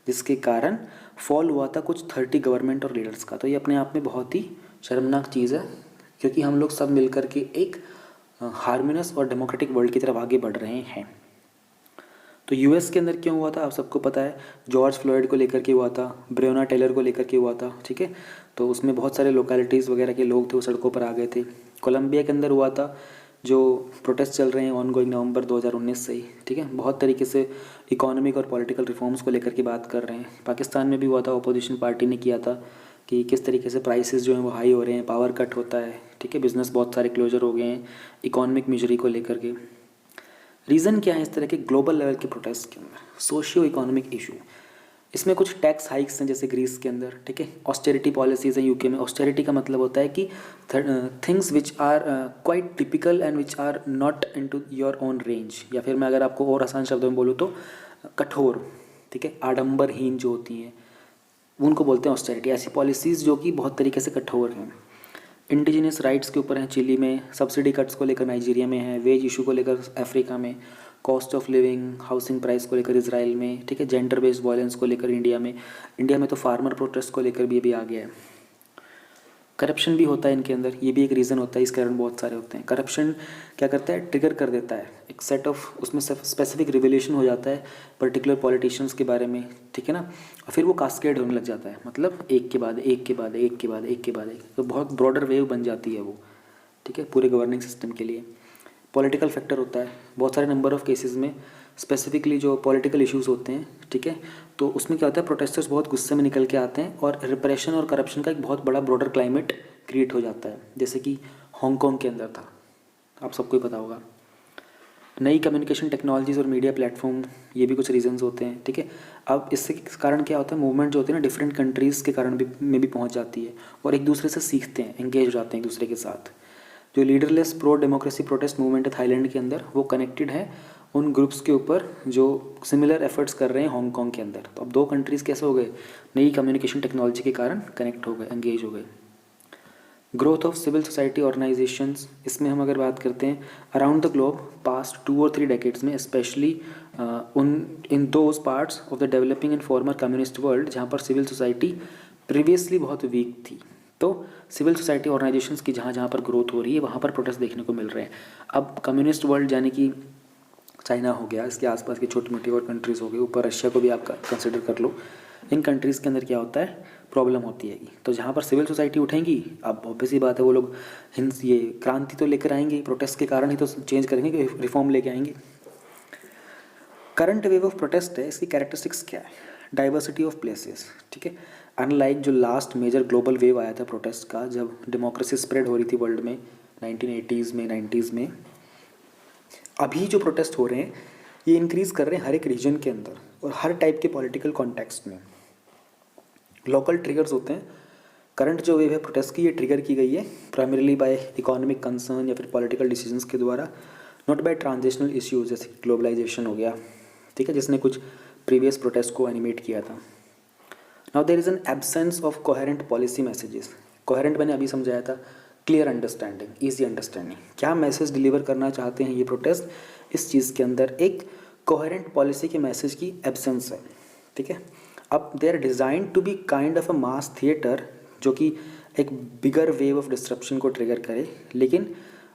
जिसके कारण फॉल हुआ था कुछ 30 गवर्नमेंट और लीडर्स का। तो ये अपने आप में बहुत ही शर्मनाक चीज़ है, क्योंकि हम लोग सब मिलकर के एक हार्मोनियस और डेमोक्रेटिक वर्ल्ड की तरफ आगे बढ़ रहे हैं। तो यूएस के अंदर क्यों हुआ था आप सबको पता है, जॉर्ज फ्लॉयड को लेकर के हुआ था, ब्रेयोना टेलर को लेकर के हुआ था, ठीक है। तो उसमें बहुत सारे लोकेलिटीज़ वगैरह के लोग थे वो सड़कों पर आ गए थे। कोलंबिया के अंदर हुआ था, जो प्रोटेस्ट चल रहे हैं ऑन गोइंग नवंबर 2019 से ही, ठीक है। बहुत तरीके से इकोनॉमिक और पॉलिटिकल रिफॉर्म्स को लेकर के बात कर रहे हैं। पाकिस्तान में भी हुआ था, अपोजिशन पार्टी ने किया था कि किस तरीके से प्राइसेस जो हैं वो हाई हो रहे हैं, पावर कट होता है, ठीक है, बिजनेस बहुत सारे क्लोजर हो गए हैं इकोनॉमिक मिजरी को लेकर के। रीज़न क्या है इस तरह के ग्लोबल लेवल के प्रोटेस्ट के अंदर? Socio economic issue. इसमें कुछ टैक्स हाइक्स हैं जैसे ग्रीस के अंदर, ठीक है। ऑस्टेरिटी पॉलिसीज़ हैं यूके में। ऑस्टेरिटी का मतलब होता है कि things which are quite typical and which are not into your own range, या फिर मैं अगर आपको और आसान शब्दों में बोलूँ तो कठोर, ठीक है, आडंबरहीन जो होती हैं उनको बोलते हैं ऑस्टेरिटी। ऐसी पॉलिसीज़ जो कि बहुत तरीके से कठोर हैं। इंडिजिनियस राइट्स के ऊपर हैं चिली में, सब्सिडी कट्स को लेकर नाइजीरिया में है, वेज इशू को लेकर अफ्रीका में, cost of living, housing price को लेकर इजराइल में, ठीक है, जेंडर बेस्ड वायलेंस को लेकर इंडिया में तो फार्मर प्रोटेस्ट को लेकर भी अभी आ गया है। करप्शन भी होता है इनके अंदर, ये भी एक रीज़न होता है, इस कारण बहुत सारे होते हैं। करप्शन क्या करता है, ट्रिगर कर देता है एक सेट ऑफ, उसमें स्पेसिफिक रिवेलेशन हो जाता है पर्टिकुलर पॉलिटिशियंस के बारे में, ठीक है ना, और फिर वो कास्केड होने लग जाता है, मतलब एक के बाद एक के बाद एक के बाद एक के बाद एक, तो बहुत ब्रॉडर वेव बन जाती है वो, ठीक है, पूरे गवर्निंग सिस्टम के लिए। पॉलिटिकल फैक्टर होता है बहुत सारे नंबर ऑफ केसेस में, स्पेसिफिकली जो पॉलिटिकल इश्यूज होते हैं, ठीक है, तो उसमें क्या होता है, प्रोटेस्टर्स बहुत गुस्से में निकल के आते हैं और रिप्रेशन और करप्शन का एक बहुत बड़ा ब्रॉडर क्लाइमेट क्रिएट हो जाता है, जैसे कि हांगकांग के अंदर था, आप सबको ही पता होगा। नई कम्युनिकेशन टेक्नोलॉजीज़ और मीडिया प्लेटफॉर्म, ये भी कुछ रीजंस होते हैं, ठीक है। अब इससे कारण क्या होता है, मूवमेंट जो होती है ना डिफरेंट कंट्रीज़ के कारण भी में भी पहुँच जाती है और एक दूसरे से सीखते हैं, एंगेज हो जाते हैं एक दूसरे के साथ। जो leaderless pro democracy protest movement है थाईलैंड के अंदर, वो कनेक्टेड है उन ग्रुप्स के ऊपर जो सिमिलर एफर्ट्स कर रहे हैं हांगकांग के अंदर। तो अब दो कंट्रीज़ कैसे हो गए, नई कम्युनिकेशन टेक्नोलॉजी के कारण कनेक्ट हो गए, एंगेज हो गए। Growth of civil society organisations, इसमें हम अगर बात करते हैं अराउंड द ग्लोब पास्ट 2 और 3 डेकेड्स में, specially in those parts of the developing and farmer communist world जहाँ पर सिविल सोसाइटी प्रीवियसली बहुत वीक थी, तो सिविल सोसाइटी ऑर्गेनाइजेशंस की जहाँ जहाँ पर ग्रोथ हो रही है वहाँ पर प्रोटेस्ट देखने को मिल रहे हैं। अब कम्युनिस्ट वर्ल्ड यानी कि चाइना हो गया, इसके आसपास की छोटी मोटी और कंट्रीज़ हो गई, ऊपर रशिया को भी आप कंसिडर कर लो, इन कंट्रीज़ के अंदर क्या होता है, प्रॉब्लम होती है। तो जहाँ पर सिविल सोसाइटी उठेंगी, अब ऑब्वियसली बात है वो लोग ये क्रांति तो लेकर आएंगे, प्रोटेस्ट के कारण ही तो चेंज करेंगे, रिफॉर्म लेके आएंगे। करंट वेव ऑफ प्रोटेस्ट है, इसकी कैरेक्टरिस्टिक्स क्या है, डाइवर्सिटी ऑफ प्लेसेस, ठीक है। अनलाइक जो लास्ट मेजर ग्लोबल वेव आया था प्रोटेस्ट का, जब डेमोक्रेसी स्प्रेड हो रही थी वर्ल्ड में 1980s में 90s में, अभी जो प्रोटेस्ट हो रहे हैं ये इंक्रीज़ कर रहे हैं हर एक रीजन के अंदर और हर टाइप के पॉलिटिकल कॉन्टेक्स्ट में। लोकल ट्रिगर्स होते हैं, करंट जो वेव है प्रोटेस्ट की, ये ट्रिगर की गई है प्राइमरीली बाय इकोनॉमिक कंसर्न या फिर पॉलिटिकल डिसीजंस के द्वारा, नॉट बाय ट्रांजिशनल इश्यूज जैसे ग्लोबलाइजेशन हो गया, ठीक है, जिसने कुछ प्रीवियस प्रोटेस्ट को एनिमेट किया था। Now there is an absence of coherent policy messages. Coherent मैंने अभी समझाया था, क्लियर अंडरस्टैंडिंग, ईजी अंडरस्टैंडिंग, क्या मैसेज डिलीवर करना चाहते हैं ये प्रोटेस्ट, इस चीज़ के अंदर एक कोहेरेंट पॉलिसी के मैसेज की एब्सेंस है, ठीक है। अब they are design to be kind of a mass theatre, जो कि एक बिगर वेव ऑफ डिस्ट्रप्शन को ट्रिगर करे, लेकिन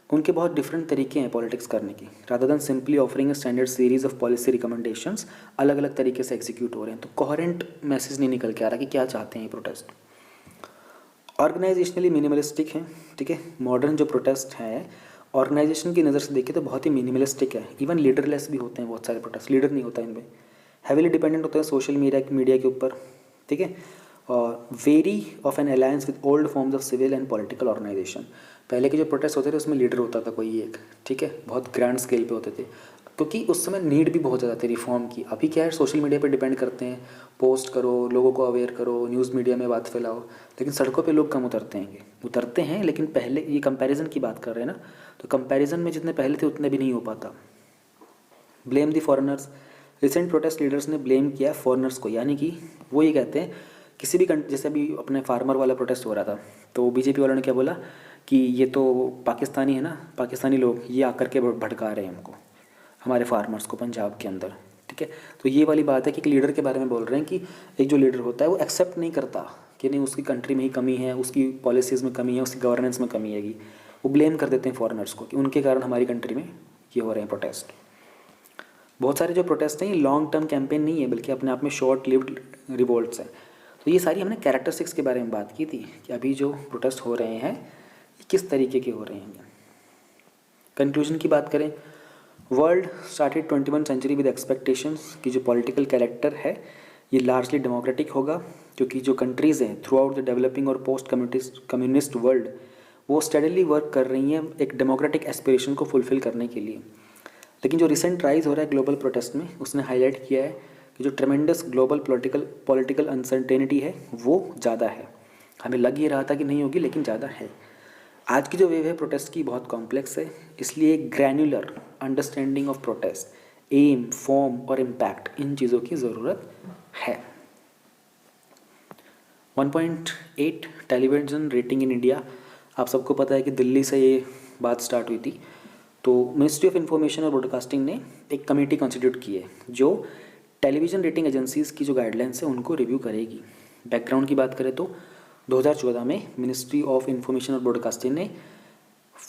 उनके बहुत डिफरेंट तरीके हैं पॉलिटिक्स करने की। Rather than simply offering a standard series of policy recommendations, अलग अलग तरीके से एग्जीक्यूट हो रहे हैं, तो कोहेरेंट मैसेज नहीं निकल के आ रहा कि क्या चाहते हैं ये प्रोटेस्ट। ऑर्गेनाइजेशनली मिनिमलिस्टिक है, ठीक है, मॉडर्न जो प्रोटेस्ट है ऑर्गेनाइजेशन की नज़र से देखें तो बहुत ही मिनिमलिस्टिक है, इवन लीडरलेस भी होते हैं बहुत सारे प्रोटेस्ट, लीडर नहीं होता इनमें, हैवीली डिपेंडेंट होते हैं सोशल मीडिया के ऊपर, ठीक है, और very of an alliance with old forms of civil and political organisation. पहले के जो प्रोटेस्ट होते थे उसमें लीडर होता था कोई एक, ठीक है, बहुत ग्रैंड स्केल पे होते थे, क्योंकि उस समय नीड भी बहुत ज़्यादा थी रिफॉर्म की। अभी क्या है, सोशल मीडिया पे डिपेंड करते हैं, पोस्ट करो, लोगों को अवेयर करो, न्यूज़ मीडिया में बात फैलाओ, लेकिन सड़कों पे लोग कम उतरते हैं, लेकिन पहले ये कंपैरिजन की बात कर रहे हैं ना, तो कंपैरिजन में जितने पहले थे उतने भी नहीं हो पाता। ब्लेम दी फॉरेनर्स, रिसेंट प्रोटेस्ट लीडर्स ने ब्लेम किया फॉरेनर्स को, यानी कि वो ये कहते हैं किसी भी जैसे अभी अपने फार्मर वाला प्रोटेस्ट हो रहा था, तो बीजेपी वालों ने क्या बोला कि ये तो पाकिस्तानी है ना, पाकिस्तानी लोग ये आकर के भड़का रहे हैं हमको, हमारे फार्मर्स को पंजाब के अंदर, ठीक है। तो ये वाली बात है कि एक लीडर के बारे में बोल रहे हैं कि एक जो लीडर होता है वो एक्सेप्ट नहीं करता कि नहीं उसकी कंट्री में ही कमी है, उसकी पॉलिसीज़ में कमी है, उसकी गवर्नेंस में कमी हैगी। वो ब्लेम कर देते हैं फॉरेनर्स को कि उनके कारण हमारी कंट्री में ये हो रहे हैं प्रोटेस्ट। बहुत सारे जो प्रोटेस्ट हैं ये लॉन्ग टर्म कैंपेन नहीं है, बल्कि अपने आप में शॉर्ट लिव्ड रिवोल्ट्स हैं। तो ये सारी हमने कैरेक्टरिस्टिक्स के बारे में बात की थी कि अभी जो प्रोटेस्ट हो रहे हैं ये किस तरीके के हो रहे हैं। कंक्लूजन की बात करें, world started 21 century with expectations कि जो पॉलिटिकल कैरेक्टर है ये लार्जली डेमोक्रेटिक होगा, क्योंकि जो कंट्रीज़ हैं थ्रू आउट द डेवलपिंग और पोस्ट कम्युनिस्ट वर्ल्ड वो स्टडीली वर्क कर रही हैं एक डेमोक्रेटिक एस्पिरेशन को फुलफ़िल करने के लिए। लेकिन जो रिसेंट राइज हो रहा है ग्लोबल प्रोटेस्ट में, उसने हाईलाइट किया है कि जो ट्रेमेंडस ग्लोबल पॉलिटिकल अनसर्टेनिटी है वो ज़्यादा है। हमें लग ही रहा था कि नहीं होगी, लेकिन ज़्यादा है। आज की जो वेव है प्रोटेस्ट की बहुत कॉम्प्लेक्स है, इसलिए granular understanding of protest, um, form और इम्पैक्ट, इन चीज़ों की ज़रूरत है। 1.8 टेलीविज़न रेटिंग इन इंडिया। आप सबको पता है कि दिल्ली से ये बात स्टार्ट हुई थी। तो मिनिस्ट्री ऑफ इंफॉर्मेशन और ब्रॉडकास्टिंग ने एक कमेटी कॉन्स्टिट्यूट की है जो टेलीविज़न रेटिंग एजेंसीज़ की जो गाइडलाइंस है उनको रिव्यू करेगी। बैकग्राउंड की बात करें तो 2014 में मिनिस्ट्री ऑफ इंफॉर्मेशन और ब्रॉडकास्टिंग ने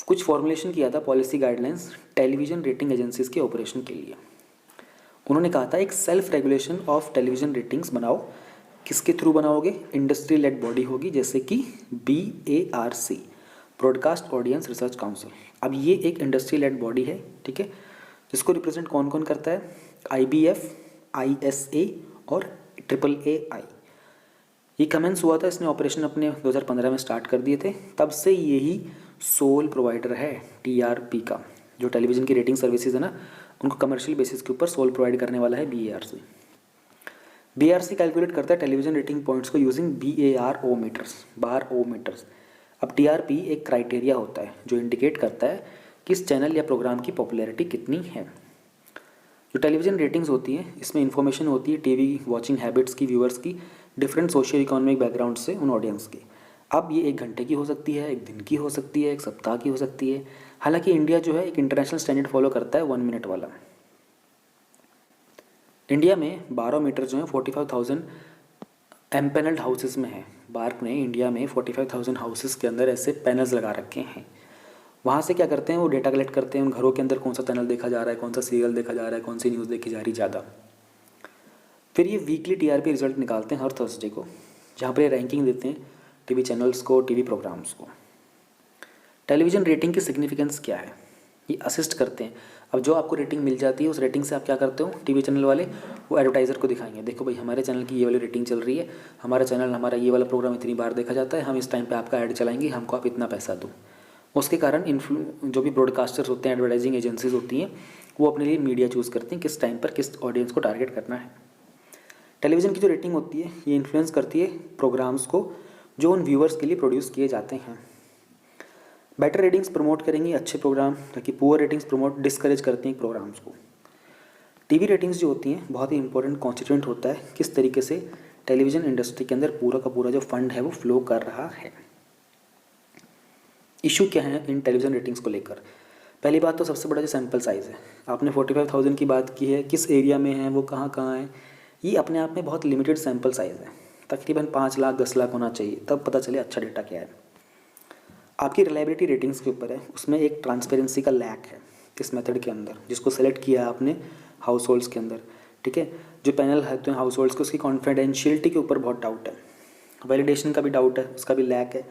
कुछ फॉर्मुलेशन किया था policy guidelines television rating agencies के ऑपरेशन के लिए। उन्होंने कहा था एक self regulation of television ratings बनाओ। किसके थ्रू बनाओगे? इंडस्ट्री लेड बॉडी होगी, जैसे कि BARC, broadcast audience research council. अब ये एक इंडस्ट्री लेड बॉडी है, ठीक है, जिसको रिप्रेजेंट कौन कौन करता है? IBF, ISA और AAAI। ये कमेंस हुआ था, इसने ऑपरेशन अपने 2015 में स्टार्ट कर दिए थे। तब से यही सोल प्रोवाइडर है TRP का। जो टेलीविज़न की रेटिंग सर्विसेज है ना, उनको कमर्शियल बेसिस के ऊपर सोल प्रोवाइड करने वाला है BARC। BARC कैलकुलेट करता है टेलीविज़न रेटिंग पॉइंट्स को यूजिंग बार ओ मीटर्स। अब TRP एक क्राइटेरिया होता है जो इंडिकेट करता है किस चैनल या प्रोग्राम की पॉपुलैरिटी कितनी है। जो टेलीविज़न रेटिंग्स होती हैं इसमें इन्फॉर्मेशन होती है टीवी वॉचिंग हैबिट्स की, व्यूअर्स की, डिफरेंट सोशियो इकोनॉमिक बैकग्राउंड से उन ऑडियंस की। अब ये 1 घंटे की हो सकती है, 1 दिन की हो सकती है, 1 सप्ताह की हो सकती है। हालांकि इंडिया जो है एक इंटरनेशनल स्टैंडर्ड फॉलो करता है 1 मिनट वाला। इंडिया में 12 मीटर जो है 45,000 एम्पेनल्ड हाउसेस में है। बार्क ने इंडिया में 45,000 हाउसेस के अंदर ऐसे पैनल्स लगा रखे हैं। वहाँ से क्या करते हैं, वो डेटा कलेक्ट करते हैं उन घरों के अंदर कौन सा चैनल देखा जा रहा है, कौन सा सीरियल देखा जा रहा है, कौन सी न्यूज़ देखी जा रही ज़्यादा। फिर ये वीकली TRP रिजल्ट निकालते हैं हर थर्सडे को, जहाँ पर ये रैंकिंग देते हैं टीवी चैनल्स को, टीवी प्रोग्राम्स को। टेलीविज़न रेटिंग की सिग्निफिकेंस क्या है? ये असिस्ट करते हैं। अब जो आपको रेटिंग मिल जाती है उस रेटिंग से आप क्या करते हो, टीवी चैनल वाले वो एडवर्टाइज़र को दिखाएंगे, देखो भाई हमारे चैनल की ये वाली रेटिंग चल रही है, हमारा चैनल, हमारा ये वाला प्रोग्राम इतनी बार देखा जाता है, हम इस टाइम पे आपका ऐड चलाएंगे, हमको आप इतना पैसा दो। उसके कारण जो भी ब्रॉडकास्टर्स होते हैं, एडवर्टाइजिंग एजेंसीज होती हैं, वो अपने लिए मीडिया चूज़ करती हैं किस टाइम पर किस ऑडियंस को टारगेट करना है। टेलीविज़न की जो रेटिंग होती है ये इन्फ्लुएंस करती है प्रोग्राम्स को जो उन व्यूअर्स के लिए प्रोड्यूस किए जाते हैं। बेटर रेटिंग्स प्रमोट करेंगी अच्छे प्रोग्राम, ताकि पुअर रेटिंग्स डिस्करेज करती हैं प्रोग्राम्स को। टीवी रेटिंग्स जो होती हैं बहुत ही इंपॉर्टेंट कॉन्स्टिट्यूएंट होता है किस तरीके से टेलीविज़न इंडस्ट्री के अंदर पूरा का पूरा जो फंड है वो फ्लो कर रहा है। इशू क्या है इन टेलीविज़न रेटिंग्स को लेकर? पहली बात तो सबसे बड़ा जो सैम्पल साइज़ है, आपने 45,000 की बात की है, किस एरिया में है, वो कहाँ कहाँ है, ये अपने आप में बहुत लिमिटेड सैम्पल साइज़ है। तकरीबन 5 लाख 10 लाख होना चाहिए, तब पता चले अच्छा डेटा क्या है। आपकी रिलायबिलिटी रेटिंग्स के ऊपर है, उसमें एक ट्रांसपेरेंसी का लैक है इस मेथड के अंदर, जिसको सेलेक्ट किया है आपने हाउस होल्ड्स के अंदर, ठीक है। जो पैनल है तो हाउस होल्ड्स के, उसकी कॉन्फिडेंशियलिटी के ऊपर बहुत डाउट है, वैलिडेशन का भी डाउट है, उसका भी लैक है।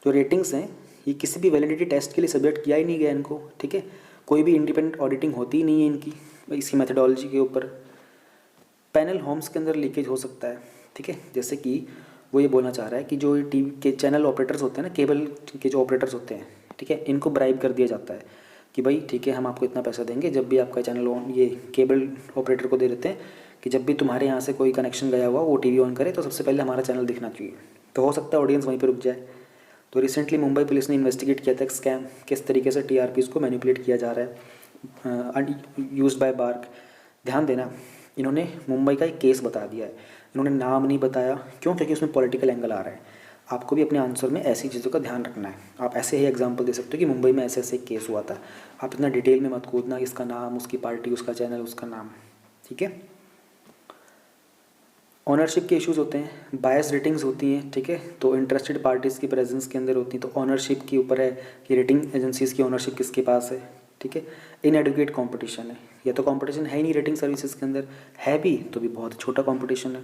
जो रेटिंग्स हैं ये किसी भी वैलिडिटी टेस्ट के लिए सब्जेक्ट किया ही नहीं गया इनको, ठीक है। कोई भी इंडिपेंडेंट ऑडिटिंग होती ही नहीं है इनकी इसकी मेथडोलॉजी के ऊपर। पैनल होम्स के अंदर लीकेज हो सकता है, ठीक है। जैसे कि वो ये बोलना चाह रहा है कि जो टीवी के चैनल ऑपरेटर्स होते हैं ना, केबल के जो ऑपरेटर्स होते हैं, ठीक है, इनको ब्राइब कर दिया जाता है कि भाई ठीक है हम आपको इतना पैसा देंगे, जब भी आपका चैनल ऑन, ये केबल ऑपरेटर को दे देते हैं कि जब भी तुम्हारे यहाँ से कोई कनेक्शन गया हुआ वो टीवी ऑन करे तो सबसे पहले हमारा चैनल दिखना चाहिए। तो हो सकता है ऑडियंस वहीं पर रुक जाए। तो रिसेंटली मुंबई पुलिस ने इन्वेस्टिगेट किया था स्कैम, किस तरीके से TRPs को मैनिपुलेट किया जा रहा है यूज्ड बाय बार्क। ध्यान देना, इन्होंने मुंबई का एक केस बता दिया है, इन्होंने नाम नहीं बताया, क्यों? क्योंकि उसमें पॉलिटिकल एंगल आ रहा है। आपको भी अपने आंसर में ऐसी चीज़ों का ध्यान रखना है। आप ऐसे ही एग्जांपल दे सकते हो कि मुंबई में ऐसे ऐसे एक केस हुआ था। आप इतना डिटेल में मत कूदना, इसका नाम, उसकी पार्टी, उसका चैनल, उसका नाम, ठीक है। ऑनरशिप के इश्यूज़ होते हैं, बायस रेटिंग्स होती हैं, ठीक है। तो इंटरेस्टेड पार्टीज़ की प्रेजेंस के अंदर होती हैं, तो ऑनरशिप के ऊपर है कि रेटिंग एजेंसीज़ की ऑनरशिप किसके पास है, ठीक है। इनएडुकेट कंपटीशन है, या तो कंपटीशन है ही नहीं रेटिंग सर्विसेज के अंदर, है भी तो भी बहुत छोटा कंपटीशन है।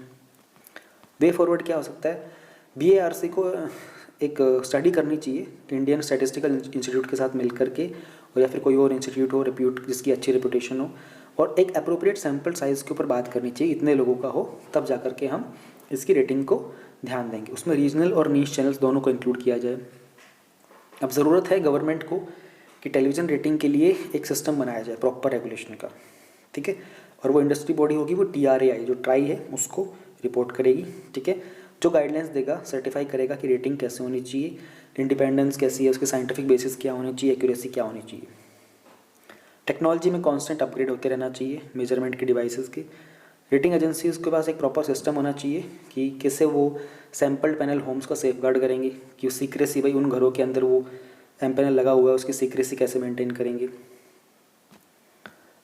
वे फॉरवर्ड क्या हो सकता है, BARC को एक स्टडी करनी चाहिए इंडियन स्टैटिस्टिकल इंस्टीट्यूट के साथ मिल करके, और या फिर कोई और इंस्टीट्यूट हो रिप्यूट जिसकी अच्छी रेपुटेशन हो, और एक अप्रोप्रिएट सैम्पल साइज़ के ऊपर बात करनी चाहिए, इतने लोगों का हो, तब जा करके हम इसकी रेटिंग को ध्यान देंगे। उसमें रीजनल और नीश चैनल्स दोनों को इंक्लूड किया जाए। अब ज़रूरत है गवर्नमेंट को कि टेलीविज़न रेटिंग के लिए एक सिस्टम बनाया जाए प्रॉपर रेगुलेशन का, ठीक है। और वो इंडस्ट्री बॉडी होगी, वो TRAI जो ट्राई है उसको रिपोर्ट करेगी, ठीक है। जो गाइडलाइंस देगा, सर्टिफाई करेगा कि रेटिंग कैसे होनी चाहिए, इंडिपेंडेंस कैसी है, उसके साइंटिफिक बेसिस क्या होनी चाहिए, एक्यूरेसी क्या होनी चाहिए। टेक्नोलॉजी में कांस्टेंट अपग्रेड होते रहना चाहिए मेजरमेंट के डिवाइसेस के। रेटिंग एजेंसीज के पास एक प्रॉपर सिस्टम होना चाहिए कि कैसे वो सैम्पल्ड पैनल होम्स का सेफगार्ड करेंगे, कि सीक्रेसी, भाई उन घरों के अंदर वो पैनल लगा हुआ है उसकी सीक्रेसी कैसे मेंटेन करेंगे।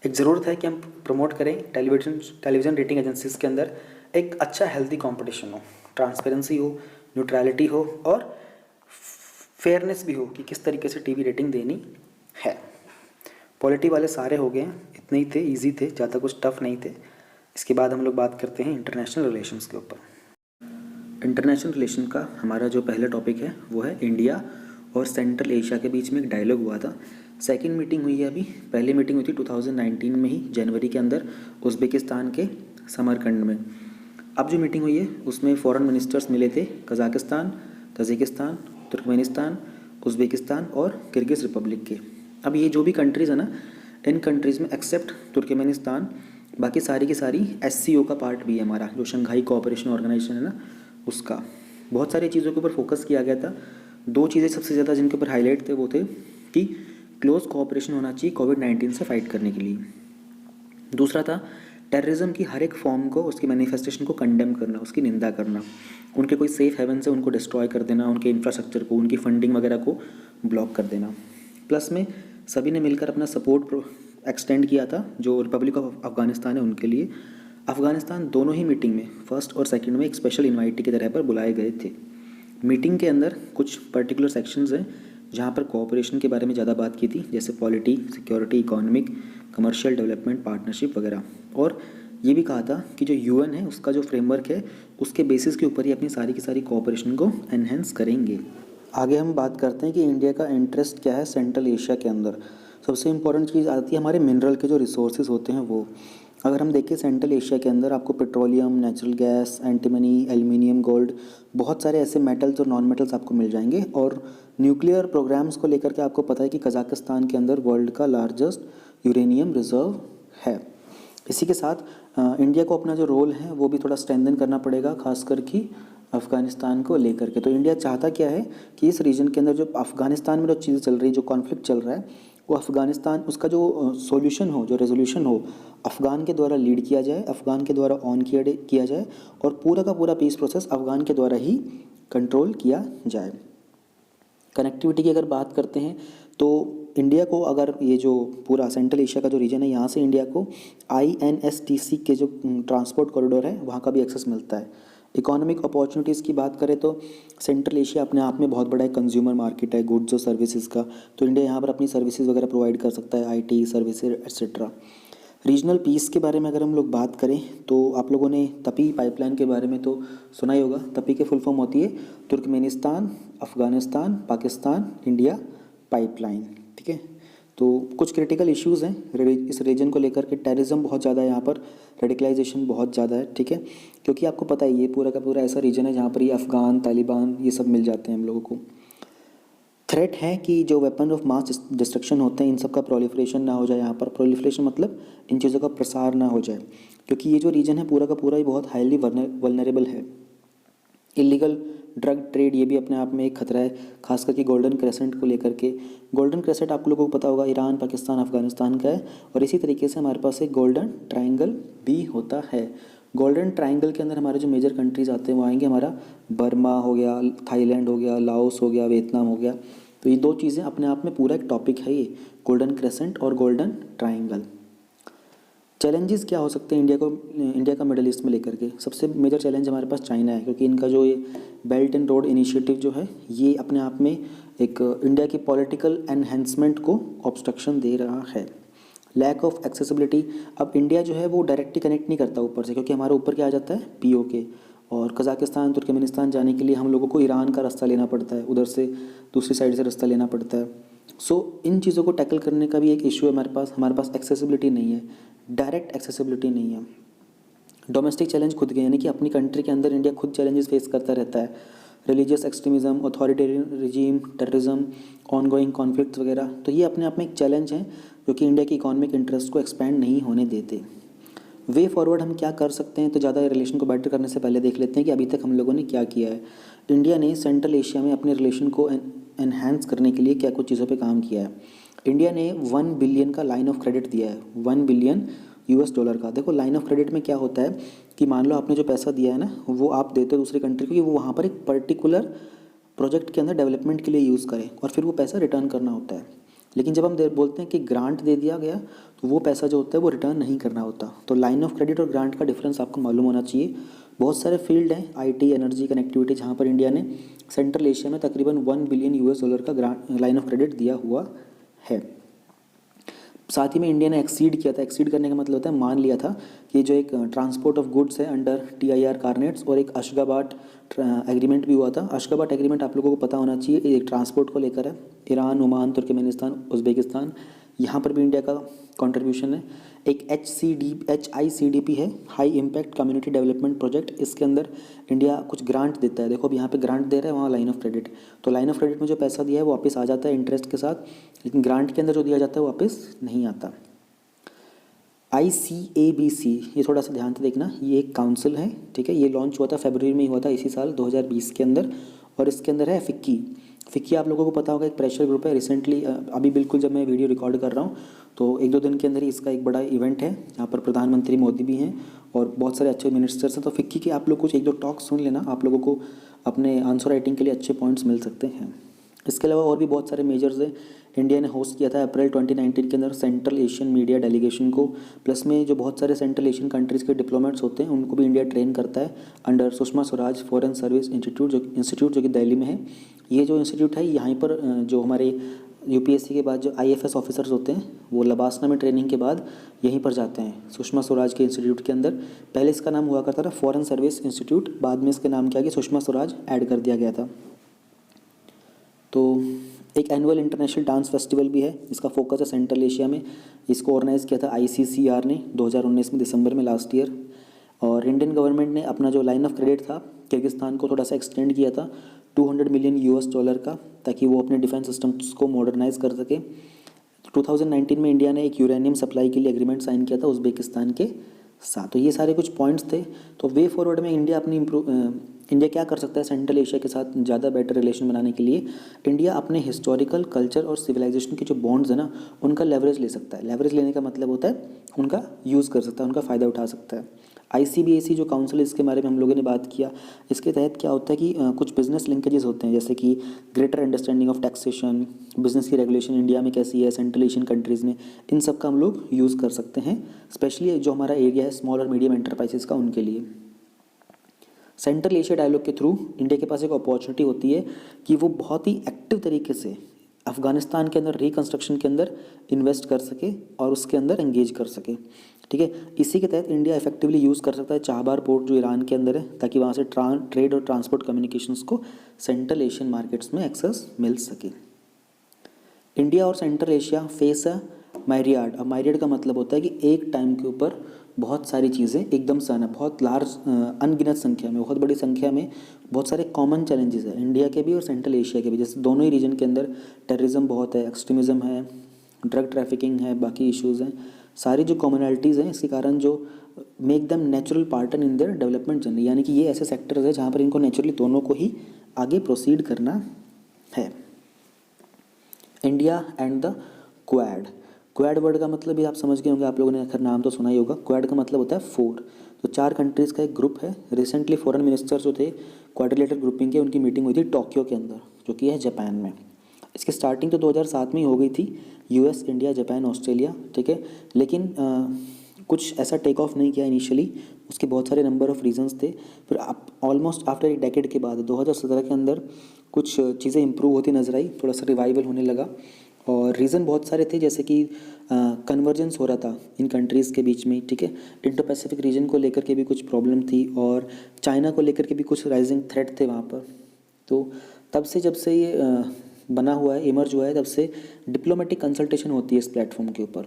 एक ज़रूरत है कि हम प्रमोट करें टेलीविज़न रेटिंग एजेंसीज के अंदर एक अच्छा हेल्दी कंपटीशन हो, ट्रांसपेरेंसी हो, न्यूट्रलिटी हो और फेयरनेस भी हो कि किस तरीके से टीवी रेटिंग देनी है। पॉलिटी वाले सारे हो गए हैं, इतने ही थे, इजी थे, ज़्यादा कुछ टफ नहीं थे। इसके बाद हम लोग बात करते हैं इंटरनेशनल रिलेशंस के ऊपर। इंटरनेशनल रिलेशन का हमारा जो पहला टॉपिक है वो है इंडिया और सेंट्रल एशिया के बीच में एक डायलॉग हुआ था। सेकंड मीटिंग हुई है अभी, पहली मीटिंग हुई थी 2019 में ही, जनवरी के अंदर, उज़्बेकिस्तान के समरकंड में। अब जो मीटिंग हुई है उसमें फॉरेन मिनिस्टर्स मिले थे, कज़ाकिस्तान, तजिकिस्तान, तुर्कमेनिस्तान, उज़्बेकिस्तान और किर्गिज़ रिपब्लिक के। अब ये जो भी कंट्रीज़ है ना, इन कंट्रीज़ में एक्सेप्ट तुर्कमेनिस्तान, बाकी सारी की सारी SCO का पार्ट भी है हमारा, जो शंघाई कोऑपरेशन ऑर्गेनाइजेशन है ना, उसका। बहुत सारी चीज़ों के ऊपर फोकस किया गया था। दो चीज़ें सबसे ज़्यादा जिनके ऊपर हाईलाइट थे वो थे कि क्लोज कोऑपरेशन होना चाहिए कोविड-19 से फाइट करने के लिए। दूसरा था टेररिज्म की हर एक फॉर्म को, उसकी मैनिफेस्टेशन को कंडेम करना, उसकी निंदा करना, उनके कोई सेफ हेवन से उनको डिस्ट्रॉय कर देना, उनके इंफ्रास्ट्रक्चर को, उनकी फंडिंग वगैरह को ब्लॉक कर देना। प्लस में सभी ने मिलकर अपना सपोर्ट एक्सटेंड किया था जो रिपब्लिक ऑफ अफ़गानिस्तान है उनके लिए। अफ़गानिस्तान दोनों ही मीटिंग में, फर्स्ट और सेकंड में, एक स्पेशल इन्वाइटी की तरह पर बुलाए गए थे। मीटिंग के अंदर कुछ पर्टिकुलर सेक्शंस हैं जहाँ पर कोऑपरेशन के बारे में ज़्यादा बात की थी, जैसे polity, security, economic, commercial development, partnership वगैरह। और ये भी कहा था कि जो UN है उसका जो फ्रेमवर्क है उसके बेसिस के ऊपर ही अपनी सारी की सारी कोऑपरेशन को एनहेंस करेंगे। आगे हम बात करते हैं कि इंडिया का इंटरेस्ट क्या है सेंट्रल एशिया के अंदर। सबसे इम्पोर्टेंट चीज़ आती है हमारे मिनरल के जो रिसोर्सेज होते हैं वो। अगर हम देखें सेंट्रल एशिया के अंदर आपको petroleum, natural gas, antimony, aluminium, gold, बहुत सारे ऐसे मेटल्स और नॉन मेटल्स आपको मिल जाएंगे। और न्यूक्लियर प्रोग्राम्स को लेकर के आपको पता है कि कज़ाकिस्तान के अंदर वर्ल्ड का लार्जेस्ट यूरेनियम रिजर्व है। इसी के साथ इंडिया को अपना जो रोल है वो भी थोड़ा स्ट्रेंथन करना पड़ेगा, खासकर कि अफ़गानिस्तान को लेकर के। तो इंडिया चाहता क्या है कि इस रीजन के अंदर जो अफ़गानिस्तान में जो चीज़ें चल रही है, जो कॉन्फ्लिक्ट चल रहा है, वो अफ़गानिस्तान, उसका जो सॉल्यूशन हो, जो रेजोल्यूशन हो, अफ़गान के द्वारा लीड किया जाए, अफ़गान के द्वारा ऑन किया जाए और पूरा का पूरा पीस प्रोसेस अफ़गान के द्वारा ही कंट्रोल किया जाए। कनेक्टिविटी की अगर बात करते हैं तो इंडिया को, अगर ये जो पूरा सेंट्रल एशिया का जो रीजन है, यहाँ से इंडिया को INSTC के जो ट्रांसपोर्ट कॉरिडोर है वहाँ का भी एक्सेस मिलता है। इकोनॉमिक अपॉर्चुनिटीज़ की बात करें तो सेंट्रल एशिया अपने आप में बहुत बड़ा एक कंज्यूमर मार्केट है गुड्स और सर्विसेज का, तो इंडिया यहाँ पर अपनी सर्विसेज वगैरह प्रोवाइड कर सकता है, IT services etcetera. Regional piece के बारे में अगर हम लोग बात करें तो आप लोगों ने तपी पाइपलाइन के बारे में तो सुना ही होगा। तपी के फुल फॉर्म होती है Turkmenistan, Afghanistan, Pakistan, India pipeline, ठीक है। तो कुछ क्रिटिकल इश्यूज़ हैं इस रीजन को लेकर के। टेररिज्म बहुत ज़्यादा है यहाँ पर, रेडिकलाइजेशन बहुत ज़्यादा है, ठीक है, क्योंकि आपको पता है ये पूरा का पूरा ऐसा रीजन है जहाँ पर ये अफ़गान, तालिबान, ये सब मिल जाते हैं हम लोगों को। थ्रेट है कि जो वेपन ऑफ मास डिस्ट्रक्शन होते हैं इन सब का प्रोलिफरेशन ना हो जाए यहाँ पर। प्रोलिफरेशन मतलब इन चीज़ों का प्रसार ना हो जाए, क्योंकि ये जो रीजन है पूरा का पूरा ही बहुत हाईली वल्नरेबल है। इलीगल ड्रग ट्रेड ये भी अपने आप में एक खतरा है, खास करके गोल्डन क्रेसेंट को लेकर के। गोल्डन क्रेसेंट आप लोगों को पता होगा ईरान, पाकिस्तान, अफ़गानिस्तान का है। और इसी तरीके से हमारे पास एक गोल्डन ट्रायंगल भी होता है। गोल्डन ट्रायंगल के अंदर हमारे जो मेजर कंट्रीज़ आते हैं वो आएंगे, हमारा बर्मा हो गया, थाईलैंड हो गया, लाओस हो गया, वियतनाम हो गया। तो ये 2 चीज़ें अपने आप में पूरा एक टॉपिक है ये, गोल्डन क्रेसेंट और गोल्डन ट्रायंगल। चैलेंजेस क्या हो सकते हैं इंडिया का मिडल ईस्ट में लेकर के? सबसे मेजर चैलेंज हमारे पास चाइना है, क्योंकि इनका जो ये बेल्ट एंड रोड इनिशिएटिव जो है ये अपने आप में एक इंडिया की पॉलिटिकल एनहेंसमेंट को ऑब्स्ट्रक्शन दे रहा है। लैक ऑफ एक्सेसिबिलिटी, अब इंडिया जो है वो डायरेक्टली कनेक्ट नहीं करता ऊपर से, क्योंकि हमारे ऊपर क्या आ जाता है, पीओके, और कज़ाकिस्तान तुर्कमेनिस्तान जाने के लिए हम लोगों को ईरान का रास्ता लेना पड़ता है, उधर से दूसरी साइड से रास्ता लेना पड़ता है। सो इन चीज़ों को टैकल करने का भी एक इशू है हमारे पास एक्सेसिबिलिटी नहीं है, डायरेक्ट एक्सेसिबिलिटी नहीं है। डोमेस्टिक चैलेंज खुद के, यानी कि अपनी कंट्री के अंदर इंडिया खुद चैलेंजेस फेस करता रहता है, religious extremism, authoritarian regime, terrorism, ongoing conflict वगैरह। तो ये अपने आप में एक चैलेंज है जो कि इंडिया की इकोनॉमिक इंटरेस्ट को एक्सपैंड नहीं होने देते। वे फॉरवर्ड हम क्या कर सकते हैं, तो ज़्यादा रिलेशन को बेटर करने से पहले देख लेते हैं कि अभी तक हम लोगों ने क्या किया है। इंडिया ने सेंट्रल एशिया में अपने रिलेशन को एनहांस करने के लिए क्या कुछ चीज़ों पे काम किया है। इंडिया ने 1 बिलियन का लाइन ऑफ क्रेडिट दिया है, 1 बिलियन US डॉलर का। देखो लाइन ऑफ क्रेडिट में क्या होता है कि मान लो आपने जो पैसा दिया है ना, वो आप देते हो दूसरी कंट्री को कि वो वहाँ पर एक पर्टिकुलर प्रोजेक्ट के अंदर डेवलपमेंट के लिए यूज़ करें, और फिर वो पैसा रिटर्न करना होता है। लेकिन जब हम बोलते हैं कि ग्रांट दे दिया गया, तो वो पैसा जो होता है वो रिटर्न नहीं करना होता। तो लाइन ऑफ क्रेडिट और ग्रांट का डिफरेंस आपको मालूम होना चाहिए। बहुत सारे फील्ड हैं, IT, एनर्जी, कनेक्टिविटी, जहाँ पर इंडिया ने सेंट्रल एशिया में तकरीबन 1 बिलियन US डॉलर का ग्रांट लाइन ऑफ क्रेडिट दिया हुआ है। साथ ही में इंडिया ने एक्सीड किया था। एक्सीड करने का मतलब होता है मान लिया था कि जो एक ट्रांसपोर्ट ऑफ गुड्स है अंडर TIR कारनेट्स, और एक अशगाबाट एग्रीमेंट भी हुआ था। अशगाबाट एग्रीमेंट आप लोगों को पता होना चाहिए, एक ट्रांसपोर्ट को लेकर है। ईरान, ओमान, तुर्कमेनिस्तान, उज़्बेकिस्तान, यहाँ पर भी इंडिया का कंट्रीब्यूशन है। एक HICDP है, high impact community development project. इसके अंदर इंडिया कुछ ग्रांट देता है। देखो अब यहाँ पे ग्रांट दे रहा है, वहाँ लाइन ऑफ क्रेडिट। तो लाइन ऑफ क्रेडिट में जो पैसा दिया है वो वापस आ जाता है इंटरेस्ट के साथ, लेकिन ग्रांट के अंदर जो दिया जाता है वो वापस नहीं आता। ICABC, ये थोड़ा सा ध्यान से देखना, ये एक काउंसिल है, ठीक है। ये लॉन्च हुआ था फरवरी में ही हुआ था, इसी साल 2020 के अंदर। और इसके अंदर है फिक्की आप लोगों को पता होगा, एक प्रेशर ग्रुप है। रिसेंटली अभी बिल्कुल जब मैं वीडियो रिकॉर्ड कर रहा हूँ तो 1-2 दिन के अंदर ही इसका एक बड़ा इवेंट है, जहाँ पर प्रधानमंत्री मोदी भी हैं और बहुत सारे अच्छे मिनिस्टर्स हैं। तो फिक्की के आप लोग कुछ 1-2 टॉक सुन लेना, आप लोगों को अपने आंसर राइटिंग के लिए अच्छे पॉइंट्स मिल सकते हैं। इसके अलावा और भी बहुत सारे मेजर्स हैं। इंडिया ने होस्ट किया था अप्रैल 2019 के अंदर सेंट्रल एशियन मीडिया डेलीगेशन को, प्लस में जो बहुत सारे सेंट्रल एशियन कंट्रीज़ के डिप्लोमेट्स होते हैं उनको भी इंडिया ट्रेन करता है under Sushma Swaraj foreign service institute जो कि दिल्ली में है। ये जो इंस्टीट्यूट है यहाँ पर जो हमारे UPSC के बाद जो IFS ऑफिसर्स होते हैं वो लबासना में ट्रेनिंग के बाद यहीं पर जाते हैं सुषमा स्वराज के इंस्टीट्यूट के अंदर। पहले इसका नाम हुआ करता था फॉरेन सर्विस इंस्टीट्यूट, बाद में इसके नाम क्या गया, सुषमा स्वराज ऐड कर दिया गया था। तो एक एनुअल इंटरनेशनल डांस फेस्टिवल भी है, इसका फोकस है सेंट्रल एशिया में। इसको ऑर्गेनाइज़ किया था ICCR ने 2019 में दिसंबर में, लास्ट ईयर। और इंडियन गवर्नमेंट ने अपना जो लाइन ऑफ क्रेडिट था किर्गिस्तान को थोड़ा सा एक्सटेंड किया था 200 मिलियन US डॉलर का, ताकि वो अपने डिफेंस सिस्टम्स को मॉडर्नाइज कर सके। 2019 में इंडिया ने एक यूरेनियम सप्लाई के लिए एग्रीमेंट साइन किया था उज़्बेकिस्तान के साथ। तो ये सारे कुछ पॉइंट्स थे। तो वे फॉरवर्ड में इंडिया क्या कर सकता है सेंट्रल एशिया के साथ ज़्यादा बेटर रिलेशन बनाने के लिए? इंडिया अपने हिस्टोरिकल, कल्चर और सिविलाइजेशन के जो बॉन्ड्स है ना, उनका लेवरेज ले सकता है। लेवरेज लेने का मतलब होता है उनका यूज़ कर सकता है, उनका फ़ायदा उठा सकता है। ICBAC जो काउंसिल है, इसके बारे में हम लोगों ने बात किया। इसके तहत क्या होता है कि कुछ बिजनेस लिंकेजेस होते हैं, जैसे कि greater understanding of taxation, business की रेगुलेशन इंडिया में कैसी है सेंट्रल एशियन कंट्रीज़ में, इन सब का हम लोग यूज़ कर सकते हैं, स्पेशली जो हमारा एरिया है स्मॉल और मीडियम एंटरप्राइजेस का, उनके लिए। सेंट्रल एशिया डायलॉग के थ्रू इंडिया के पास एक अपॉर्चुनिटी होती है कि वो बहुत ही एक्टिव तरीके से अफ़गानिस्तान के अंदर रिकंस्ट्रक्शन के अंदर इन्वेस्ट कर सके और उसके अंदर एंगेज कर सके, ठीक है। इसी के तहत इंडिया इफेक्टिवली यूज़ कर सकता है चाहबार पोर्ट जो ईरान के अंदर है, ताकि वहाँ से ट्रेड और ट्रांसपोर्ट कम्युनिकेशंस को सेंट्रल एशियन मार्केट्स में एक्सेस मिल सके। इंडिया और सेंट्रल एशिया फेस अ मायरियाड। अब मायरियाड का मतलब होता है कि एक टाइम के ऊपर बहुत सारी चीज़ें एकदम से आना, बहुत लार्ज अनगिनत संख्या में, बहुत बड़ी संख्या में बहुत सारे कॉमन चैलेंजेस हैं इंडिया के भी और सेंट्रल एशिया के भी। जैसे दोनों ही रीजन के अंदर टेररिज्म बहुत है, एक्सट्रीमिज़म है, ड्रग ट्रैफिकिंग है, बाकी इश्यूज़ हैं। सारी जो कॉमनैलिटीज़ हैं इसके कारण जो make them natural partner in their development journey, यानी कि ये ऐसे सेक्टर्स हैं जहाँ पर इनको नेचुरली दोनों को ही आगे प्रोसीड करना है। India and the quad. Quad word का मतलब भी आप समझ गए होंगे, आप लोगों ने आखिर नाम तो सुना ही होगा। क्वाड का मतलब होता है 4। तो 4 कंट्रीज़ का एक ग्रुप है। रिसेंटली फॉरेन मिनिस्टर जो थे क्वाड्रिलेटरल ग्रुपिंग के, उनकी मीटिंग हुई थी टोक्यो के अंदर, जो कि है जापान में। इसकी स्टार्टिंग तो 2007 में ही हो गई थी, यूएस, इंडिया, जापान, ऑस्ट्रेलिया, ठीक है। लेकिन कुछ ऐसा टेक ऑफ नहीं किया इनिशियली, उसके बहुत सारे नंबर ऑफ़ रीजंस थे। फिर ऑलमोस्ट आफ्टर एक डेकेड के बाद 2017 के अंदर कुछ चीज़ें इंप्रूव होती नजर आई, थोड़ा सा रिवाइवल होने लगा। और रीज़न बहुत सारे थे, जैसे कि कन्वर्जेंस हो रहा था इन कंट्रीज़ के बीच में, ठीक है। इंडो पैसिफिक रीजन को लेकर के भी कुछ प्रॉब्लम थी, और चाइना को लेकर के भी कुछ राइजिंग थ्रेट थे वहाँ पर। तो तब से, जब से ये बना हुआ है, इमर्ज हुआ है, तब से डिप्लोमेटिक कंसल्टेशन होती है इस प्लेटफॉर्म के ऊपर,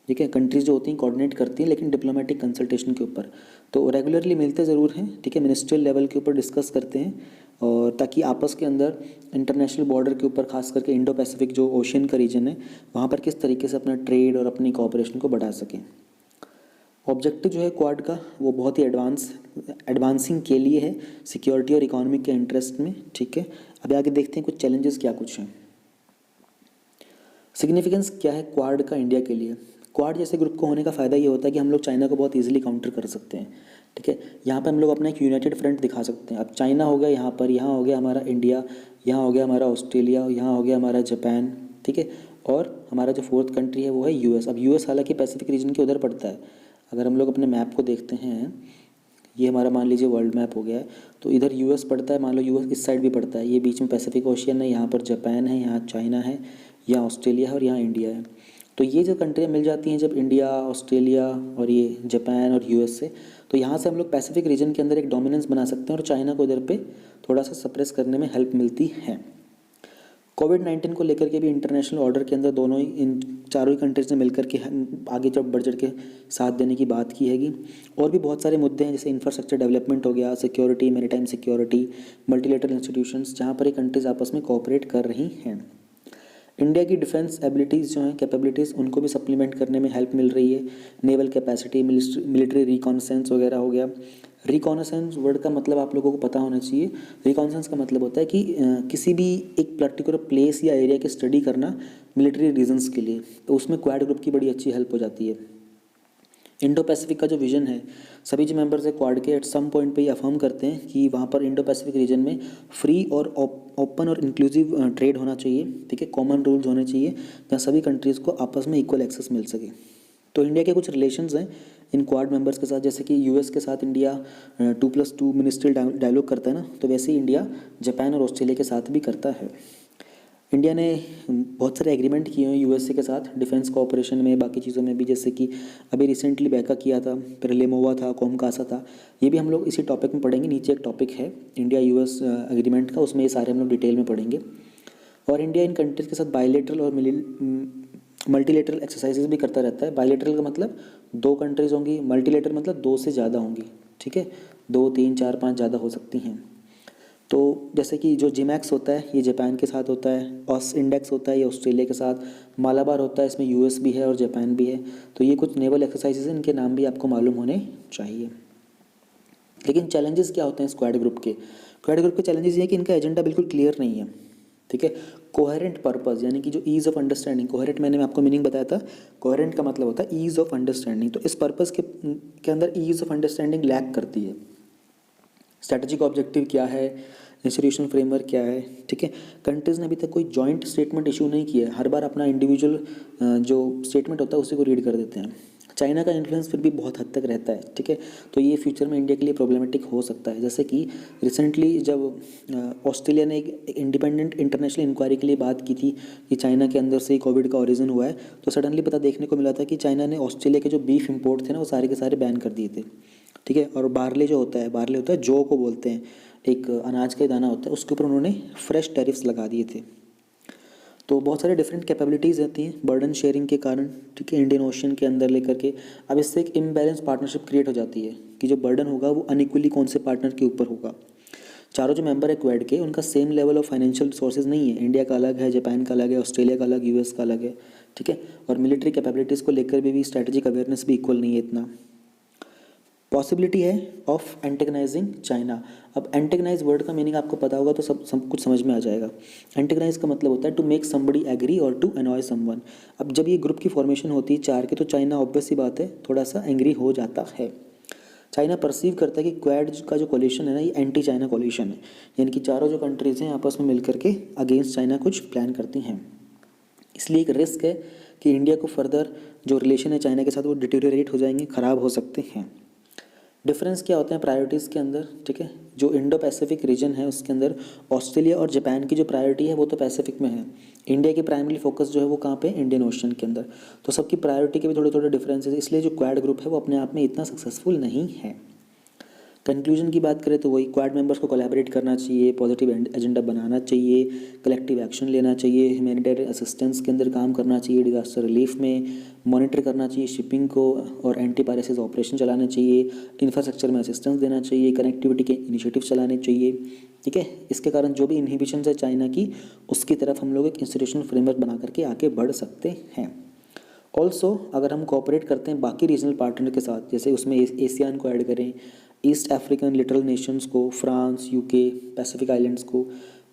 ठीक है। कंट्रीज़ जो होती हैं कोऑर्डिनेट करती हैं, लेकिन डिप्लोमेटिक कंसल्टेशन के ऊपर तो रेगुलरली मिलते ज़रूर हैं, ठीक है। मिनिस्ट्रियल लेवल के ऊपर डिस्कस करते हैं, और ताकि आपस के अंदर इंटरनेशनल बॉर्डर के ऊपर, खास करके इंडो पैसिफिक जो ओशियन का रीजन है, वहाँ पर किस तरीके से अपना ट्रेड और अपनी कोऑपरेशन को बढ़ा सकें। ऑब्जेक्टिव जो है क्वाड का, वो बहुत ही एडवांसिंग के लिए है, सिक्योरिटी और इकोनॉमिक के इंटरेस्ट में, ठीक है। अभी आगे देखते हैं कुछ चैलेंजेस क्या कुछ हैं। सिग्निफिकेंस क्या है क्वाड का इंडिया के लिए। क्वाड जैसे ग्रुप को होने का फ़ायदा ये होता है कि हम लोग चाइना को बहुत ईजिली काउंटर कर सकते हैं, ठीक है। यहाँ पे हम लोग अपना एक यूनाइटेड फ्रंट दिखा सकते हैं। अब चाइना हो गया यहाँ पर, यहाँ हो गया हमारा इंडिया, यहाँ हो गया हमारा ऑस्ट्रेलिया, यहाँ हो गया हमारा जापान, ठीक है। और हमारा जो फोर्थ कंट्री है वो है यूएस। अब यूएस हालांकि पैसिफिक रीजन के उधर पड़ता है। अगर हम लोग अपने मैप को देखते हैं, ये हमारा मान लीजिए वर्ल्ड मैप हो गया है, तो इधर यूएस पड़ता है, मान लो यूएस इस साइड भी पड़ता है, ये बीच में पैसिफिक ओशियन है, यहाँ पर जापान है, यहाँ चाइना है, यहाँ ऑस्ट्रेलिया है, और यहाँ इंडिया है। तो ये जो कंट्रियाँ मिल जाती हैं जब इंडिया, ऑस्ट्रेलिया और ये जापान और यूएस से, तो यहाँ से हम लोग पैसिफिक रीजन के अंदर एक डोमिनेंस बना सकते हैं, और चाइना को इधर पे थोड़ा सा सप्रेस करने में हेल्प मिलती है। कोविड-19 को लेकर के भी इंटरनेशनल ऑर्डर के अंदर दोनों ही, इन चारों ही कंट्रीज ने मिलकर के आगे जब बढ़ चढ़ के साथ देने की बात की हैगी। और भी बहुत सारे मुद्दे हैं, जैसे इंफ्रास्ट्रक्चर डेवलपमेंट हो गया, security, maritime security, multilateral institutions, जहाँ पर ये कंट्रीज आपस में कोऑपरेट कर रही हैं। इंडिया की डिफेंस एबिलिटीज़ जो हैं, कैपेबिलिटीज़, उनको भी सप्लीमेंट करने में हेल्प मिल रही है। नेवल कैपेसिटी, मिलिट्री रिकॉन्सेंस वगैरह हो गया। रिकॉन्सेंस वर्ड का मतलब आप लोगों को पता होना चाहिए। रिकॉन्सेंस का मतलब होता है कि किसी भी एक पर्टिकुलर प्लेस या एरिया की स्टडी करना मिलिट्री रीजंस के लिए, तो उसमें क्वाड ग्रुप की बड़ी अच्छी हेल्प हो जाती है। इंडो पैसिफिक का जो विजन है, सभी जो मेंबर्स है क्वाड के एट सम पॉइंट पे ये अफर्म करते हैं कि वहाँ पर इंडो पैसिफिक रीजन में फ्री और ओपन और इंक्लूसिव ट्रेड होना चाहिए, ठीक है। कॉमन रूल्स होने चाहिए जहाँ सभी कंट्रीज़ को आपस में इक्वल एक्सेस मिल सके। तो इंडिया के कुछ रिलेशंस हैं इन क्वाड मेंबर्स के साथ, जैसे कि यूएस के साथ इंडिया 2+2 मिनिस्ट्रियल डायलॉग करता है ना, तो वैसे ही इंडिया जापान और ऑस्ट्रेलिया के साथ भी करता है। इंडिया ने बहुत सारे एग्रीमेंट किए हैं यूएसए के साथ डिफेंस कोऑपरेशन में, बाकी चीज़ों में भी, जैसे कि अभी रिसेंटली बैका किया था, फिर लेमोवा था, कोमकासा था। ये भी हम लोग इसी टॉपिक में पढ़ेंगे। नीचे एक टॉपिक है इंडिया यूएस एग्रीमेंट का, उसमें ये सारे हम लोग डिटेल में पढ़ेंगे। और इंडिया इन कंट्रीज़ के साथ बायलैटरल और मल्टीलेटरल एक्सरसाइजेज भी करता रहता है। बायलैटरल का मतलब 2 कंट्रीज़ होंगी, मल्टीलेटरल मतलब 2 से ज़्यादा होंगी, ठीक है। 2, 3, 4, 5 ज़्यादा हो सकती हैं। तो जैसे कि जो जिमैक्स होता है ये जापान के साथ होता है, ऑस इंडेक्स होता है ये ऑस्ट्रेलिया के साथ, मालाबार होता है, इसमें यूएस भी है और जापान भी है। तो ये कुछ नेवल एक्सरसाइजेज हैं, इनके नाम भी आपको मालूम होने चाहिए। लेकिन चैलेंजेस क्या होते हैं स्क्वाड ग्रुप के? स्क्वाड ग्रुप के चैलेंजेस ये है कि इनका एजेंडा बिल्कुल क्लियर नहीं है, ठीक है। कोहेरेंट पर्पस, यानी कि जो ईज़ ऑफ अंडरस्टैंडिंग, कोहेरेंट मैंने आपको मीनिंग बताया था, कोहेरेंट का मतलब होता है ईज़ ऑफ अंडरस्टैंडिंग। तो इस पर्पस के अंदर ईज़ ऑफ अंडरस्टैंडिंग लैक करती है। स्ट्रैटेजिक ऑब्जेक्टिव क्या है, इंस्टीट्यूशनल फ्रेमवर्क क्या है, ठीक है। कंट्रीज़ ने अभी तक कोई जॉइंट स्टेटमेंट इशू नहीं किया है, हर बार अपना इंडिविजुअल जो स्टेटमेंट होता है उसी को रीड कर देते हैं। चाइना का इन्फ्लुएंस फिर भी बहुत हद तक रहता है, ठीक है। तो ये फ्यूचर में इंडिया के लिए प्रॉब्लमेटिक हो सकता है। जैसे कि रिसेंटली जब ऑस्ट्रेलिया ने एक इंडिपेंडेंट इंटरनेशनल इंक्वायरी के लिए बात की थी कि चाइना के अंदर से ही कोविड का ओरिजिन हुआ है, तो सडनली पता देखने को मिला था कि चाइना ने ऑस्ट्रेलिया के जो बीफ इम्पोर्ट थे ना, वो सारे के सारे बैन कर दिए थे, ठीक है। और बार्ले जो होता है, बार्ले होता है जौ को बोलते हैं, एक अनाज का दाना होता है, उसके ऊपर उन्होंने फ्रेश टैरिफ्स लगा दिए थे। तो बहुत सारे डिफरेंट कैपेबिलिटीज़ रहती हैं बर्डन शेयरिंग के कारण, ठीक है, इंडियन ओशन के अंदर लेकर के। अब इससे एक इम्बैलेंस पार्टनरशिप क्रिएट हो जाती है कि जो बर्डन होगा वो अनइक्वली कौन से पार्टनर के ऊपर होगा। चारों जो मेंबर है क्वाड के, उनका same level of financial resources नहीं है। इंडिया का अलग है, जापान का अलग है, ऑस्ट्रेलिया का अलग, यूएस का अलग है, ठीक है। और मिलिट्री कैपेबिलिटीज़ को लेकर भी स्ट्रैटेजिक अवेयरनेस भी इक्वल नहीं है इतना। पॉसिबिलिटी है ऑफ एंटेगनाइजिंग चाइना। अब एंटेगनाइज वर्ड का मीनिंग आपको पता होगा तो सब कुछ समझ में आ जाएगा। एंटेगनाइज का मतलब होता है टू मेक समबडी एग्री और टू अनॉय समवन। अब जब ये ग्रुप की फॉर्मेशन होती है 4 के, तो चाइना ऑब्वियस सी बात है थोड़ा सा एंग्री हो जाता है। चाइना परसीव करता है कि क्वाड का जो कोलिशन है ना, ये एंटी चाइना कोलिशन है, यानी कि चारों जो कंट्रीज़ हैं आपस में मिलकर के अगेंस्ट चाइना कुछ प्लान करती हैं। इसलिए एक रिस्क है कि इंडिया को फर्दर जो रिलेशन है चाइना के साथ वो डिटेरियोरेट हो जाएंगे, ख़राब हो सकते हैं। डिफरेंस क्या होते हैं प्रायोरिटीज़ के अंदर, ठीक है। जो इंडो पैसिफिक रीजन है उसके अंदर ऑस्ट्रेलिया और जापान की जो प्रायोरिटी है वो तो पैसिफिक में है। इंडिया की प्राइमरी फोकस जो है वो कहाँ पे, इंडियन ओशन के अंदर। तो सबकी प्रायोरिटी के भी थोड़े थोड़े डिफरेंसेस, इसलिए जो क्वाड ग्रुप है वो अपने आप में इतना सक्सेसफुल नहीं है। कंक्लूजन की बात करें तो वही, क्वाड मेंबर्स को कोलैबोरेट करना चाहिए, पॉजिटिव एजेंडा बनाना चाहिए, कलेक्टिव एक्शन लेना चाहिए, ह्यूमैनिटेरियन असिस्टेंस के अंदर काम करना चाहिए, डिजास्टर रिलीफ में मॉनिटर करना चाहिए शिपिंग को, और एंटी पायरेसी ऑपरेशन चलाने चाहिए, इंफ्रास्ट्रक्चर में असिस्टेंस देना चाहिए, कनेक्टिविटी के इनिशिएटिव चलाने चाहिए, ठीक है। इसके कारण जो भी इनहिबिशन है चाइना की, उसकी तरफ हम लोग एक इंस्टीट्यूशनल फ्रेमवर्क बना करके आगे बढ़ सकते हैं। ऑल्सो अगर हम कोऑपरेट करते हैं बाकी रीजनल पार्टनर के साथ, जैसे उसमें एशियान को ऐड करें, ईस्ट अफ्रीकन लिटरल नेशंस को, फ्रांस, यूके, पैसिफिक आइलैंड्स को,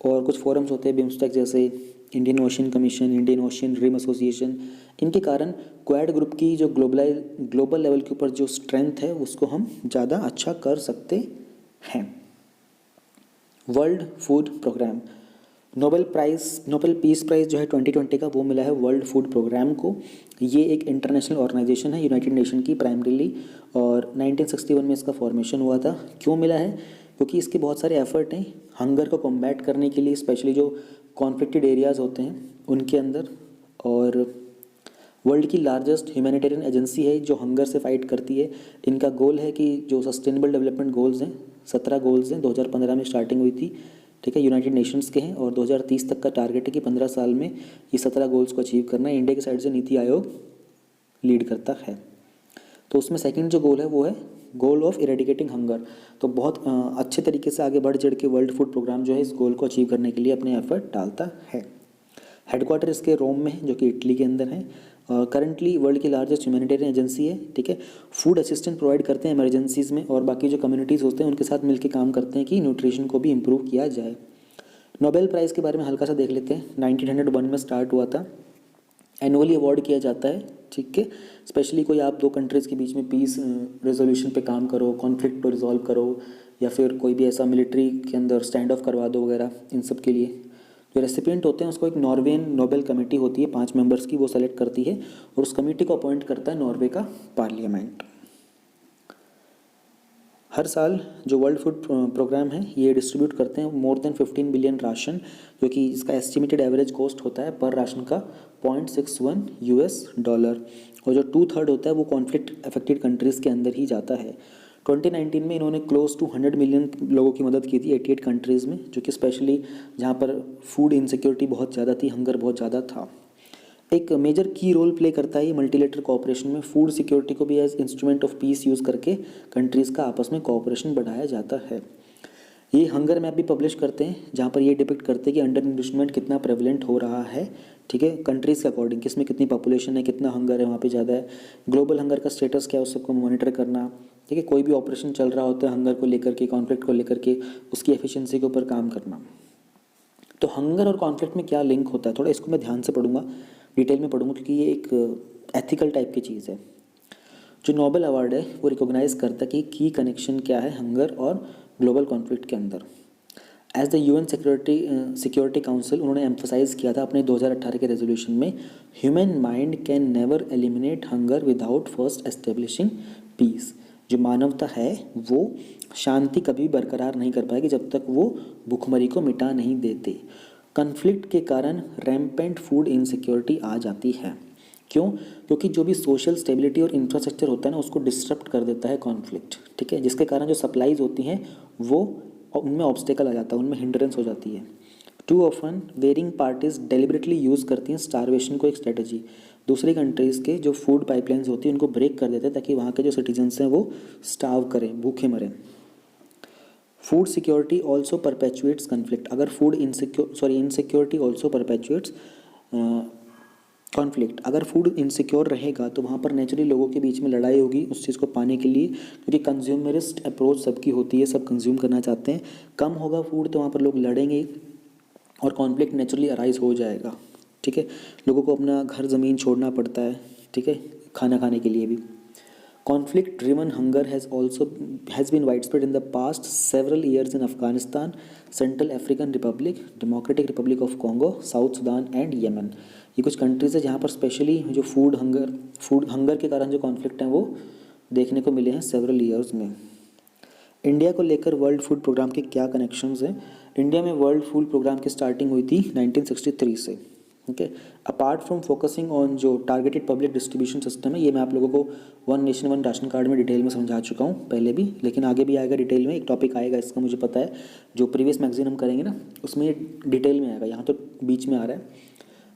और कुछ फोरम्स होते हैं बिम्स्टेक जैसे, Indian Ocean commission, Indian Ocean rim association, इनके कारण क्वाड ग्रुप की जो ग्लोबल लेवल के ऊपर जो स्ट्रेंथ है उसको हम ज़्यादा अच्छा कर सकते हैं। World food programme, Nobel peace prize जो है 2020 का वो मिला है वर्ल्ड फूड प्रोग्राम को। ये एक इंटरनेशनल ऑर्गेनाइजेशन है यूनाइटेड नेशन की प्राइमरीली, और 1961 में इसका फॉर्मेशन हुआ था। क्यों मिला है? क्योंकि इसके बहुत सारे एफर्ट हैं हंगर को कॉम्बैट करने के लिए, स्पेशली जो कॉन्फ्लिक्टेड एरियाज़ होते हैं उनके अंदर। और वर्ल्ड की लार्जेस्ट ह्यूमैनिटेरियन एजेंसी है जो हंगर से फाइट करती है। इनका गोल है कि जो सस्टेनेबल डेवलपमेंट गोल्स हैं, 17 गोल्स हैं, 2015 में स्टार्टिंग हुई थी, ठीक है, यूनाइटेड नेशंस के हैं, और 2030 तक का टारगेट है कि 15 साल में ये 17 गोल्स को अचीव करना है। इंडिया की साइड से नीति आयोग लीड करता है। तो उसमें सेकंड जो गोल है वो है गोल ऑफ इरेडिकेटिंग हंगर। तो बहुत अच्छे तरीके से आगे बढ़ चढ़ के वर्ल्ड फूड प्रोग्राम जो है इस गोल को अचीव करने के लिए अपने एफर्ट डालता है। हेडक्वार्टर इसके रोम में है जो कि इटली के अंदर है। करंटली वर्ल्ड की लार्जेस्ट ह्यूमैनिटेरियन एजेंसी है, ठीक है। फूड असिस्टेंस प्रोवाइड करते हैं इमरजेंसीज में, और बाकी जो कम्युनिटीज़ होते हैं उनके साथ मिलकर काम करते हैं कि न्यूट्रिशन को भी इम्प्रूव किया जाए। नोबेल प्राइज़ के बारे में हल्का सा देख लेते हैं। 1901 में स्टार्ट हुआ था, एनुअली अवार्ड किया जाता है, ठीक है। स्पेशली कोई आप दो कंट्रीज़ के बीच में पीस रेजोल्यूशन पे काम करो, कॉन्फ्लिक्ट को रिजॉल्व करो, या फिर कोई भी ऐसा मिलिट्री के अंदर स्टैंड ऑफ करवा दो वगैरह, इन सब के लिए जो रेसिपिएंट होते हैं उसको एक नॉर्वेन नोबेल कमेटी होती है 5 मेंबर्स की, वो सेलेक्ट करती है, और उस कमेटी को अपॉइंट करता है नॉर्वे का पार्लियामेंट। हर साल जो वर्ल्ड फूड प्रोग्राम है ये डिस्ट्रीब्यूट करते हैं मोर देन 15 बिलियन राशन, जो कि इसका एस्टिमेटेड एवरेज कॉस्ट होता है पर राशन का $0.61, और जो 2/3 होता है वो कॉन्फ्लिक्ट अफेक्टेड कंट्रीज़ के अंदर ही जाता है। 2019 में इन्होंने क्लोज टू 100 मिलियन लोगों की मदद की थी 88 कंट्रीज़ में, जो कि स्पेशली जहाँ पर फूड इनसिक्योरिटी बहुत ज़्यादा थी, हंगर बहुत ज़्यादा था। एक मेजर की रोल प्ले करता है ये मल्टीलेटरल कोऑपरेशन में। फूड सिक्योरिटी को भी as instrument of peace use करके कंट्रीज़ का आपस में कोऑपरेशन बढ़ाया जाता है। ये हंगर मैप भी पब्लिश करते हैं जहाँ पर ये डिपिक्ट करते हैं कि अंडर न्यूट्रिशमेंट कितना प्रेवलेंट हो रहा है, ठीक है, कंट्रीज़ के अकॉर्डिंग, किसमें कितनी पॉपुलेशन है, कितना हंगर है वहाँ पे ज़्यादा है, ग्लोबल हंगर का स्टेटस क्या है उस सबको मॉनिटर करना, ठीक है। कोई भी ऑपरेशन चल रहा होता है हंगर को लेकर के, कॉन्फ्लिक्ट को लेकर के, उसकी एफिशिएंसी के ऊपर काम करना। तो हंगर और कॉन्फ्लिक्ट में क्या लिंक होता है, थोड़ा इसको मैं ध्यान से पढ़ूंगा, डिटेल में पढ़ूंगा, क्योंकि ये एक एथिकल टाइप की चीज़ है। जो नोबेल अवार्ड है वो रिकॉग्नाइज करता है कि की कनेक्शन क्या है हंगर और ग्लोबल कॉन्फ्लिक्ट के अंदर। As the UN security council उन्होंने एम्फोसाइज किया था अपने 2018 के रेजोल्यूशन में, human mind can never eliminate hunger without first establishing peace. जो मानवता है वो शांति कभी बरकरार नहीं कर पाएगी जब तक वो भूखमरी को मिटा नहीं देते। कन्फ्लिक्ट के कारण रैम्पेंट फूड इनसिक्योरिटी आ जाती है। क्यों? क्योंकि जो भी सोशल स्टेबिलिटी और इंफ्रास्ट्रक्चर होता है ना उसको डिस्टर्ब कर देता है कॉन्फ्लिक्ट, ठीक है, जिसके कारण जो सप्लाईज होती हैं वो उनमें ऑब्स्टेकल आ जाता है, उनमें हिंड्रेंस हो जाती है। Too often warring parties deliberately use करती हैं स्टारवेशन को एक स्ट्रेटजी। दूसरी कंट्रीज़ के जो फूड पाइपलाइंस होती हैं उनको ब्रेक कर देते हैं ताकि वहाँ के जो सिटीजन्स हैं वो स्टार्व करें, भूखे मरें। Food security also perpetuates conflict. अगर इनसिक्योरिटी ऑल्सो परपेचुएट्स कॉन्फ्लिक्ट। अगर फूड इनसिक्योर रहेगा तो वहाँ पर नेचुरली लोगों के बीच में लड़ाई होगी उस चीज़ को पाने के लिए, क्योंकि कंज्यूमरिस्ट अप्रोच सबकी होती है, सब कंज्यूम करना चाहते हैं। कम होगा फूड तो वहाँ पर लोग लड़ेंगे और कॉन्फ्लिक्ट नेचुरली अराइज हो जाएगा, ठीक है। लोगों को अपना घर ज़मीन छोड़ना पड़ता है, ठीक है, खाना खाने के लिए भी। Conflict driven hunger has been widespread in the past several years in Afghanistan, Central African Republic, Democratic Republic of Congo, South Sudan and Yemen। ये कुछ कंट्रीज़ है जहाँ पर स्पेशली जो फूड हंगर के कारण जो कॉन्फ्लिक्ट हैं वो देखने को मिले हैं सेवरल ईयर्स में। इंडिया को लेकर वर्ल्ड फूड प्रोग्राम के क्या कनेक्शंस हैं? इंडिया में वर्ल्ड फूड प्रोग्राम की स्टार्टिंग हुई थी 1963 से। Okay, apart from focusing on जो टारगेटेड पब्लिक डिस्ट्रीब्यूशन सिस्टम है, ये मैं आप लोगों को one nation one ration card में डिटेल में समझा चुका हूँ पहले भी, लेकिन आगे भी आएगा डिटेल में। एक टॉपिक आएगा इसका मुझे पता है, जो प्रीवियस मैगजीन हम करेंगे ना उसमें ये डिटेल में आएगा, यहाँ तो बीच में आ रहा है।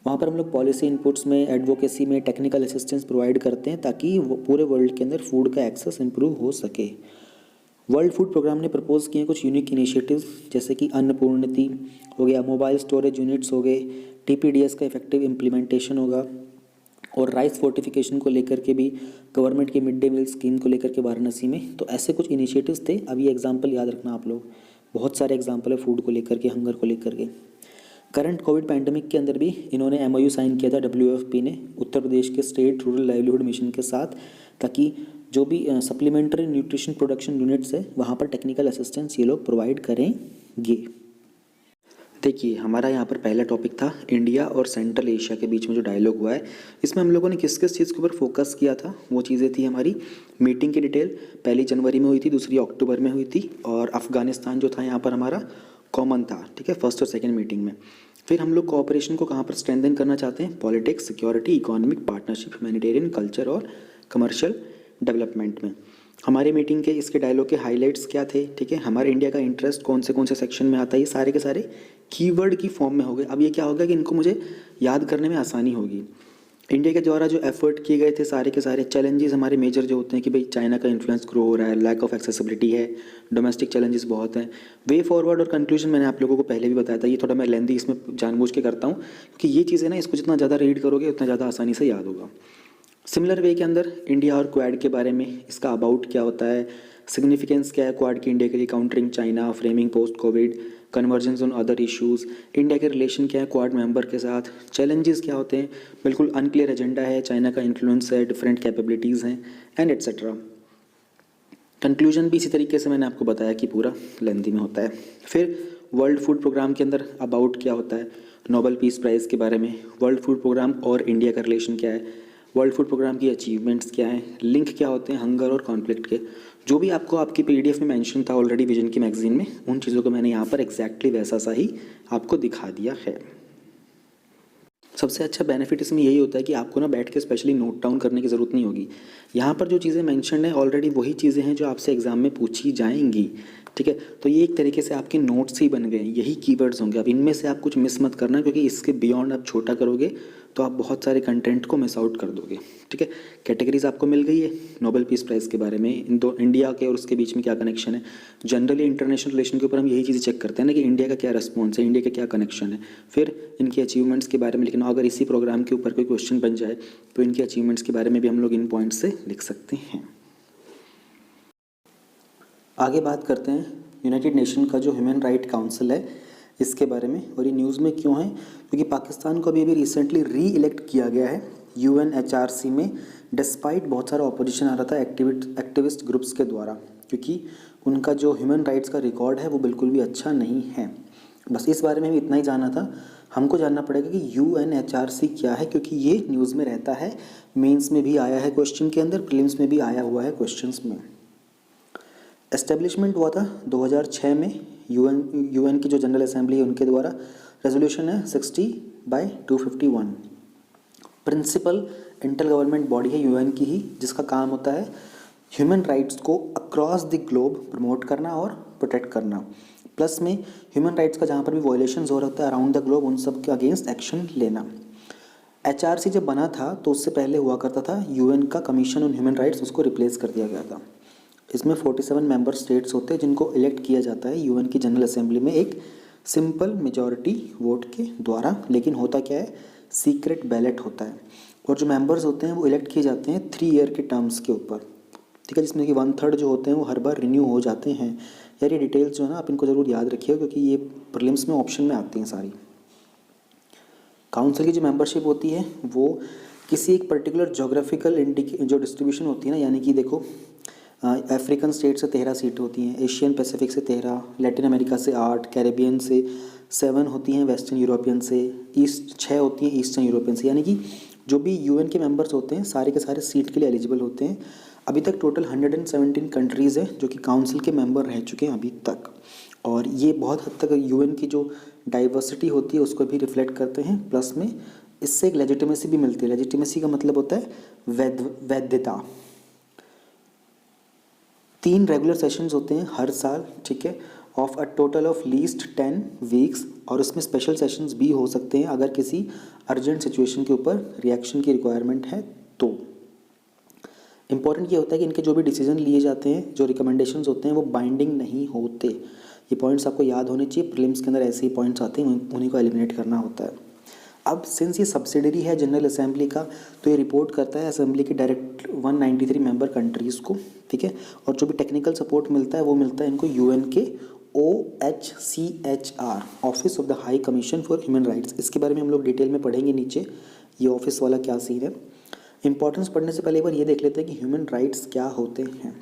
वहाँ पर हम लोग पॉलिसी इनपुट्स में, एडवोकेसी में टेक्निकल असिस्टेंस प्रोवाइड करते हैं ताकि वो पूरे वर्ल्ड के अंदर फूड का एक्सेस इंप्रूव हो सके। वर्ल्ड फूड प्रोग्राम ने प्रपोज किए कुछ यूनिक इनिशिएटिव्स, जैसे कि अन्नपूर्णति हो गया, मोबाइल स्टोरेज यूनिट्स हो गए, TPDS का इफेक्टिव इम्प्लीमेंटेशन होगा, और राइस फोर्टिफिकेशन को लेकर के भी गवर्नमेंट की मिड डे मील स्कीम को लेकर के वाराणसी में। तो ऐसे कुछ इनिशिएटिव्स थे। अब ये एग्जाम्पल याद रखना आप लोग, बहुत सारे एग्जाम्पल है फूड को लेकर के, हंगर को लेकर के। करंट कोविड पैंडमिक के अंदर भी इन्होंने MOU साइन किया था WFP ने उत्तर प्रदेश के स्टेट रूरल लाइवलीहुड मिशन के साथ, ताकि जो भी सप्लीमेंट्री न्यूट्रिशन प्रोडक्शन यूनिट्स है वहाँ पर टेक्निकल असिस्टेंस ये लोग प्रोवाइड करेंगे। देखिए, हमारा यहाँ पर पहला टॉपिक था इंडिया और सेंट्रल एशिया के बीच में जो डायलॉग हुआ है, इसमें हम लोगों ने किस किस चीज़ के ऊपर फोकस किया था, वो चीज़ें थी हमारी मीटिंग की डिटेल। पहली जनवरी में हुई थी, दूसरी अक्टूबर में हुई थी, और अफगानिस्तान जो था यहाँ पर हमारा कॉमन था, ठीक है, फर्स्ट और सेकेंड मीटिंग में। फिर हम लोग कोऑपरेशन को कहाँ पर स्ट्रेंथन करना चाहते हैं, politics, security, economic partnership, humanitarian, culture और कमर्शियल डेवलपमेंट में। हमारे मीटिंग के इसके डायलॉग के हाइलाइट्स क्या थे, ठीक है, हमारे इंडिया का इंटरेस्ट कौन से सेक्शन में आता है, ये सारे के सारे कीवर्ड की फॉर्म में हो गए। अब ये क्या होगा कि इनको मुझे याद करने में आसानी होगी। इंडिया के द्वारा जो एफर्ट किए गए थे सारे के सारे चैलेंजेस हमारे मेजर जो होते हैं कि भाई चाइना का इन्फ्लुएंस ग्रो हो रहा है, लैक ऑफ एक्सेसिबिलिटी है, डोमेस्टिक चैलेंजेस बहुत हैं। वे फॉरवर्ड और कंक्लूजन मैंने आप लोगों को पहले भी बताया था, ये थोड़ा मैं लेंदी इसमें जानबूझ के करता हूँ क्योंकि ये चीज़ें ना, इसको जितना ज़्यादा रीड करोगे उतना ज़्यादा आसानी से याद होगा। सिमिलर वे के अंदर इंडिया और क्वाड के बारे में, इसका अबाउट क्या होता है, सिग्निफिकेंस क्या है क्वाड की इंडिया के लिए, countering China, framing post Covid, convergence on other issues, India के रिलेशन क्या है क्वाड मेंबर के साथ, चैलेंजेस क्या होते हैं, बिल्कुल अनक्लियर एजेंडा है, चाइना का इन्फ्लुएंस है, डिफरेंट कैपेबिलिटीज़ हैं एंड एट्सेट्रा। कंक्लूजन भी इसी तरीके से मैंने आपको बताया कि पूरा लेंथी में होता है। फिर वर्ल्ड फूड प्रोग्राम के अंदर अबाउट क्या होता है, नोबेल पीस प्राइज़ के बारे में, वर्ल्ड फूड प्रोग्राम और इंडिया का रिलेशन क्या है, वर्ल्ड फूड प्रोग्राम की अचीवमेंट्स क्या हैं, लिंक क्या होते हैं हंगर और कॉन्फ्लिक्ट के, जो भी आपको आपकी PDF में मेंशन था ऑलरेडी विजन की मैगजीन में, उन चीज़ों को मैंने यहाँ पर एग्जैक्टली वैसा सा ही आपको दिखा दिया है। सबसे अच्छा बेनिफिट इसमें यही होता है कि आपको ना बैठ के स्पेशली नोट डाउन करने की ज़रूरत नहीं होगी। यहाँ पर जो चीज़ें मेंशन है ऑलरेडी वही चीज़ें हैं जो आपसे एग्जाम में पूछी जाएंगी, ठीक है। तो ये एक तरीके से आपके नोट्स ही बन गए, यही कीवर्ड्स होंगे। अब इनमें से आप कुछ मिस मत करना, क्योंकि इसके बियॉन्ड आप छोटा करोगे तो आप बहुत सारे कंटेंट को मिस आउट कर दोगे, ठीक है। कैटेगरीज आपको मिल गई है, नोबेल पीस प्राइज़ के बारे में, इन दो इंडिया के और उसके बीच में क्या कनेक्शन है। जनरली इंटरनेशनल रिलेशन के ऊपर हम यही चीज़ें चेक करते हैं ना कि इंडिया का क्या रिस्पॉन्स है, इंडिया का क्या कनेक्शन है, फिर इनकी अचीवमेंट्स के बारे में। लेकिन अगर इसी प्रोग्राम के ऊपर कोई क्वेश्चन बन जाए तो इनकी अचीवमेंट्स के बारे में भी हम लोग इन पॉइंट्स से लिख सकते हैं। आगे बात करते हैं यूनाइटेड नेशन का जो ह्यूमन राइट काउंसिल है इसके बारे में, और ये न्यूज़ में क्यों है, क्योंकि पाकिस्तान को अभी रिसेंटली री इलेक्ट किया गया है UNHRC में, डिस्पाइट बहुत सारा ऑपोजिशन आ रहा था एक्टिविस्ट ग्रुप्स के द्वारा, क्योंकि उनका जो ह्यूमन राइट्स का रिकॉर्ड है वो बिल्कुल भी अच्छा नहीं है। बस इस बारे में भी इतना ही जाना था। हमको जानना पड़ेगा कि UNHRC क्या है, क्योंकि ये न्यूज़ में रहता है, मेंस में भी आया है क्वेश्चन के अंदर, प्रीलिम्स में भी आया हुआ है क्वेश्चंस में। एस्टेब्लिशमेंट हुआ था 2006 में UN की जो जनरल असेंबली है उनके द्वारा, रेजोल्यूशन है 60/251। प्रिंसिपल इंटर गवर्नमेंट बॉडी है UN की ही, जिसका काम होता है ह्यूमन राइट्स को अक्रॉस द ग्लोब प्रमोट करना और प्रोटेक्ट करना, प्लस में ह्यूमन राइट्स का जहाँ पर भी वायलेशंस हो रहा होता है अराउंड द ग्लोब उन सब के अगेंस्ट एक्शन लेना। HRC जब बना था तो उससे पहले हुआ करता था UN का कमीशन ऑन ह्यूमन राइट्स, उसको रिप्लेस कर दिया गया था। इसमें 47 मेंबर स्टेट्स होते हैं जिनको इलेक्ट किया जाता है UN की जनरल असेंबली में एक सिंपल मेजॉरिटी वोट के द्वारा। लेकिन होता क्या है, सीक्रेट बैलेट होता है, और जो मेंबर्स होते हैं वो इलेक्ट किए जाते हैं 3 ईयर के टर्म्स के ऊपर, ठीक है, जिसमें कि 1/3 जो होते हैं वो हर बार रिन्यू हो जाते हैं। यार ये डिटेल्स जो है ना आप इनको ज़रूर याद रखिएगा, क्योंकि ये प्रीलिम्स में ऑप्शन में आती हैं सारी। काउंसिल की जो मेंबरशिप होती है वो किसी एक पर्टिकुलर जोग्राफिकल जो डिस्ट्रीब्यूशन होती है ना, यानी कि देखो अफ्रीकन स्टेट से 13 सीट होती हैं, एशियन पैसिफिक से 13, लैटिन अमेरिका से 8, कैरेबियन से 7 होती हैं, वेस्टर्न यूरोपियन से ईस्ट 6 होती हैं, ईस्टर्न यूरोपियन से, यानी कि जो भी यूएन के मेंबर्स होते हैं सारे के सारे सीट के लिए एलिजिबल होते हैं। अभी तक टोटल 117 कंट्रीज़ हैं जो कि काउंसिल के मेंबर रह चुके हैं अभी तक, और ये बहुत हद तक यूएन की जो डाइवर्सिटी होती है उसको भी रिफ्लेक्ट करते हैं। प्लस में इससे एक लेजिटिमेसी भी मिलती है। लेजिटिमेसी का मतलब होता है वैधता। 3 रेगुलर सेशंस होते हैं हर साल, ठीक है, of a total of least 10 weeks, और उसमें स्पेशल सेशंस भी हो सकते हैं अगर किसी अर्जेंट सिचुएशन के ऊपर रिएक्शन की रिक्वायरमेंट है तो। इंपॉर्टेंट ये होता है कि इनके जो भी डिसीजन लिए जाते हैं, जो रिकमेंडेशंस होते हैं, वो बाइंडिंग नहीं होते। ये पॉइंट्स आपको याद होने चाहिए, प्रीलिम्स के अंदर ऐसे ही पॉइंट्स आते हैं, उन्हीं को एलिमिनेट करना होता है। अब सिंस ये सब्सिडरी है जनरल असेंबली का, तो ये रिपोर्ट करता है असेंबली के डायरेक्ट 193 मेंबर कंट्रीज़ को, ठीक है, और जो भी टेक्निकल सपोर्ट मिलता है वो मिलता है इनको यूएन के OHCHR, office of the high commission for human rights. इसके बारे में हम लोग डिटेल में पढ़ेंगे नीचे, ये ऑफिस वाला क्या सीन है। इंपॉर्टेंस पढ़ने से पहले एक बार ये देख लेते हैं कि ह्यूमन राइट्स क्या होते हैं।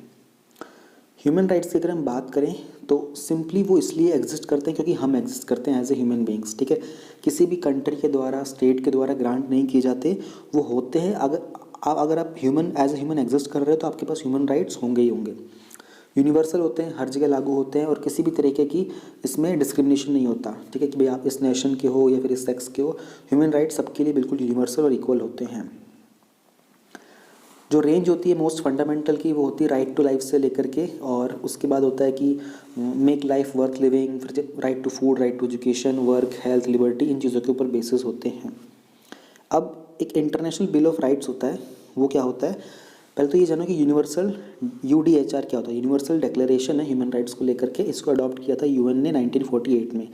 ह्यूमन राइट्स की अगर हम बात करें तो सिंपली वो इसलिए एग्जिस्ट करते हैं क्योंकि हम एग्जिस्ट करते हैं एज ए ह्यूमन बींग्स, ठीक है। किसी भी कंट्री के द्वारा, स्टेट के द्वारा ग्रांट नहीं किए जाते, वो होते हैं। अगर आप human as a human exist कर रहे हो तो आपके पास ह्यूमन राइट्स होंगे ही होंगे। यूनिवर्सल होते हैं, हर जगह लागू होते हैं, और किसी भी तरीके की इसमें डिस्क्रिमिनेशन नहीं होता, ठीक है, कि भाई आप इस नेशन के हो या फिर इस सेक्स के हो। ह्यूमन राइट्स सबके लिए बिल्कुल यूनिवर्सल और इक्वल होते हैं। जो रेंज होती है मोस्ट फंडामेंटल की, वो होती है राइट टू लाइफ से लेकर के, और उसके बाद होता है कि मेक लाइफ वर्थ लिविंग, फिर right to food, right to education, work, health, liberty, इन चीज़ों के ऊपर बेसिस होते हैं। अब एक इंटरनेशनल बिल ऑफ राइट्स होता है, वो क्या होता है? पहले तो ये जानो कि यूनिवर्सल UDHR क्या होता है। यूनिवर्सल डिक्लेरेशन है ह्यूमन राइट्स को लेकर के, इसको अडॉप्ट किया था यूएन ने 1948 में।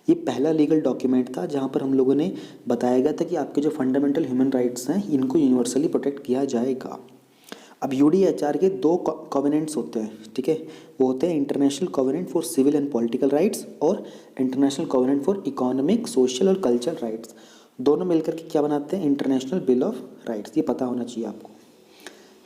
ये पहला लीगल डॉक्यूमेंट था जहाँ पर हम लोगों ने बताया गया था कि आपके जो फंडामेंटल ह्यूमन राइट्स हैं इनको यूनिवर्सली प्रोटेक्ट किया जाएगा। अब UDHR के 2 कॉवेनेंट्स होते हैं, ठीक है, वो होते हैं international covenant for civil and political rights और international covenant for economic, social और कल्चरल राइट्स। दोनों मिलकर के क्या बनाते हैं? International bill of rights. ये पता होना चाहिए आपको।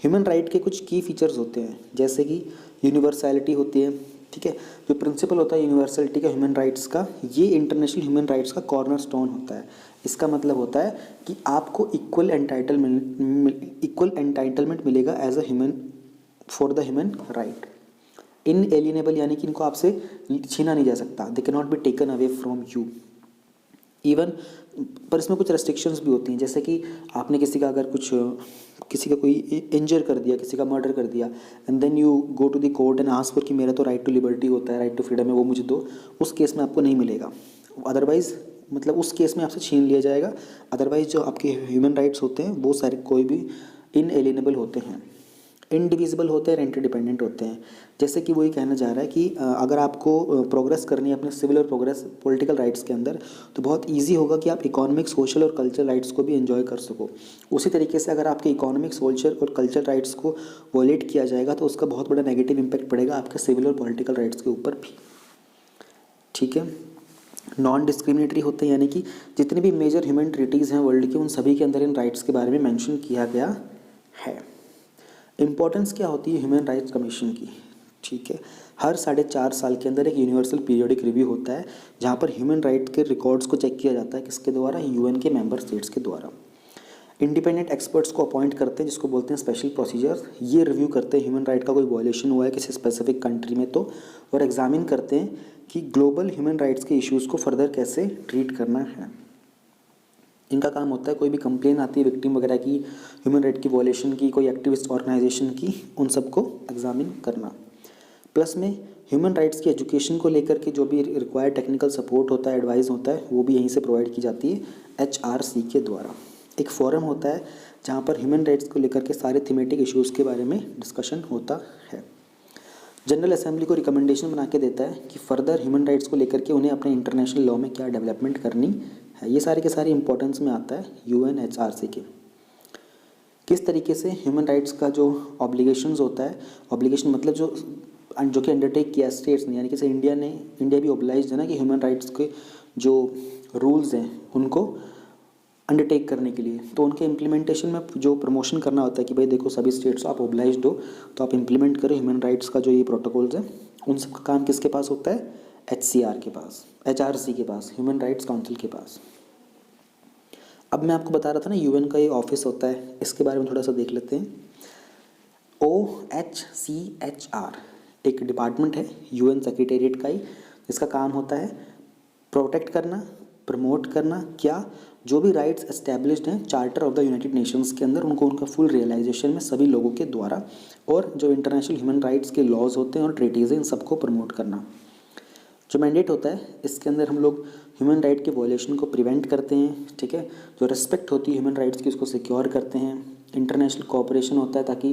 ह्यूमन राइट के कुछ की फीचर्स होते हैं, जैसे कि यूनिवर्सैलिटी होती है, ठीक है। जो प्रिंसिपल होता है यूनिवर्सैलिटी का ह्यूमन राइट्स का, ये इंटरनेशनल ह्यूमन राइट्स का कॉर्नर स्टोन होता है। इसका मतलब होता है कि आपको इक्वल एंटाइटलमेंट मिलेगा as a human for the human right. Inalienable, यानी कि इनको आपसे छीना नहीं जा सकता। They can not be taken away from you even. पर इसमें कुछ रेस्ट्रिक्शंस भी होती हैं, जैसे कि आपने किसी का कोई इंजर कर दिया, किसी का मर्डर कर दिया, and then you go to the court and ask for कि मेरा तो राइट टू लिबर्टी होता है, राइट टू फ्रीडम है, वो मुझे दो। उस केस में आपको नहीं मिलेगा। अदरवाइज़ मतलब उस केस में आपसे छीन लिया जाएगा। अदरवाइज़ जो आपके ह्यूमन राइट्स होते हैं वो सारे कोई भी इनएलिएनेबल होते हैं, इंडिविजिबल होते हैं, इंटरडिपेंडेंट होते हैं। जैसे कि वो ये कहना चाह रहा है कि अगर आपको प्रोग्रेस करनी है अपने सिविल और पॉलिटिकल राइट्स के अंदर, तो बहुत इजी होगा कि आप इकोनॉमिक, सोशल और कल्चरल राइट्स को भी एंजॉय कर सको। उसी तरीके से अगर आपके इकोनॉमिक, सोशल और कल्चरल राइट्स को वॉयलेट किया जाएगा तो उसका बहुत बड़ा नेगेटिव इम्पैक्ट पड़ेगा आपके सिविल और पॉलिटिकल राइट्स के ऊपर भी, ठीक है। नॉन डिस्क्रिमिनेटरी होते हैं, यानी कि जितने भी मेजर ह्यूमन ट्रीटीज़ हैं वर्ल्ड के, उन सभी के अंदर इन राइट्स के बारे में मेंशन किया गया है। इंपॉर्टेंस क्या होती है ह्यूमन राइट्स कमीशन की? ठीक है, हर 4.5 साल के अंदर एक यूनिवर्सल पीरियोडिक रिव्यू होता है जहाँ पर ह्यूमन राइट के रिकॉर्ड्स को चेक किया जाता है। किसके द्वारा? यूएन के मेंबर स्टेट्स के द्वारा। इंडिपेंडेंट एक्सपर्ट्स को अपॉइंट करते हैं जिसको बोलते हैं स्पेशल प्रोसीजर्स। ये रिव्यू करते हैं ह्यूमन राइट का कोई वायलेशन हुआ है किसी स्पेसिफिक कंट्री में तो, और एग्जामिन करते हैं कि ग्लोबल ह्यूमन राइट्स के इश्यूज़ को फर्दर कैसे ट्रीट करना है। इनका काम होता है कोई भी कंप्लेन आती है विक्टिम वगैरह की, ह्यूमन राइट की वॉयलेशन की, कोई एक्टिविस्ट ऑर्गेनाइजेशन की, उन सबको एग्जामिन करना। प्लस में ह्यूमन राइट्स की एजुकेशन को लेकर के जो भी रिक्वायर्ड टेक्निकल सपोर्ट होता है, एडवाइस होता है, वो भी यहीं से प्रोवाइड की जाती है HRC के द्वारा। एक फोरम होता है जहाँ पर ह्यूमन राइट्स को लेकर के सारे थीमेटिक इश्यूज़ के बारे में डिस्कशन होता है। जनरल असेंबली को रिकमेंडेशन बना के देता है कि फर्दर ह्यूमन राइट्स को लेकर के उन्हें अपने इंटरनेशनल लॉ में क्या डेवलपमेंट करनी है। ये सारे के सारे इंपॉर्टेंस में आता है UNHRC के। किस तरीके से ह्यूमन राइट्स का जो ऑब्लिगेशंस होता है, ऑब्लिगेशन मतलब जो कि अंडरटेक किया स्टेट्स ने, यानी कि इंडिया भी ऑब्लाइज्ड है ना कि ह्यूमन राइट्स के जो रूल्स हैं उनको अंडरटेक करने के लिए। तो उनके इम्प्लीमेंटेशन में जो प्रमोशन करना होता है कि भाई देखो सभी स्टेट्स आप ओब्लाइज्ड हो तो आप इम्प्लीमेंट करो ह्यूमन राइट्स का जो ये प्रोटोकॉल्स है, उन सब का काम किसके पास होता है? HCR के पास, HRC के पास, ह्यूमन राइट्स काउंसिल के पास। अब मैं आपको बता रहा था ना UN का ये ऑफिस होता है, इसके बारे में थोड़ा सा देख लेते हैं। OHCHR एक डिपार्टमेंट है UN सेक्रेटेरिएट का ही, जिसका काम होता है प्रोटेक्ट करना, प्रमोट करना, क्या जो भी राइट्स एस्टैब्लिश्ड हैं charter of the United Nations के अंदर उनको उनका फुल रियलाइजेशन में सभी लोगों के द्वारा, और जो इंटरनेशनल ह्यूमन राइट्स के लॉज होते हैं और ट्रीटीज़ हैं इन सबको प्रमोट करना। जो मैंडेट होता है इसके अंदर हम लोग ह्यूमन राइट के वॉयलेशन को प्रिवेंट करते हैं, ठीक है। जो रिस्पेक्ट होती है ह्यूमन राइट्स की उसको सिक्योर करते हैं। इंटरनेशनल कोऑपरेशन होता है ताकि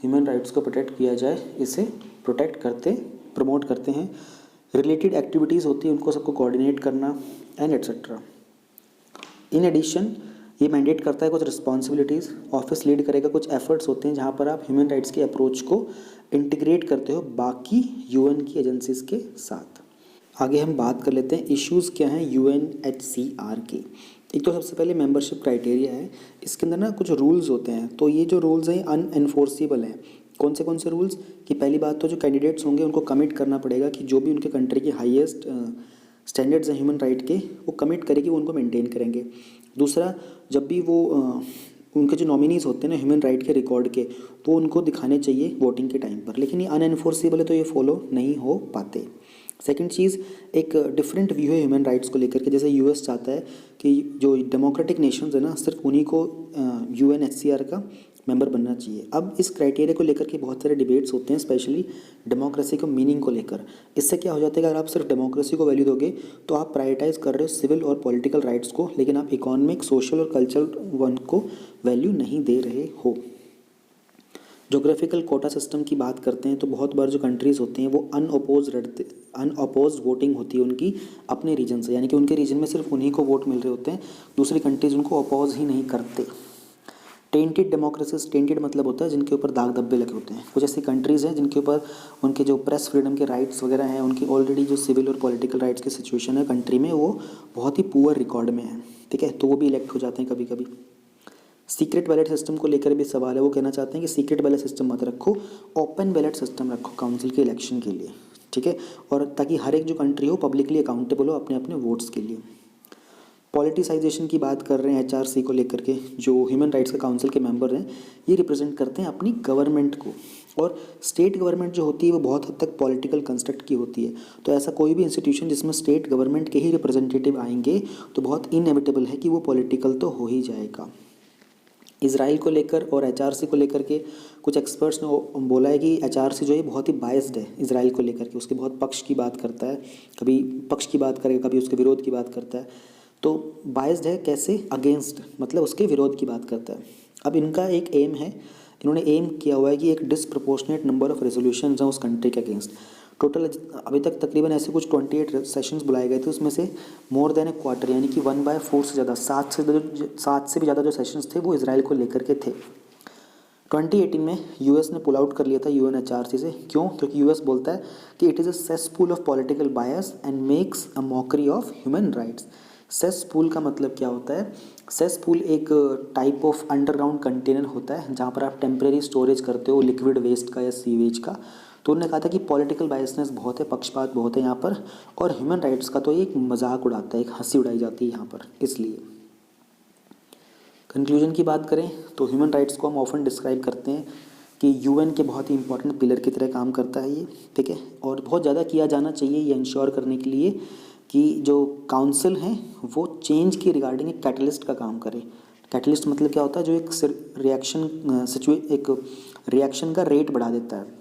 ह्यूमन राइट्स को प्रोटेक्ट किया जाए, इसे प्रोटेक्ट करते प्रमोट करते हैं। रिलेटेड एक्टिविटीज़ होती है उनको सबको कोऑर्डिनेट करना एंड एट्सेट्रा। इन एडिशन ये मैंडेट करता है कुछ रिस्पॉन्सिबिलिटीज़, ऑफिस लीड करेगा कुछ एफर्ट्स होते हैं जहाँ पर आप ह्यूमन राइट्स के अप्रोच को इंटीग्रेट करते हो बाकी UN की एजेंसीज़ के साथ। आगे हम बात कर लेते हैं इश्यूज़ क्या हैं UNHCR के। एक तो सबसे पहले मेंबरशिप क्राइटेरिया है, इसके अंदर ना कुछ रूल्स होते हैं, तो ये जो रूल्स हैं अनएनफोर्सेबल हैं। कौन से रूल्स? कि पहली बात तो जो कैंडिडेट्स होंगे उनको कमिट करना पड़ेगा कि जो भी उनके कंट्री के हाईएस्ट स्टैंडर्ड्स हैं ह्यूमन राइट के, वो कमिट करें कि वो उनको मेंटेन करेंगे। दूसरा, जब भी वो उनके जो नॉमिनीज़ होते हैं ना ह्यूमन राइट के रिकॉर्ड के, वो उनको दिखाने चाहिए वोटिंग के टाइम पर, लेकिन ये अनएनफोर्सेबल है तो ये फॉलो नहीं हो पाते। सेकंड चीज़, एक डिफरेंट व्यू है ह्यूमन राइट्स को लेकर के। जैसे US चाहता है कि जो डेमोक्रेटिक नेशंस है ना सिर्फ उन्हीं को UNHCR का मेंबर बनना चाहिए। अब इस क्राइटेरिया को लेकर के बहुत सारे डिबेट्स होते हैं, स्पेशली डेमोक्रेसी को मीनिंग को लेकर। इससे क्या हो जाता है कि अगर आप सिर्फ डेमोक्रेसी को वैल्यू दोगे तो आप प्रायोरिटाइज कर रहे हो सिविल और पॉलिटिकल राइट्स को, लेकिन आप इकोनॉमिक, सोशल और कल्चरल वन को वैल्यू नहीं दे रहे हो। जोग्राफिकल कोटा सिस्टम की बात करते हैं तो बहुत बार जो कंट्रीज़ होती हैं वो अनअपोज वोटिंग होती है उनकी अपने रीजन से, यानी कि उनके रीजन में सिर्फ उन्हीं को वोट मिल रहे होते हैं, दूसरी कंट्रीज़ उनको अपोज ही नहीं करते। टेंटेड डेमोक्रेसीज, टेंटेड मतलब होता है जिनके ऊपर दाग धब्बे लगे होते हैं। कुछ ऐसी कंट्रीज़ हैं जिनके ऊपर उनके जो प्रेस फ्रीडम के राइट्स वगैरह हैं, उनकी ऑलरेडी जो सिविल और पॉलिटिकल राइट्स की सिचुएशन है कंट्री में वो बहुत ही पुअर रिकॉर्ड में है, ठीक है, तो वो भी इलेक्ट हो जाते हैं कभी कभी। सीक्रेट बैलेट सिस्टम को लेकर भी सवाल है, वो कहना चाहते हैं कि सीक्रेट बैलेट सिस्टम मत रखो, ओपन बैलेट सिस्टम रखो काउंसिल के इलेक्शन के लिए, ठीक है, और ताकि हर एक जो कंट्री हो पब्लिकली अकाउंटेबल हो अपने अपने वोट्स के लिए। पॉलिटिसाइजेशन की बात कर रहे हैं HRC को लेकर के। जो ह्यूमन राइट्स के काउंसिल के मेंबर हैं ये रिप्रेजेंट करते हैं अपनी गवर्नमेंट को, और स्टेट गवर्नमेंट जो होती है वो बहुत हद तक पॉलिटिकल कंस्ट्रक्ट की होती है। तो ऐसा कोई भी इंस्टीट्यूशन जिसमें स्टेट गवर्नमेंट के ही रिप्रेजेंटेटिव आएंगे तो बहुत इनएविटेबल है कि वो पॉलिटिकल तो हो ही जाएगा। इसराइल को लेकर और HRC को लेकर के कुछ एक्सपर्ट्स ने बोला है कि HRC जो है बहुत ही बायस्ड है इसराइल को लेकर के, उसके बहुत पक्ष की बात करता है, कभी पक्ष की बात करेगा कभी उसके विरोध की बात करता है। तो बायस्ड है कैसे? अगेंस्ट, मतलब उसके विरोध की बात करता है। अब इनका एक एम है, इन्होंने एम किया हुआ है कि एक डिसप्रपोर्शनेट नंबर ऑफ रेजोल्यूशन हैं उस कंट्री के अगेंस्ट। टोटल अभी तक तकरीबन ऐसे कुछ 28 सेशंस बुलाए गए थे, उसमें से मोर देन ए क्वार्टर यानी कि 1/4 से ज़्यादा, 7 से भी ज़्यादा जो सेशंस थे वो इसराइल को लेकर के थे। 2018 में US ने पुल आउट कर लिया था UNHRC से। क्यों? क्योंकि US बोलता है कि it is a cesspool of political bias and makes a mockery of human rights. Cesspool का मतलब क्या होता है? सेसपूल एक टाइप ऑफ अंडरग्राउंड कंटेनर होता है जहाँ पर आप टेम्परेरी स्टोरेज करते हो लिक्विड वेस्ट का या सीवेज का। तो उन्होंने कहा था कि पॉलिटिकल बायसनेस बहुत है, पक्षपात बहुत है यहाँ पर, और ह्यूमन राइट्स का तो एक मजाक उड़ाता है, एक हंसी उड़ाई जाती है यहाँ पर। इसलिए कंक्लूजन की बात करें तो ह्यूमन राइट्स को हम ऑफन डिस्क्राइब करते हैं कि UN के बहुत ही इंपॉर्टेंट पिलर की तरह काम करता है ये, ठीक है, और बहुत ज़्यादा किया जाना चाहिए ये इंश्योर करने के लिए कि जो काउंसिल हैं वो चेंज की रिगार्डिंग एक कैटलिस्ट का काम करे। कैटलिस्ट मतलब क्या होता है? जो एक रिएक्शन का रेट बढ़ा देता है।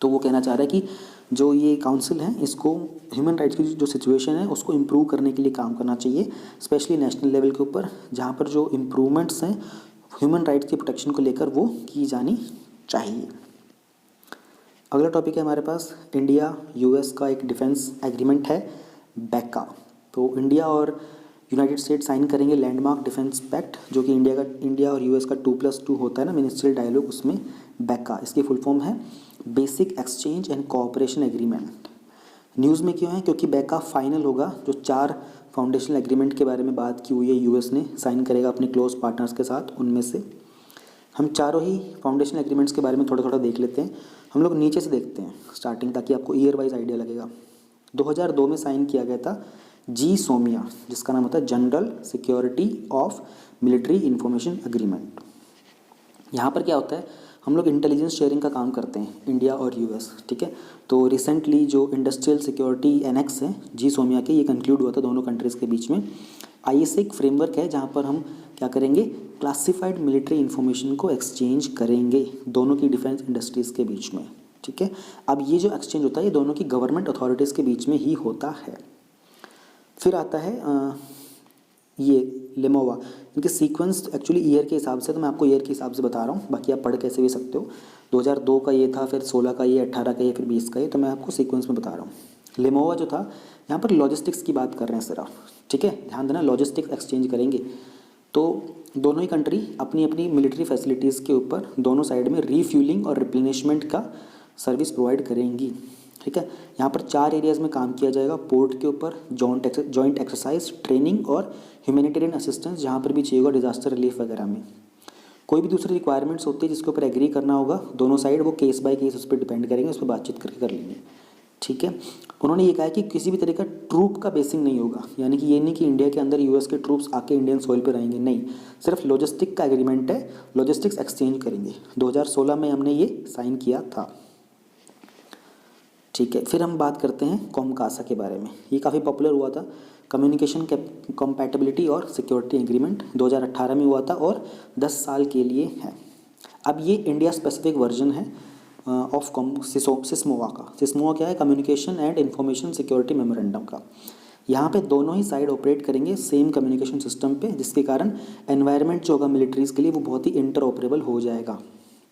तो वो कहना चाह रहा है कि जो ये काउंसिल है इसको ह्यूमन राइट्स की जो सिचुएशन है उसको इम्प्रूव करने के लिए काम करना चाहिए, स्पेशली नेशनल लेवल के ऊपर, जहाँ पर जो इम्प्रूवमेंट्स हैं ह्यूमन राइट्स की प्रोटेक्शन को लेकर वो की जानी चाहिए। अगला टॉपिक है हमारे पास इंडिया US का एक डिफेंस एग्रीमेंट है बैका। तो इंडिया और यूनाइटेड स्टेट साइन करेंगे लैंडमार्क डिफेंस पैक्ट, जो कि इंडिया और US का 2+2 होता है ना मिनिस्ट्रियल डायलॉग, उसमें बैका इसकी फुल फॉर्म है basic exchange and cooperation agreement. News में क्यों है? क्योंकि बैका फाइनल होगा, जो 4 फाउंडेशनल एग्रीमेंट के बारे में बात की हुई है यूएस ने साइन करेगा अपने क्लोज पार्टनर्स के साथ, उनमें से हम चारों ही फाउंडेशनल एग्रीमेंट्स के बारे में थोड़ा थोड़ा देख लेते हैं। हम लोग नीचे से देखते हैं स्टार्टिंग, ताकि आपको ईयर वाइज आइडिया लगेगा। 2002 में साइन किया गया था GSOMIA, जिसका नाम होता है general security of military information agreement. यहाँ पर क्या होता है, हम लोग इंटेलिजेंस शेयरिंग का काम करते हैं इंडिया और यूएस, ठीक है। तो रिसेंटली जो इंडस्ट्रियल सिक्योरिटी एनेक्स है GSOMIA के, ये कंक्लूड हुआ था दोनों कंट्रीज़ के बीच में। ISA एक फ्रेमवर्क है जहाँ पर हम क्या करेंगे, क्लासिफाइड मिलिट्री इन्फॉर्मेशन को एक्सचेंज करेंगे दोनों की डिफेंस इंडस्ट्रीज़ के बीच में, ठीक है। अब ये जो एक्सचेंज होता है ये दोनों की गवर्नमेंट अथॉरिटीज़ के बीच में ही होता है। फिर आता है ये लेमोवा। इनके सीक्वेंस एक्चुअली ईयर के हिसाब से, तो मैं आपको ईयर के हिसाब से बता रहा हूँ, बाकी आप पढ़ कैसे भी सकते हो। 2002 का ये था, फिर 16 का ये, 18 का ये, फिर 20 का ये, तो मैं आपको सीक्वेंस में बता रहा हूँ। लेमोवा जो था, यहाँ पर लॉजिस्टिक्स की बात कर रहे हैं सिर्फ, ठीक है, ध्यान देना, लॉजिस्टिक्स एक्सचेंज करेंगे। तो दोनों ही कंट्री अपनी अपनी मिलिट्री फैसिलिटीज़ के ऊपर दोनों साइड में रीफ्यूलिंग और रिप्लेनिशमेंट का सर्विस प्रोवाइड करेंगी, ठीक है। यहाँ पर 4 एरियाज़ में काम किया जाएगा, पोर्ट के ऊपर, जॉइंट एक्सरसाइज, ट्रेनिंग और ह्यूमैनिटेरियन असिस्टेंस जहाँ पर भी चाहिए होगा, डिजास्टर रिलीफ वगैरह में। कोई भी दूसरी रिक्वायरमेंट्स होती है जिसके ऊपर एग्री करना होगा दोनों साइड, वो केस बाय केस उस पर डिपेंड करेंगे, उस पर बातचीत करके कर लेंगे, ठीक है। उन्होंने ये कहा है कि किसी भी तरह का ट्रूप का बेसिंग नहीं होगा, यानी कि ये नहीं कि इंडिया के अंदर यूएस के ट्रूप्स आके इंडियन सॉइल पर रहेंगे, नहीं, सिर्फ लॉजिस्टिक का एग्रीमेंट है, लॉजिस्टिक्स एक्सचेंज करेंगे। 2016 में हमने ये साइन किया था, ठीक है। फिर हम बात करते हैं कॉमकासा के बारे में। ये काफ़ी पॉपुलर हुआ था, कम्युनिकेशन कंपैटिबिलिटी और सिक्योरिटी एग्रीमेंट 2018 में हुआ था और 10 साल के लिए है। अब ये इंडिया स्पेसिफिक वर्जन है ऑफ सिस्मोवा का। सिस्मोवा क्या है, communication and information security memorandum का। यहाँ पे दोनों ही साइड ऑपरेट करेंगे सेम कम्युनिकेशन सिस्टम पे, जिसके कारण एनवायरनमेंट जो होगा मिलिट्रीज़ के लिए वो बहुत ही इंटरऑपरेबल हो जाएगा,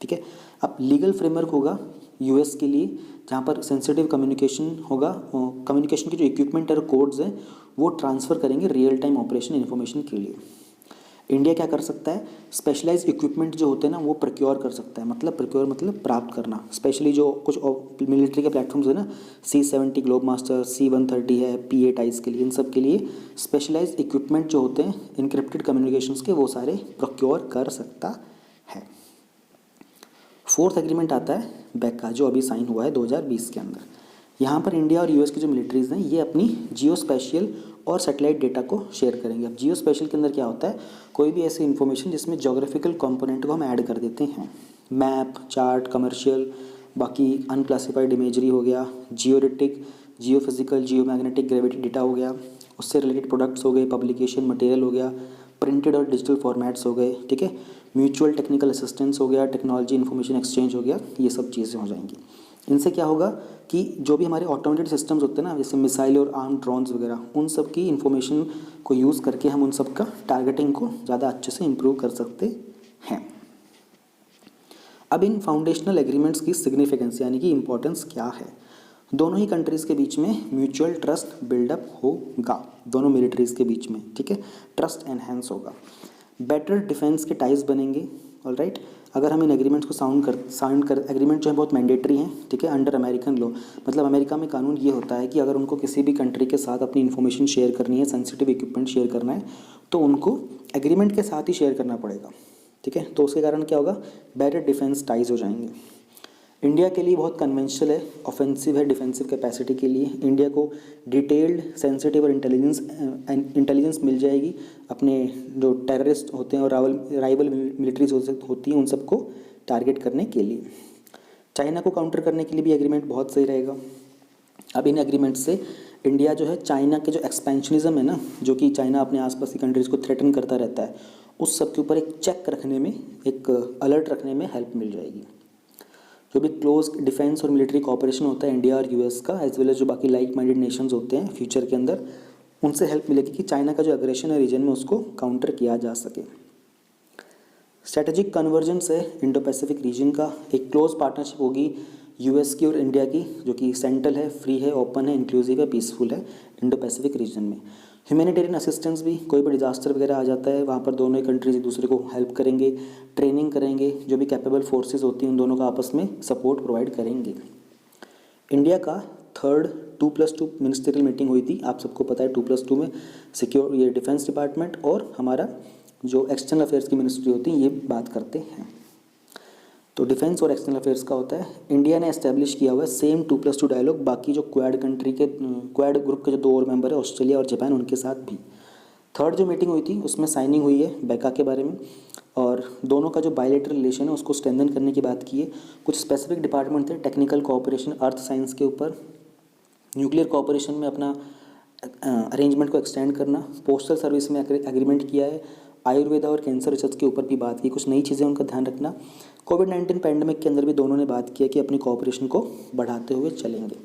ठीक है। अब लीगल फ्रेमवर्क होगा यूएस के लिए, जहाँ पर सेंसिटिव कम्युनिकेशन होगा, कम्युनिकेशन के जो इक्विपमेंट और कोड्स हैं वो ट्रांसफ़र करेंगे रियल टाइम ऑपरेशन इन्फॉर्मेशन के लिए। इंडिया क्या कर सकता है, स्पेशलाइज इक्विपमेंट जो होते हैं ना वो प्रोक्योर कर सकता है, मतलब प्रोक्योर मतलब प्राप्त करना। स्पेशली जो कुछ मिलिट्री के प्लेटफॉर्म्स है ना, C-70 ग्लोब मास्टर, C-130 है P-8 आइस के लिए, इन सब के लिए स्पेशलाइज इक्विपमेंट जो होते हैं इनक्रिप्टेड कम्युनिकेशंस के, वो सारे प्रोक्योर कर सकता है। 4th एग्रीमेंट आता है बैका, जो अभी साइन हुआ है 2020 के अंदर। यहाँ पर इंडिया और यूएस की जो मिलिट्रीज़ हैं ये अपनी जियो स्पेशियल और सैटेलाइट डेटा को शेयर करेंगे। अब जियो स्पेशियल के अंदर क्या होता है, कोई भी ऐसी इन्फॉर्मेशन जिसमें जोग्राफिकल कंपोनेंट को हम ऐड कर देते हैं, मैप, चार्ट, कमर्शियल, बाकी अनक्लासिफाइड इमेजरी हो गया, जियोरेटिक, जियोफिजिकल, जियोमैग्नेटिक ग्रेविटी डेटा हो गया, उससे रिलेटेड प्रोडक्ट्स हो गए, पब्लिकेशन मटेरियल हो गया, प्रिंटेड और डिजिटल फॉर्मेट्स हो गए, ठीक है, म्यूचुअल टेक्निकल असिस्टेंस हो गया, टेक्नोलॉजी इन्फॉर्मेशन एक्सचेंज हो गया, ये सब चीज़ें हो जाएंगी। इनसे क्या होगा कि जो भी हमारे ऑटोमेटेड सिस्टम्स होते हैं ना, जैसे मिसाइल और आर्म ड्रोन्स वगैरह, उन सब की इन्फॉर्मेशन को यूज़ करके हम उन सब का टारगेटिंग को ज़्यादा अच्छे से इम्प्रूव कर सकते हैं। अब इन फाउंडेशनल एग्रीमेंट्स की सिग्निफिकेंस यानी कि इम्पोर्टेंस क्या है, दोनों ही कंट्रीज़ के बीच में म्यूचुअल ट्रस्ट बिल्डअप होगा, दोनों मिलिट्रीज़ के बीच में, ठीक है, ट्रस्ट एनहेंस होगा, बेटर डिफेंस के टाइज बनेंगे, ऑलराइट। अगर हम इन एग्रीमेंट्स को साइन कर एग्रीमेंट जो है बहुत मैंडेटरी हैं, ठीक है, अंडर अमेरिकन लॉ, मतलब अमेरिका में कानून ये होता है कि अगर उनको किसी भी कंट्री के साथ अपनी इन्फॉर्मेशन शेयर करनी है, सेंसिटिव इक्विपमेंट शेयर करना है, तो उनको एग्रीमेंट के साथ ही शेयर करना पड़ेगा, ठीक है। तो उसके कारण क्या होगा, बेटर डिफेंस टाइज हो जाएंगे। इंडिया के लिए बहुत कन्वेंशनल है, ऑफेंसिव है डिफेंसिव कैपेसिटी के लिए। इंडिया को डिटेल्ड, सेंसिटिव और इंटेलिजेंस मिल जाएगी अपने जो टेररिस्ट होते हैं और राइवल मिलिट्रीज होती हैं उन सबको टारगेट करने के लिए। चाइना को काउंटर करने के लिए भी एग्रीमेंट बहुत सही रहेगा। अब इन एग्रीमेंट से इंडिया जो है चाइना के जो एक्सपेंशनिज्म है ना, जो कि चाइना अपने आसपास की कंट्रीज़ को थ्रेटन करता रहता है, उस सब के ऊपर एक चेक रखने में, एक अलर्ट रखने में हेल्प मिल जाएगी। जो भी क्लोज डिफेंस और मिलिट्री कोऑपरेशन होता है इंडिया और यूएस का, एज वेल एज जो बाकी लाइक माइंडेड नेशंस होते हैं फ्यूचर के अंदर, उनसे हेल्प मिलेगी कि चाइना का जो एग्रेशन है रीजन में उसको काउंटर किया जा सके। स्ट्रेटेजिक कन्वर्जेंस है इंडो पैसिफिक रीजन का, एक क्लोज पार्टनरशिप होगी यूएस की और इंडिया की, जो कि सेंट्रल है, फ्री है, ओपन है, इंक्लूसिव है, पीसफुल है इंडो पैसिफिक रीजन में। ह्यूमैनिटेरियन असिस्टेंस भी, कोई भी डिजास्टर वगैरह आ जाता है वहाँ पर दोनों ही कंट्रीज एक दूसरे को हेल्प करेंगे, ट्रेनिंग करेंगे, जो भी कैपेबल फोर्सेस होती हैं उन दोनों का आपस में सपोर्ट प्रोवाइड करेंगे। इंडिया का थर्ड 2+2 मिनिस्ट्रियल मीटिंग हुई थी, आप सबको पता है 2+2 में सिक्योर ये डिफेंस डिपार्टमेंट और हमारा जो एक्सटर्नल अफेयर्स की मिनिस्ट्री होती है ये बात करते हैं। तो डिफेंस और एक्सटर्नल अफेयर्स का होता है। इंडिया ने एस्टैब्लिश किया हुआ है सेम 2+2 डायलॉग बाकी जो क्वाड कंट्री के क्वाड ग्रुप के जो 2 और मेंबर है ऑस्ट्रेलिया और जापान उनके साथ भी। थर्ड जो मीटिंग हुई थी उसमें साइनिंग हुई है बैका के बारे में और दोनों का जो बायलैटरल रिलेशन है उसको स्ट्रेंथन करने की बात की है। कुछ स्पेसिफिक डिपार्टमेंट थे, टेक्निकल कोऑपरेशन अर्थ साइंस के ऊपर, न्यूक्लियर कोऑपरेशन में अपना अरेंजमेंट को एक्सटेंड करना, पोस्टल सर्विस में एग्रीमेंट किया है, आयुर्वेदा और कैंसर रिसर्च के ऊपर भी बात की, कुछ नई चीज़ें उनका ध्यान रखना। कोविड-19 पैंडमिक के अंदर भी दोनों ने बात किया कि अपनी कोऑपरेशन को बढ़ाते हुए चलेंगे।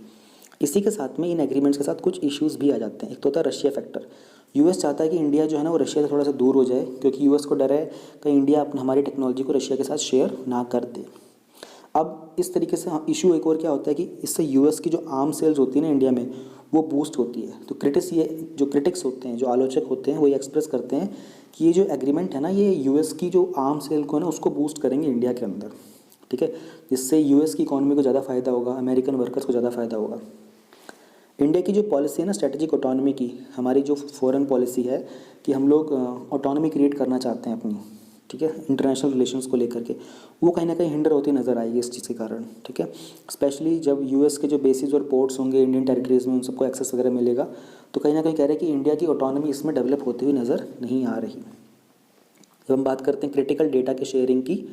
इसी के साथ में इन एग्रीमेंट्स के साथ कुछ इश्यूज़ भी आ जाते हैं। एक तो होता है रशिया फैक्टर। यूएस चाहता है कि इंडिया जो है ना वो रशिया से थोड़ा सा दूर हो जाए क्योंकि यूएस को डर है कि इंडिया हमारी टेक्नोलॉजी को रशिया के साथ शेयर ना कर दे। अब इस तरीके से इशू एक और क्या होता है कि इससे यूएस की जो आर्म सेल्स होती है ना इंडिया में वो बूस्ट होती है। तो क्रिटिक्स होते हैं, जो आलोचक होते हैं वो ये एक्सप्रेस करते हैं कि ये जो एग्रीमेंट है ना ये यूएस की जो आर्म सेल को है ना उसको बूस्ट करेंगे इंडिया के अंदर, ठीक है, जिससे यूएस की इकॉनमी को ज़्यादा फ़ायदा होगा, अमेरिकन वर्कर्स को ज़्यादा फ़ायदा होगा। इंडिया की जो पॉलिसी है ना स्ट्रेटेजिक ऑटोनॉमी की, हमारी जो फॉरेन पॉलिसी है कि हम लोग ऑटोनॉमी क्रिएट करना चाहते हैं अपनी, ठीक है, इंटरनेशनल रिलेशंस को लेकर के, वो कहीं ना कहीं हिंडर होती नज़र आएगी इस चीज़ के कारण, ठीक है। स्पेशली जब यूएस के जो बेसिस और पोर्ट्स होंगे इंडियन टेरिटरीज में उन सबको एक्सेस वगैरह मिलेगा तो कहीं ना कहीं कह रहे हैं कि इंडिया की ऑटोनॉमी इसमें डेवलप होती हुई नज़र नहीं आ रही। जब हम बात करते हैं क्रिटिकल डेटा के शेयरिंग की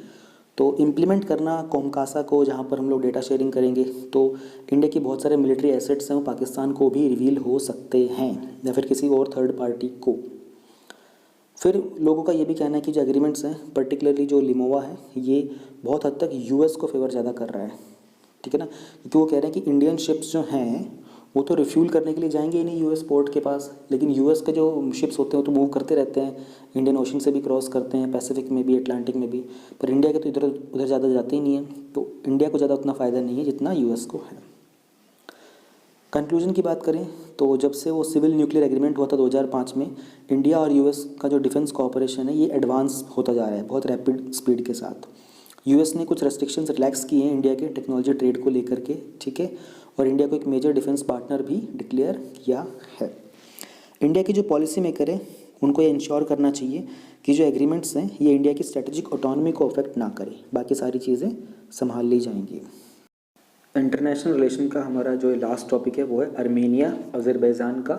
तो इम्प्लीमेंट करना कोमकासा को जहाँ पर हम लोग डेटा शेयरिंग करेंगे तो इंडिया की बहुत सारे मिलिट्री एसेट्स हैं वो पाकिस्तान को भी रिवील हो सकते हैं या फिर किसी और थर्ड पार्टी को। फिर लोगों का ये भी कहना है कि जो एग्रीमेंट्स हैं पर्टिकुलरली जो लिमोवा है ये बहुत हद तक यूएस को फेवर ज़्यादा कर रहा है, ठीक है ना, क्योंकि वो कह रहे हैं कि इंडियन शिप्स जो हैं वो तो रिफ्यूल करने के लिए जाएंगे ही नहीं यूएस पोर्ट के पास, लेकिन यूएस के जो शिप्स होते हैं वो तो मूव करते रहते हैं, इंडियन ओशन से भी क्रॉस करते हैं, पैसिफिक में भी अटलांटिक में भी, पर इंडिया के तो इधर उधर ज़्यादा जाते ही नहीं है, तो इंडिया को ज़्यादा उतना फ़ायदा नहीं है जितना यूएस को है। कंक्लूजन की बात करें तो जब से वो सिविल न्यूक्लियर एग्रीमेंट हुआ था 2005 में, इंडिया और यूएस का जो डिफेंस कोऑपरेशन है ये एडवांस होता जा रहा है बहुत रैपिड स्पीड के साथ। यूएस ने कुछ रेस्ट्रिक्शंस रिलैक्स किए हैं इंडिया के टेक्नोलॉजी ट्रेड को लेकर के, ठीक है, और इंडिया को एक मेजर डिफेंस पार्टनर भी डिक्लेयर किया है। इंडिया की जो पॉलिसी मेकर है उनको ये इंश्योर करना चाहिए कि जो एग्रीमेंट्स हैं ये इंडिया की स्ट्रेटेजिक ऑटोनॉमी को अफेक्ट ना करे, बाकी सारी चीज़ें संभाल ली जाएंगी। इंटरनेशनल रिलेशन का हमारा जो लास्ट टॉपिक है वो है आर्मेनिया अज़रबैजान का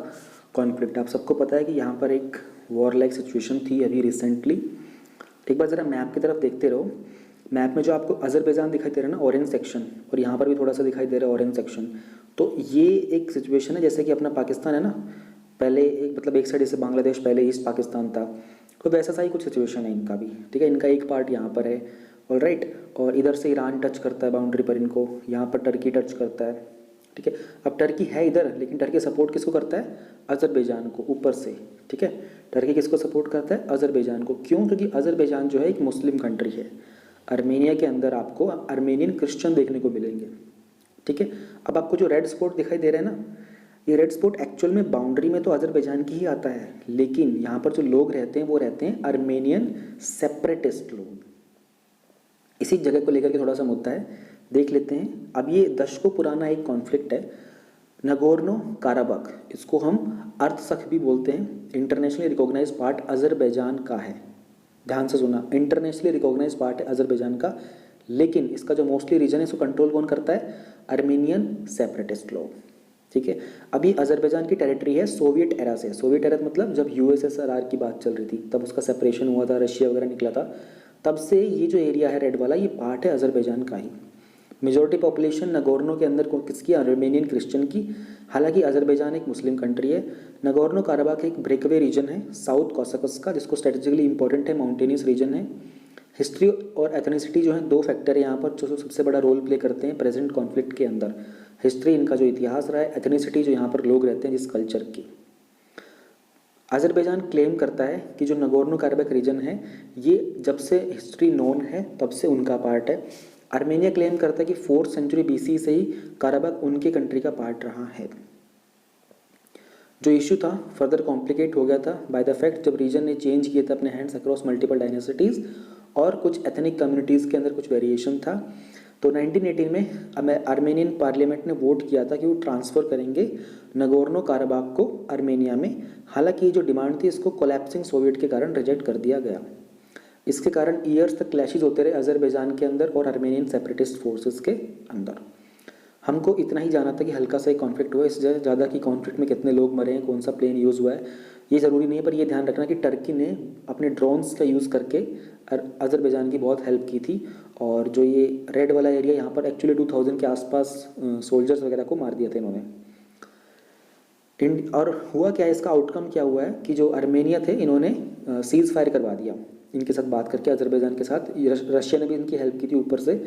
कॉन्फ्लिक्ट। आप सबको पता है कि यहाँ पर एक वॉर लाइक सिचुएशन थी अभी रिसेंटली। एक बार ज़रा मैप की तरफ देखते रहो, मैप में जो आपको अज़रबैजान दिखाई दे रहा है ना ऑरेंज सेक्शन, और यहाँ पर भी थोड़ा सा दिखाई दे रहा है ऑरेंज सेक्शन, तो ये एक सिचुएशन है जैसे कि अपना पाकिस्तान है ना, पहले एक साइड जैसे बांग्लादेश पहले ईस्ट पाकिस्तान था, तो वैसा सा ही कुछ सिचुएशन है इनका भी, ठीक है। इनका एक पार्ट यहाँ पर है, ऑल राइट, और इधर से ईरान टच करता है बाउंड्री पर इनको, यहाँ पर टर्की टच करता है, ठीक है। अब टर्की है इधर, लेकिन टर्की सपोर्ट किसको करता है? अज़रबैजान को ऊपर से, ठीक है। टर्की किसको सपोर्ट करता है? अज़रबैजान को। क्यों? क्योंकि अज़रबैजान जो है एक मुस्लिम कंट्री है। आर्मेनिया के अंदर आपको आर्मेनियन क्रिश्चियन देखने को मिलेंगे, ठीक है। अब आपको जो रेड स्पॉट दिखाई दे रहा है ना, ये रेड स्पॉट एक्चुअल में बाउंड्री में तो अज़रबैजान की ही आता है, लेकिन यहाँ पर जो लोग रहते हैं वो रहते हैं आर्मेनियन सेपरेटिस्ट लोग। इसी जगह को लेकर के थोड़ा सा मुद्दा है, देख लेते हैं। अब ये दशकों पुराना एक कॉन्फ्लिक्ट है, नगोर्नो काराबख, इसको हम अर्त्सख भी बोलते हैं, इंटरनेशनली रिकॉग्नाइज पार्ट अज़रबैजान का है। ध्यान से सुना, इंटरनेशनली रिकॉग्नाइज पार्ट है अज़रबैजान का, लेकिन इसका जो मोस्टली रीजन है इसको कंट्रोल कौन करता है? आर्मेनियन सेपरेटिस्ट लोग, ठीक है। अभी अज़रबैजान की टेरिटरी है सोवियत एरा से। सोवियत एरा मतलब जब यूएसएसआर की बात चल रही थी तब उसका सेपरेशन हुआ था, रशिया वगैरह निकला था, तब से ये जो एरिया है रेड वाला ये पार्ट है अज़रबैजान का ही। मेजॉरिटी पॉपुलेशन नगोर्नो के अंदर किसकी? आर्मेनियन क्रिश्चियन की। हालांकि अज़रबैजान एक मुस्लिम कंट्री है। नगोर्नो काराबाख एक ब्रेकवे रीजन है साउथ कॉसकस का, जिसको स्ट्रेटेजिकली इंपॉर्टेंट है, माउंटेनियस रीजन है। हिस्ट्री और एथनिसिटी जो है दो फैक्टर है यहाँ पर जो सबसे बड़ा रोल प्ले करते हैं प्रेजेंट कॉन्फ्लिक्ट के अंदर। हिस्ट्री इनका जो इतिहास रहा है, एथनिसिटी जो यहाँ पर लोग रहते हैं जिस कल्चर की। अज़रबैजान क्लेम करता है कि जो नगोर्नो काराबाख रीजन है ये जब से हिस्ट्री नोन है तब से उनका पार्ट है। आर्मेनिया क्लेम करता है कि 4th सेंचुरी BC से ही काराबाख उनके कंट्री का पार्ट रहा है। जो इशू था फर्दर कॉम्प्लिकेट हो गया था बाय द फैक्ट जब रीजन ने चेंज किए थे अपने हैंड्स अक्रॉस मल्टीपल डायनेसिटीज़ और कुछ एथनिक कम्युनिटीज़ के अंदर कुछ वेरिएशन था। तो 1918 में आर्मेनियन पार्लियामेंट ने वोट किया था कि वो ट्रांसफ़र करेंगे नगोर्नो काराबाख को आर्मेनिया में। हालांकि ये जो डिमांड थी इसको कोलैप्सिंग सोवियत के कारण रिजेक्ट कर दिया गया। इसके कारण ईयर्स तक क्लैशेज होते रहे अजरबैजान के अंदर और आर्मेनियन सेपरेटिस्ट फोर्सेस के अंदर। हमको इतना ही जाना था कि हल्का सा एक कॉन्फ्लिक्ट हुआ, इससे ज़्यादा कि कॉन्फ्लिक्ट में कितने लोग मरे हैं, कौन सा प्लेन यूज़ हुआ है, ये ज़रूरी नहीं है। पर ये ध्यान रखना कि टर्की ने अपने ड्रोन्स का यूज़ करके अजरबैजान की बहुत हेल्प की थी। और जो ये रेड वाला एरिया यहाँ पर एक्चुअली 2000 के आसपास सोल्जर्स वगैरह को मार दिया था इन्होंने। और हुआ क्या है, इसका आउटकम क्या हुआ है कि जो आर्मेनिया थे इन्होंने सीज़ फायर करवा दिया इनके साथ बात करके, अजरबैजान के साथ। रशिया ने भी इनकी हेल्प की थी ऊपर से,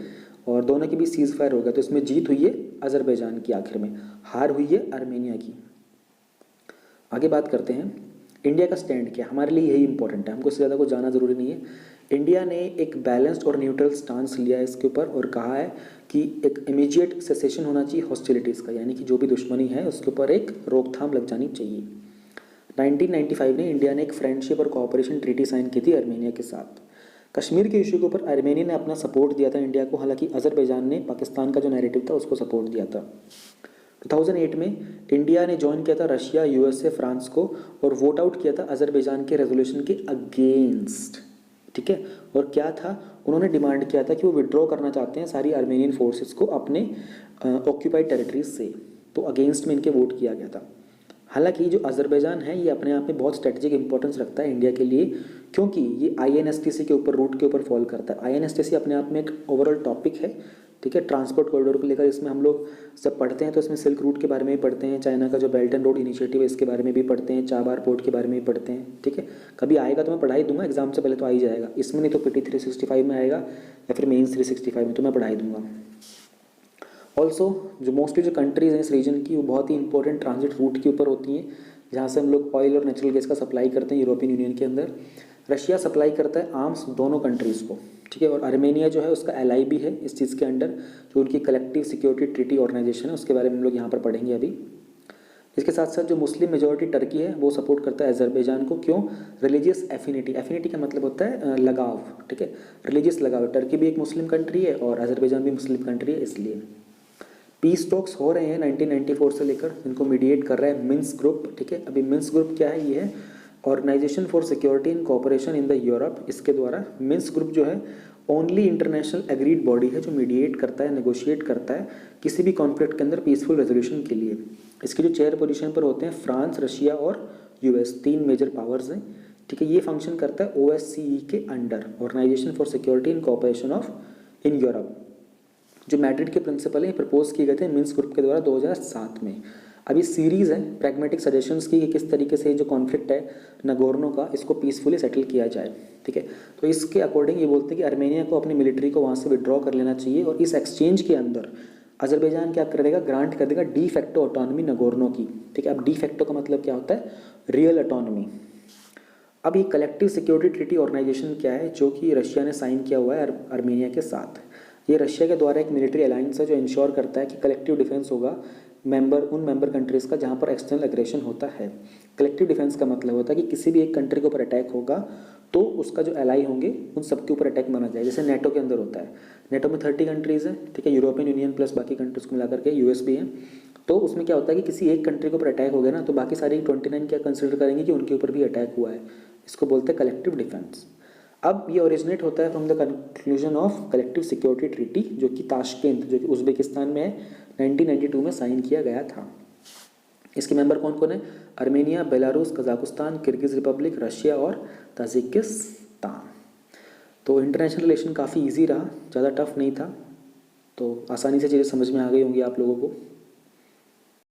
और दोनों की भी सीज़ फायर हो गया। तो इसमें जीत हुई है अजरबैजान की, आखिर में हार हुई है आर्मेनिया की। आगे बात करते हैं इंडिया का स्टैंड क्या है। हमारे लिए यही इंपॉर्टेंट है, हमको इससे ज़्यादा कुछ जाना ज़रूरी नहीं है। इंडिया ने एक बैलेंस्ड और न्यूट्रल स्टांस लिया है इसके ऊपर, और कहा है कि एक इमीडिएट सेसेशन होना चाहिए हॉस्टिलिटीज़ का, यानी कि जो भी दुश्मनी है उसके ऊपर एक रोकथाम लग जानी चाहिए। 1995 में इंडिया ने एक फ्रेंडशिप और कोऑपरेशन ट्रीटी साइन की थी आर्मेनिया के साथ। कश्मीर के इशू के ऊपर आर्मेनिया ने अपना सपोर्ट दिया था इंडिया को, हालांकि अजरबैजान ने पाकिस्तान का जो नैरेटिव था उसको सपोर्ट दिया था। 2008 में इंडिया ने ज्वाइन किया था रशिया, यूएसए, फ्रांस को, और वोट आउट किया था अजरबैजान के रेजोल्यूशन के अगेंस्ट। ठीक है, और क्या था, उन्होंने डिमांड किया था कि वो विड्रॉ करना चाहते हैं सारी आर्मेनियन फोर्सेस को अपने ऑक्यूपाइड टेरिटरीज से। तो अगेंस्ट में इनके वोट किया गया था। हालांकि जो अजरबैजान है ये अपने आप में बहुत स्ट्रेटेजिक इंपॉर्टेंस रखता है इंडिया के लिए, क्योंकि ये INSTC के ऊपर, रूट के ऊपर फॉल करता है। INSTC अपने आप में एक ओवरऑल टॉपिक है, ठीक है, ट्रांसपोर्ट कॉरिडोर को लेकर। इसमें हम लोग जब पढ़ते हैं तो इसमें सिल्क रूट के बारे में भी पढ़ते हैं, चाइना का जो बेल्ट एंड रोड इनिशिएटिव है इसके बारे में भी पढ़ते हैं, चाबार पोर्ट के बारे में भी पढ़ते हैं। ठीक है, कभी आएगा तो मैं पढ़ाई दूंगा, एग्जाम से पहले तो आ ही जाएगा, इसमें नहीं तो PT 365 में आएगा या फिर मेन्स 365 में, तो मैं पढ़ाई दूंगा। ऑल्सो जो मोस्टली जो कंट्रीज़ हैं इस रीजन की, वो बहुत ही इंपॉर्टेंट ट्रांजिट रूट के ऊपर होती हैं, जहाँ से हम लोग ऑयल और नेचुरल गैस का सप्लाई करते हैं यूरोपियन यूनियन के अंदर। रशिया सप्लाई करता है आर्म्स दोनों कंट्रीज़ को, ठीक है, और आर्मेनिया जो है उसका एलाई भी है इस चीज़ के अंडर, जो उनकी कलेक्टिव सिक्योरिटी ट्रीटी ऑर्गेनाइजेशन है, उसके बारे में हम लोग यहाँ पर पढ़ेंगे अभी। इसके साथ साथ जो मुस्लिम मेजॉरिटी टर्की है वो सपोर्ट करता है अजरबैजान को। क्यों? रिलीजियस एफिनिटी, एफिनिटी का मतलब होता है लगाव, ठीक है, रिलीजियस लगाव। टर्की भी एक मुस्लिम कंट्री है और अजरबैजान भी मुस्लिम कंट्री है, इसलिए पीस टॉक्स हो रहे हैं 1994 से लेकर, इनको मीडिएट कर रहा है मिन्स्क ग्रुप। ठीक है, अभी मिन्स्क ग्रुप क्या है, ये है organisation for security and cooperation in the Europe. इसके द्वारा मिन्स्क ग्रुप जो है ओनली इंटरनेशनल एग्रीड बॉडी है जो मीडिएट करता है, नेगोशिएट करता है किसी भी कॉन्फ्लिक्ट के अंदर पीसफुल रेजोल्यूशन के लिए। इसके जो चेयर पोजीशन पर होते हैं फ्रांस, रशिया और US, 3 मेजर पावर्स हैं। ठीक है, ये फंक्शन करता है OSCE के under, organisation for security and cooperation of in Europe. जो मैड्रिड के प्रिंसिपल हैं प्रपोज किए गए थे मिन्स्क ग्रुप के द्वारा 2007 में। अभी सीरीज़ है प्रैग्मेटिक सजेशंस की कि किस तरीके से जो कॉन्फ्लिक्ट है नगोर्नो का, इसको पीसफुली सेटल किया जाए। ठीक है, तो इसके अकॉर्डिंग ये बोलते हैं कि आर्मेनिया को अपनी मिलिट्री को वहाँ से विड्रॉ कर लेना चाहिए, और इस एक्सचेंज के अंदर अजरबैजान क्या कर देगा, ग्रांट कर देगा डी फैक्टो ऑटोनॉमी नगोर्नो की। ठीक है, अब डी फैक्टो का मतलब क्या होता है, रियल ऑटोनॉमी। अब ये कलेक्टिव सिक्योरिटी ट्रीटी ऑर्गेनाइजेशन क्या है, जो कि रशिया ने साइन किया हुआ है आर्मेनिया के साथ। ये रशिया के द्वारा एक मिलिट्री अलायंस है जो इंश्योर करता है कि कलेक्टिव डिफेंस होगा उन मेंबर कंट्रीज़ का जहाँ पर एक्सटर्नल एग्रेशन होता है। कलेक्टिव डिफेंस का मतलब होता है कि किसी भी एक कंट्री के ऊपर अटैक होगा तो उसका जो एलाई होंगे उन सबके ऊपर अटैक माना जाए। जैसे नेटो के अंदर होता है, नेटो में 30 कंट्रीज़ है, ठीक है, यूरोपियन यूनियन प्लस बाकी कंट्रीज़ को मिलाकर के US भी है। तो उसमें क्या होता है कि किसी एक कंट्री के ऊपर अटैक हो गया ना, तो बाकी सारी 29 क्या कंसिडर करेंगे कि उनके ऊपर भी अटैक हुआ है। इसको बोलते हैं कलेक्टिव डिफेंस। अब ये ओरिजिनेट होता है from the conclusion of collective security treaty, जो कि ताशकेंत, जो कि उज़्बेकिस्तान में है, 1992 में साइन किया गया था। इसके मेंबर कौन कौन है, Armenia, Belarus, Kazakhstan, Kyrgyz Republic, Russia और ताजिकिस्तान। तो इंटरनेशनल रिलेशन काफ़ी ईजी रहा, ज़्यादा टफ नहीं था, तो आसानी से चीज़ें समझ में आ गई होंगी आप लोगों को।